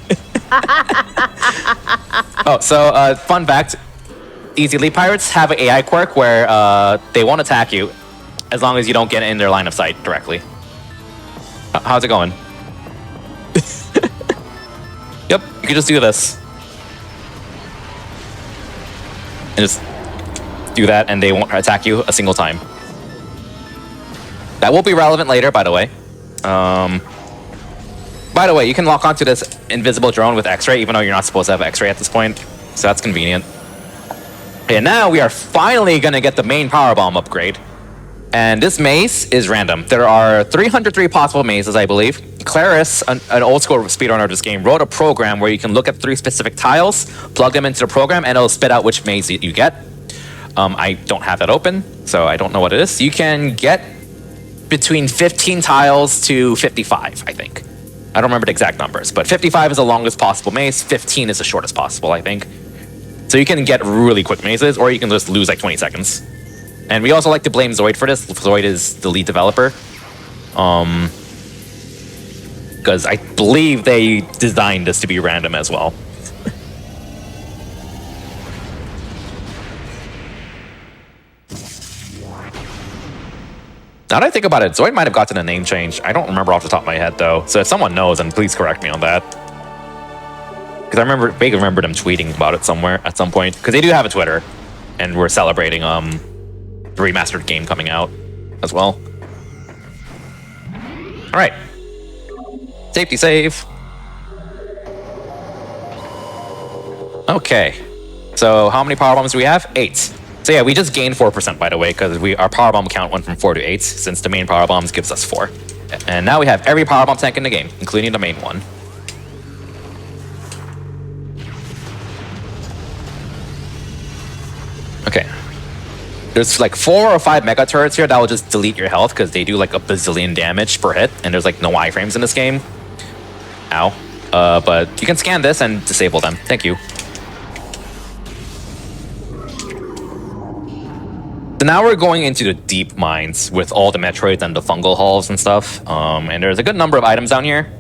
Oh, so fun fact. Easy Elite Pirates have an AI quirk where they won't attack you as long as you don't get in their line of sight directly. How's it going? Yep, you can just do this. And just do that, and they won't attack you a single time. That will be relevant later, by the way. By the way, you can lock onto this invisible drone with X-ray, even though you're not supposed to have X-ray at this point. So that's convenient. And now we are finally going to get the main powerbomb upgrade. And this maze is random. There are 303 possible mazes, I believe. Claris, an old school speedrunner of this game, wrote a program where you can look at 3 specific tiles, plug them into the program, and it'll spit out which maze you get. I don't have that open, so I don't know what it is. You can get between 15 tiles to 55, I think. I don't remember the exact numbers, but 55 is the longest possible maze, 15 is the shortest possible, I think. So you can get really quick mazes, or you can just lose like 20 seconds. And we also like to blame Zoid for this. Zoid is the lead developer. Because I believe they designed this to be random as well. Now that I think about it, Zoid might have gotten a name change. I don't remember off the top of my head, though. So if someone knows, then please correct me on that. Because I vaguely remember them tweeting about it somewhere at some point. Because they do have a Twitter, and we're celebrating the remastered game coming out as well. All right, safety save. Okay, so how many power bombs do we have? 8. So yeah, we just gained 4%, by the way, because our power bomb count went from 4 to 8, since the main power bombs gives us 4. And now we have every power bomb tank in the game, including the main one. Okay. There's like 4 or 5 mega turrets here that will just delete your health because they do like a bazillion damage per hit, and there's like no iframes in this game. Ow. But you can scan this and disable them. Thank you. So now we're going into the deep mines with all the Metroids and the fungal halls and stuff. And there's a good number of items down here.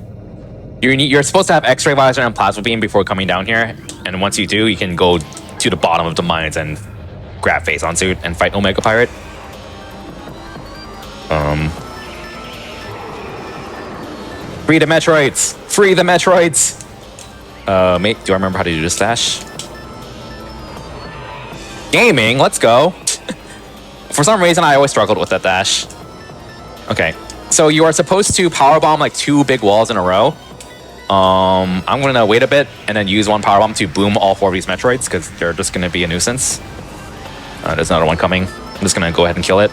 You're supposed to have X-ray visor and plasma beam before coming down here. And once you do, you can go to the bottom of the mines and grab Phazon suit and fight Omega Pirate. Free the Metroids! Free the Metroids! Mate, do I remember how to do this dash? Gaming, let's go! For some reason, I always struggled with that dash. Okay, so you are supposed to powerbomb like 2 big walls in a row. I'm gonna wait a bit and then use one powerbomb to boom all 4 of these Metroids because they're just gonna be a nuisance. There's another one coming. I'm just gonna go ahead and kill it.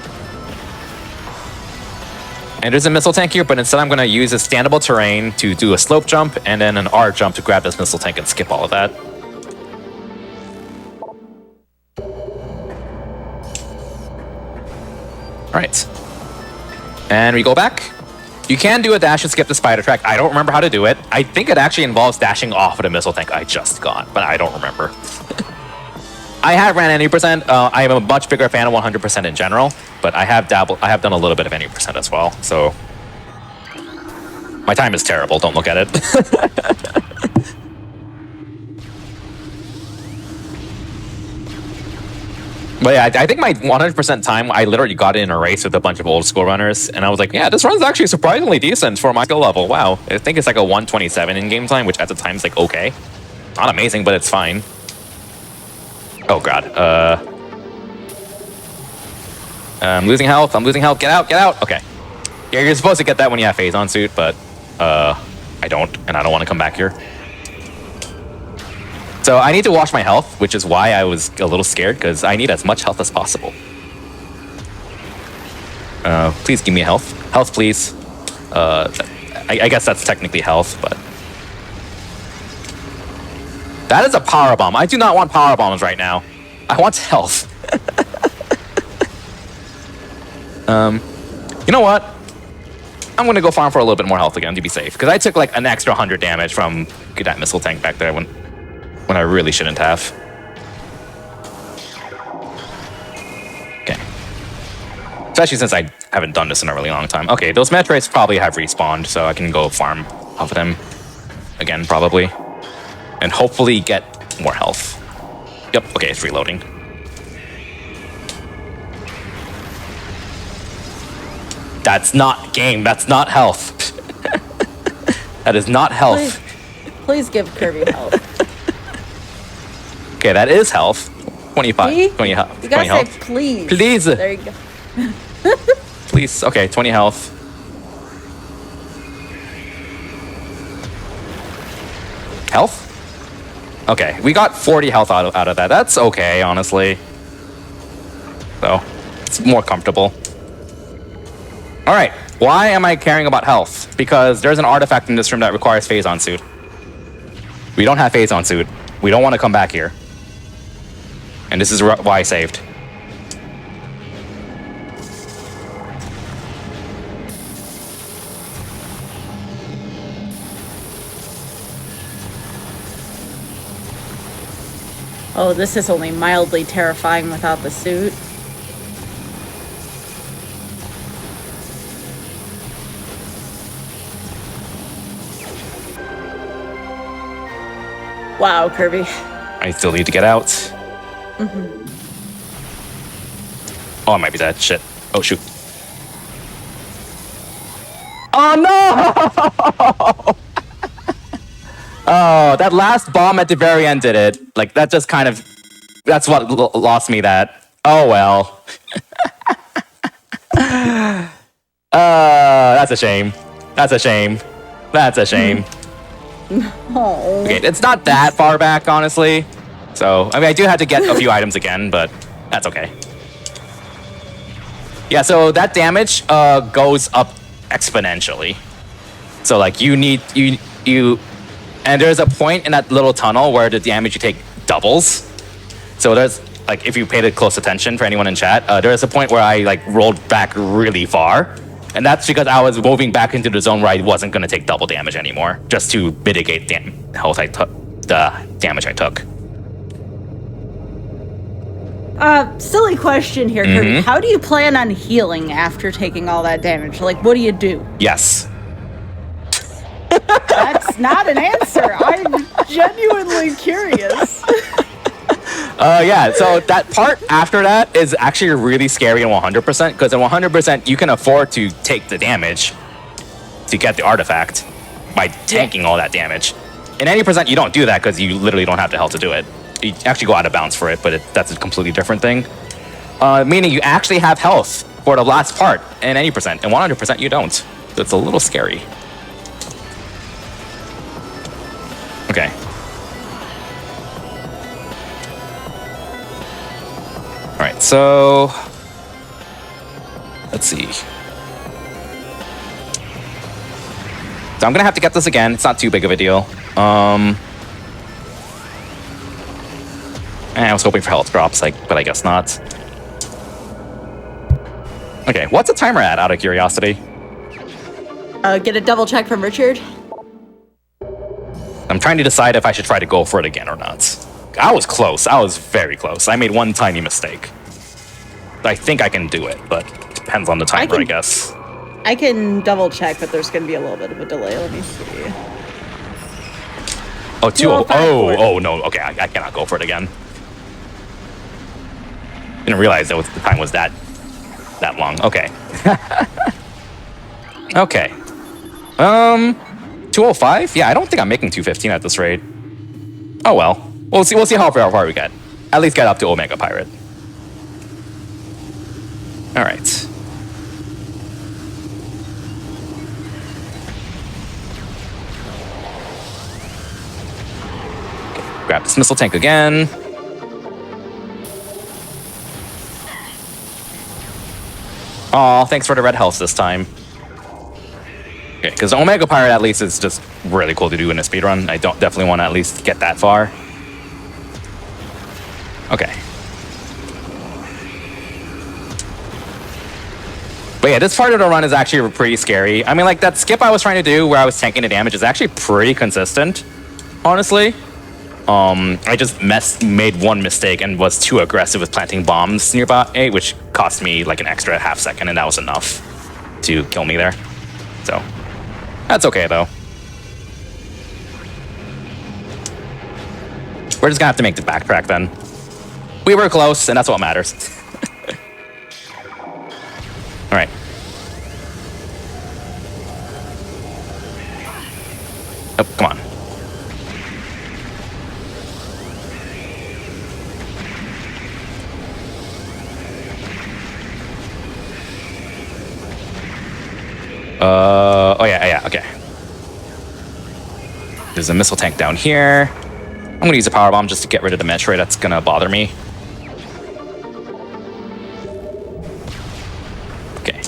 And there's a missile tank here, but instead I'm gonna use a standable terrain to do a slope jump and then an R jump to grab this missile tank and skip all of that. Alright. And we go back. You can do a dash and skip the spider track. I don't remember how to do it. I think it actually involves dashing off of the missile tank I just got, but I don't remember. I have ran any percent. I am a much bigger fan of 100% in general, but I have done a little bit of any percent as well. So my time is terrible. Don't look at it. But yeah, I think my 100% time, I literally got in a race with a bunch of old school runners, and I was like, yeah, this run's actually surprisingly decent for my skill level. Wow. I think it's like a 127 in game time, which at the time is like okay. Not amazing, but it's fine. Oh god. I'm losing health. I'm losing health. Get out. Get out. Okay. Yeah, you're supposed to get that when you have Phazon suit, but I don't, and I don't want to come back here. So I need to watch my health, which is why I was a little scared, because I need as much health as possible. Please give me health. Health, please. I guess that's technically health, but... That is a power bomb. I do not want power bombs right now. I want health. You know what? I'm gonna go farm for a little bit more health again to be safe, because I took like an extra 100 damage from that missile tank back there when I really shouldn't have. Okay. Especially since I haven't done this in a really long time. Okay, those Metroids probably have respawned, so I can go farm off of them again, probably. and hopefully get more health. Yep, okay, it's reloading. That's not game, that's not health. That is not health. Please give Kirby health. Okay, that is health. 25, 20 health. You gotta 20 health. say please. Please. There you go. Please, okay, 20 health. Health? Okay, we got 40 health out of that. That's okay, honestly. So, it's more comfortable. Alright, why am I caring about health? Because there's an artifact in this room that requires Phazon suit. We don't have Phazon suit. We don't want to come back here. And this is why I saved. Oh, this is only mildly terrifying without the suit. Wow, Kirby. I still need to get out. Oh, I might be dead. Shit. Oh, shoot. Oh, no! Oh, that last bomb at the very end did it. Like, that just kind of... That's what lost me that. Oh, well. That's a shame. That's a shame. That's a shame. Oh. Okay, it's not that far back, honestly. So, I mean, I do have to get a few items again, but that's okay. Yeah, so that damage goes up exponentially. So, like, you need... And there's a point in that little tunnel where the damage you take doubles. So there's, like, if you paid close attention for anyone in chat, there's a point where I, like, rolled back really far. And that's because I was moving back into the zone where I wasn't going to take double damage anymore, just to mitigate the damage I took. Silly question here, Kirby. How do you plan on healing after taking all that damage? Like, what do you do? Yes. That's not an answer. I'm genuinely curious. Yeah, so that part after that is actually really scary in 100%, because in 100% you can afford to take the damage to get the artifact by tanking all that damage. In 80% you don't do that because you literally don't have the health to do it. You actually go out of bounds for it, but that's a completely different thing. Meaning you actually have health for the last part in 80%, and 100% you don't. So it's a little scary. Okay. All right, so let's see. So I'm gonna have to get this again. It's not too big of a deal. I was hoping for health drops, but I guess not. Okay, what's the timer at, out of curiosity? Get a double check from Richard. I'm trying to decide if I should try to go for it again or not. I was close. I was very close. I made one tiny mistake. I think I can do it, but it depends on the timer, I guess. I can double check, but there's going to be a little bit of a delay. Let me see. Oh, 2:05. Oh, no. Okay, I cannot go for it again. Didn't realize the time was that long. Okay. Okay. 2:05? Yeah, I don't think I'm making 2:15 at this rate. Oh well. We'll see how far we get. At least get up to Omega Pirate. Alright. Okay, grab this missile tank again. Aw, thanks for the red health this time. Okay, because Omega Pirate at least is just really cool to do in a speedrun. I definitely want to at least get that far. Okay. But yeah, this part of the run is actually pretty scary. I mean, like, that skip I was trying to do where I was tanking the damage is actually pretty consistent, honestly. I just made one mistake and was too aggressive with planting bombs nearby, which cost me like an extra half second, and that was enough to kill me there. So, that's okay though. We're just gonna have to make the backtrack then. We were close, and that's what matters. All right. Oh, come on. Oh yeah, okay. There's a missile tank down here. I'm gonna use a power bomb just to get rid of the Metroid that's gonna bother me. Okay.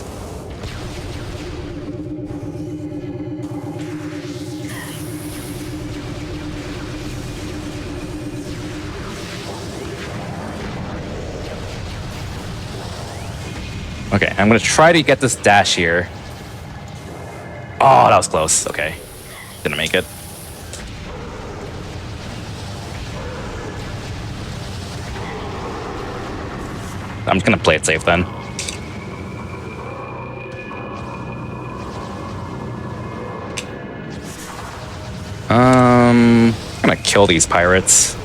Okay, I'm gonna try to get this dash here. Oh, that was close. Okay. Didn't make it. I'm just gonna play it safe then. I'm gonna kill these pirates.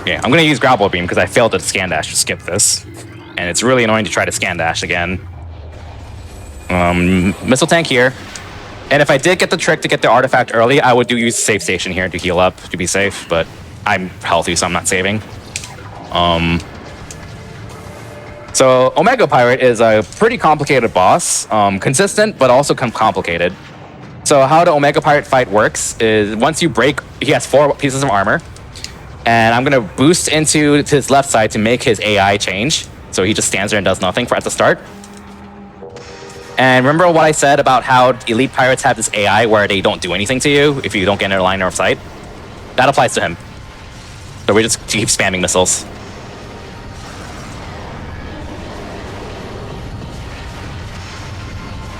Yeah, I'm gonna use grapple beam because I failed to scan dash to skip this, and it's really annoying to try to scan dash again. Missile tank here. And if I did get the trick to get the artifact early, I would use safe station here to heal up, to be safe, but I'm healthy, so I'm not saving. So Omega Pirate is a pretty complicated boss. Consistent, but also complicated. So how the Omega Pirate fight works is once you break, he has 4 pieces of armor. And I'm gonna boost into his left side to make his AI change. So he just stands there and does nothing at the start. And remember what I said about how elite pirates have this AI where they don't do anything to you if you don't get in their line of sight? That applies to him. So we just keep spamming missiles.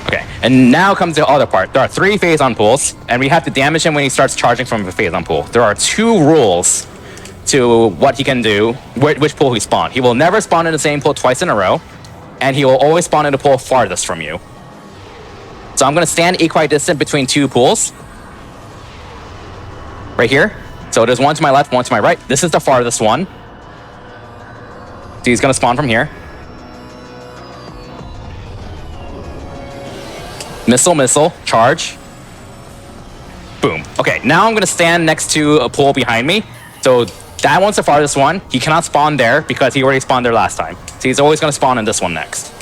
Okay, and now comes the other part. There are 3 phase-on pools, and we have to damage him when he starts charging from a phase-on pool. There are 2 rules to what he can do, which pool he spawn. He will never spawn in the same pool twice in a row, and he will always spawn in the pool farthest from you. So I'm going to stand equidistant between 2 pools. Right here. So there's one to my left, one to my right. This is the farthest one. So he's going to spawn from here. Missile, charge. Boom. Okay, now I'm going to stand next to a pool behind me. So that one's the farthest one. He cannot spawn there because he already spawned there last time. So he's always going to spawn in this one next.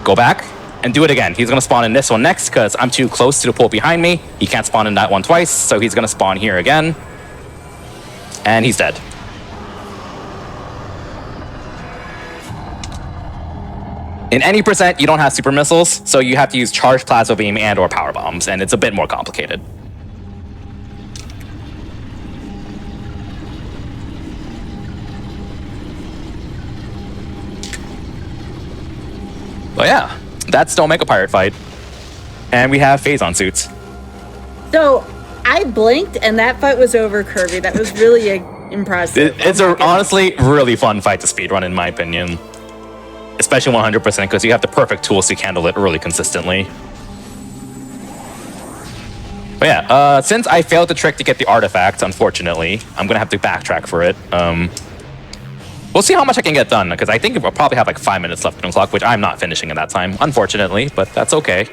Go back and do it again. He's going to spawn in this one next because I'm too close to the pool behind me. He can't spawn in that one twice, so he's going to spawn here again. And he's dead. In any percent, you don't have super missiles, so you have to use charged plasma beam and or power bombs, and it's a bit more complicated. But yeah, that's the Omega Pirate fight. And we have phase-on suits. So, I blinked and that fight was over, Kirby. That was really impressive. It's honestly really fun fight to speedrun, in my opinion. Especially 100%, because you have the perfect tools to handle it really consistently. But yeah, since I failed the trick to get the artifact, unfortunately, I'm going to have to backtrack for it. We'll see how much I can get done, because I think we'll probably have like 5 minutes left on the clock, which I'm not finishing in that time, unfortunately, but that's okay.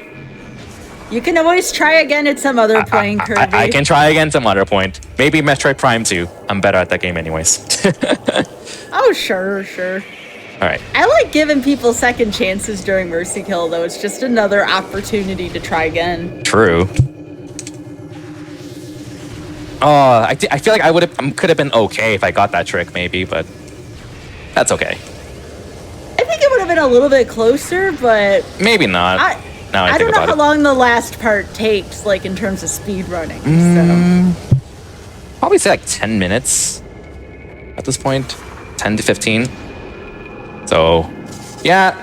You can always try again at some other point, Kirby. I can try again some other point. Maybe Metroid Prime 2. I'm better at that game anyways. Oh, sure. All right. I like giving people second chances during Mercy Kill, though. It's just another opportunity to try again. True. Oh, I feel like I could have been okay if I got that trick, maybe, but that's okay. I think it would have been a little bit closer, but maybe not. I don't know how long the last part takes, like in terms of speed running. So probably say like 10 minutes at this point, 10 to 15. So, yeah,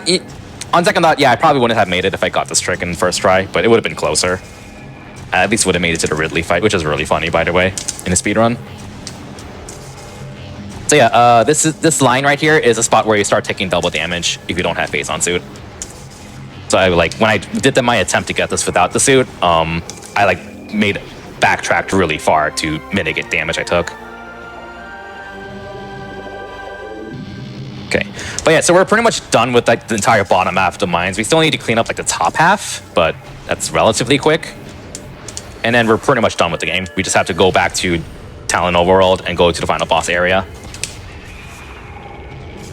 on second thought, yeah, I probably wouldn't have made it if I got this trick in first try, but it would have been closer. At least would have made it to the Ridley fight, which is really funny, by the way, in a speedrun. So yeah, this line right here is a spot where you start taking double damage if you don't have phase on suit. So I when I did my attempt to get this without the suit, I backtracked really far to mitigate damage I took. Okay, but yeah, so we're pretty much done with the entire bottom half of the mines. We still need to clean up the top half, but that's relatively quick. And then we're pretty much done with the game. We just have to go back to Talon Overworld and go to the final boss area.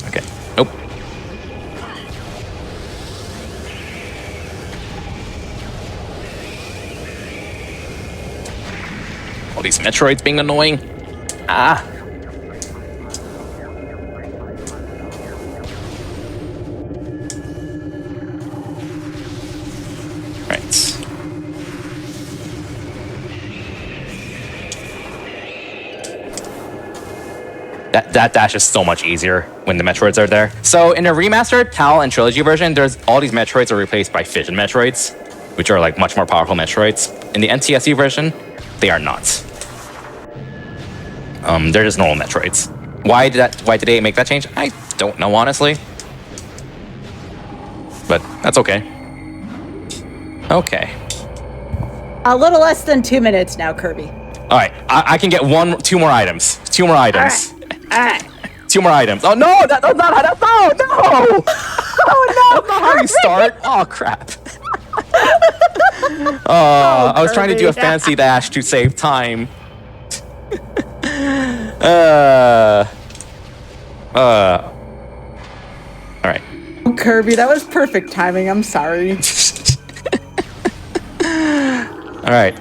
Okay, nope. All these Metroids being annoying. Ah. That dash is so much easier when the Metroids are there. So in the remastered PAL and Trilogy version, there's all these Metroids are replaced by Fission Metroids, which are much more powerful Metroids. In the NTSC version, they are not. They're just normal Metroids. Why did they make that change? I don't know, honestly. But that's okay. Okay. A little less than 2 minutes now, Kirby. All right, I can get two more items. Two more items. All right. 2 more items. Oh no, that's not how that. No. Oh no. That's not how you start. Oh crap. I was trying to do a fancy dash to save time. All right. Oh, Kirby, that was perfect timing. I'm sorry. All right.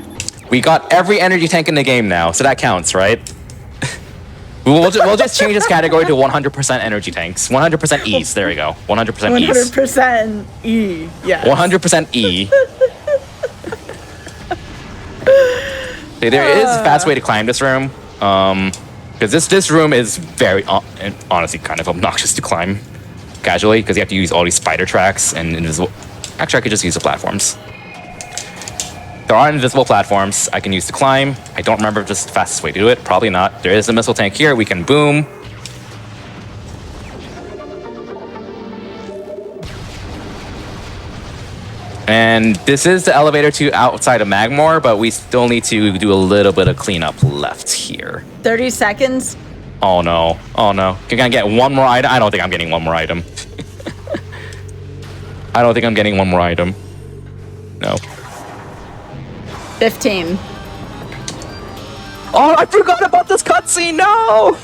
We got every energy tank in the game now, so that counts, right? We'll just change this category to 100% energy tanks. 100% E's. There we go. 100% E's. 100% E. Yeah. 100% E. Okay, there is a fast way to climb this room. Because this room is very, honestly, kind of obnoxious to climb casually, because you have to use all these spider tracks and invisible. Actually, I could just use the platforms. There are invisible platforms I can use to climb. I don't remember if this is the fastest way to do it. Probably not. There is a missile tank here. We can boom. And this is the elevator to outside of Magmore, but we still need to do a little bit of cleanup left here. 30 seconds. Oh no. Oh no. Can I get one more item? I don't think I'm getting one more item. I don't think I'm getting one more item. No. 15. Oh, I forgot about this cutscene. No.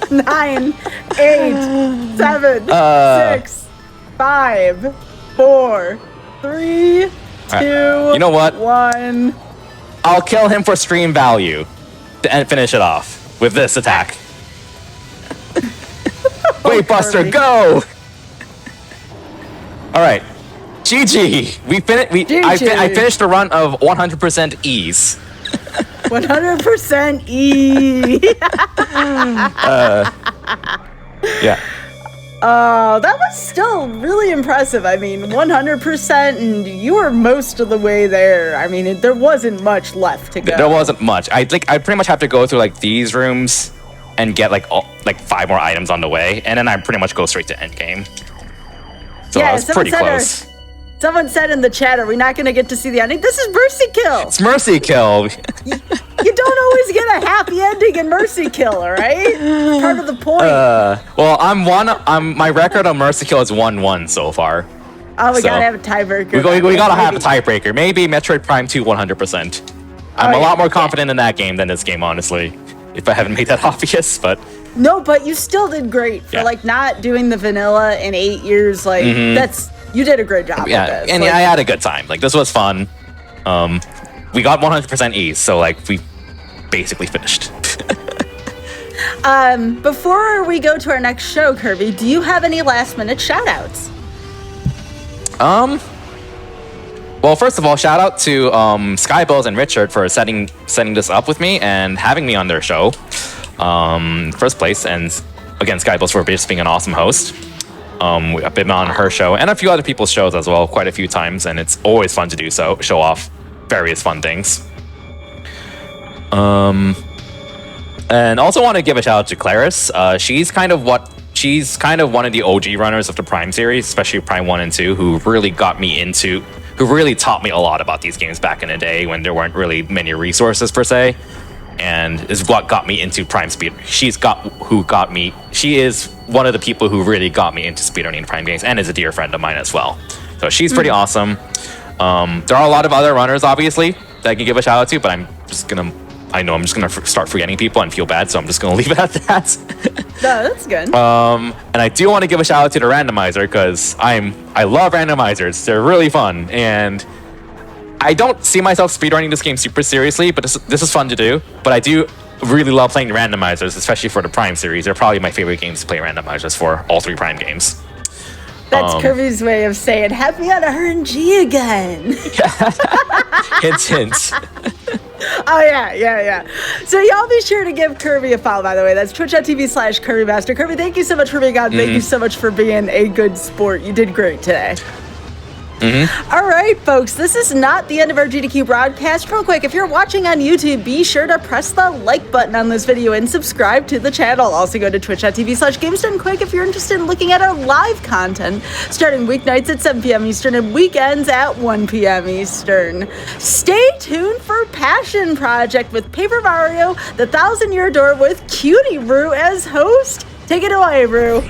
9, 8, 7, 6, 5, 4, 3, 2. You know what? 1. I'll kill him for stream value and finish it off with this attack. Wait, Buster, Kirby. go! All right, GG. I finished a run of 100% ease. 100% E. Yeah. That was still really impressive. I mean, 100%, and you were most of the way there. I mean, there wasn't much left to go. There wasn't much. I pretty much have to go through these rooms and get 5 more items on the way, and then I pretty much go straight to endgame. So yeah, I was pretty close. Someone said in the chat, are we not going to get to see the ending? This is Mercy Kill. It's Mercy Kill. You don't always get a happy ending in Mercy Kill, all right? Part of the point. Well, my record on Mercy Kill is 1-1 so far. Oh, we gotta have a tiebreaker. We gotta have a tiebreaker. Maybe Metroid Prime 2 100%. I'm a lot more confident in that game than this game, honestly. If I haven't made that obvious, but... No, but you still did great for not doing the vanilla in 8 years. You did a great job with this. And I had a good time. This was fun. We got 100% ease, so we basically finished. Before we go to our next show, Kirby, do you have any last minute shout outs? Well, first of all, shout out to Skybills and Richard for setting this up with me and having me on their show. First place, and again, Skybills for just being an awesome host. I've been on her show and a few other people's shows as well, quite a few times, and it's always fun to do so, show off various fun things. And also want to give a shout out to Claris. She's kind of what she's kind of one of the OG runners of the Prime series, especially Prime 1 and 2, who really taught me a lot about these games back in the day when there weren't really many resources per se. And is what got me into Prime Speed. She is one of the people who really got me into speedrunning Prime games and is a dear friend of mine as well. So she's pretty awesome. There are a lot of other runners, obviously, that I can give a shout out to, but I'm just gonna start forgetting people and feel bad, so I'm just gonna leave it at that. No, that's good. And I do want to give a shout out to the randomizer because I love randomizers. They're really fun, and I don't see myself speedrunning this game super seriously, but this is fun to do. But I do really love playing randomizers, especially for the Prime series. They're probably my favorite games to play randomizers for, all 3 Prime games. That's Kirby's way of saying, have me on RNG again. Hint, hint. Oh, yeah. So y'all be sure to give Kirby a follow, by the way. That's twitch.tv/KirbyMaster. Kirby, thank you so much for being on. Thank you so much for being a good sport. You did great today. All right, folks, this is not the end of our GDQ broadcast. Real quick, if you're watching on YouTube, be sure to press the like button on this video and subscribe to the channel. Also go to twitch.tv/GamesDoneQuick if you're interested in looking at our live content, starting weeknights at 7 p.m. Eastern and weekends at 1 p.m. Eastern. Stay tuned for Passion Project with Paper Mario, The 1,000-Year Door with Cutie Brew as host. Take it away, Brew.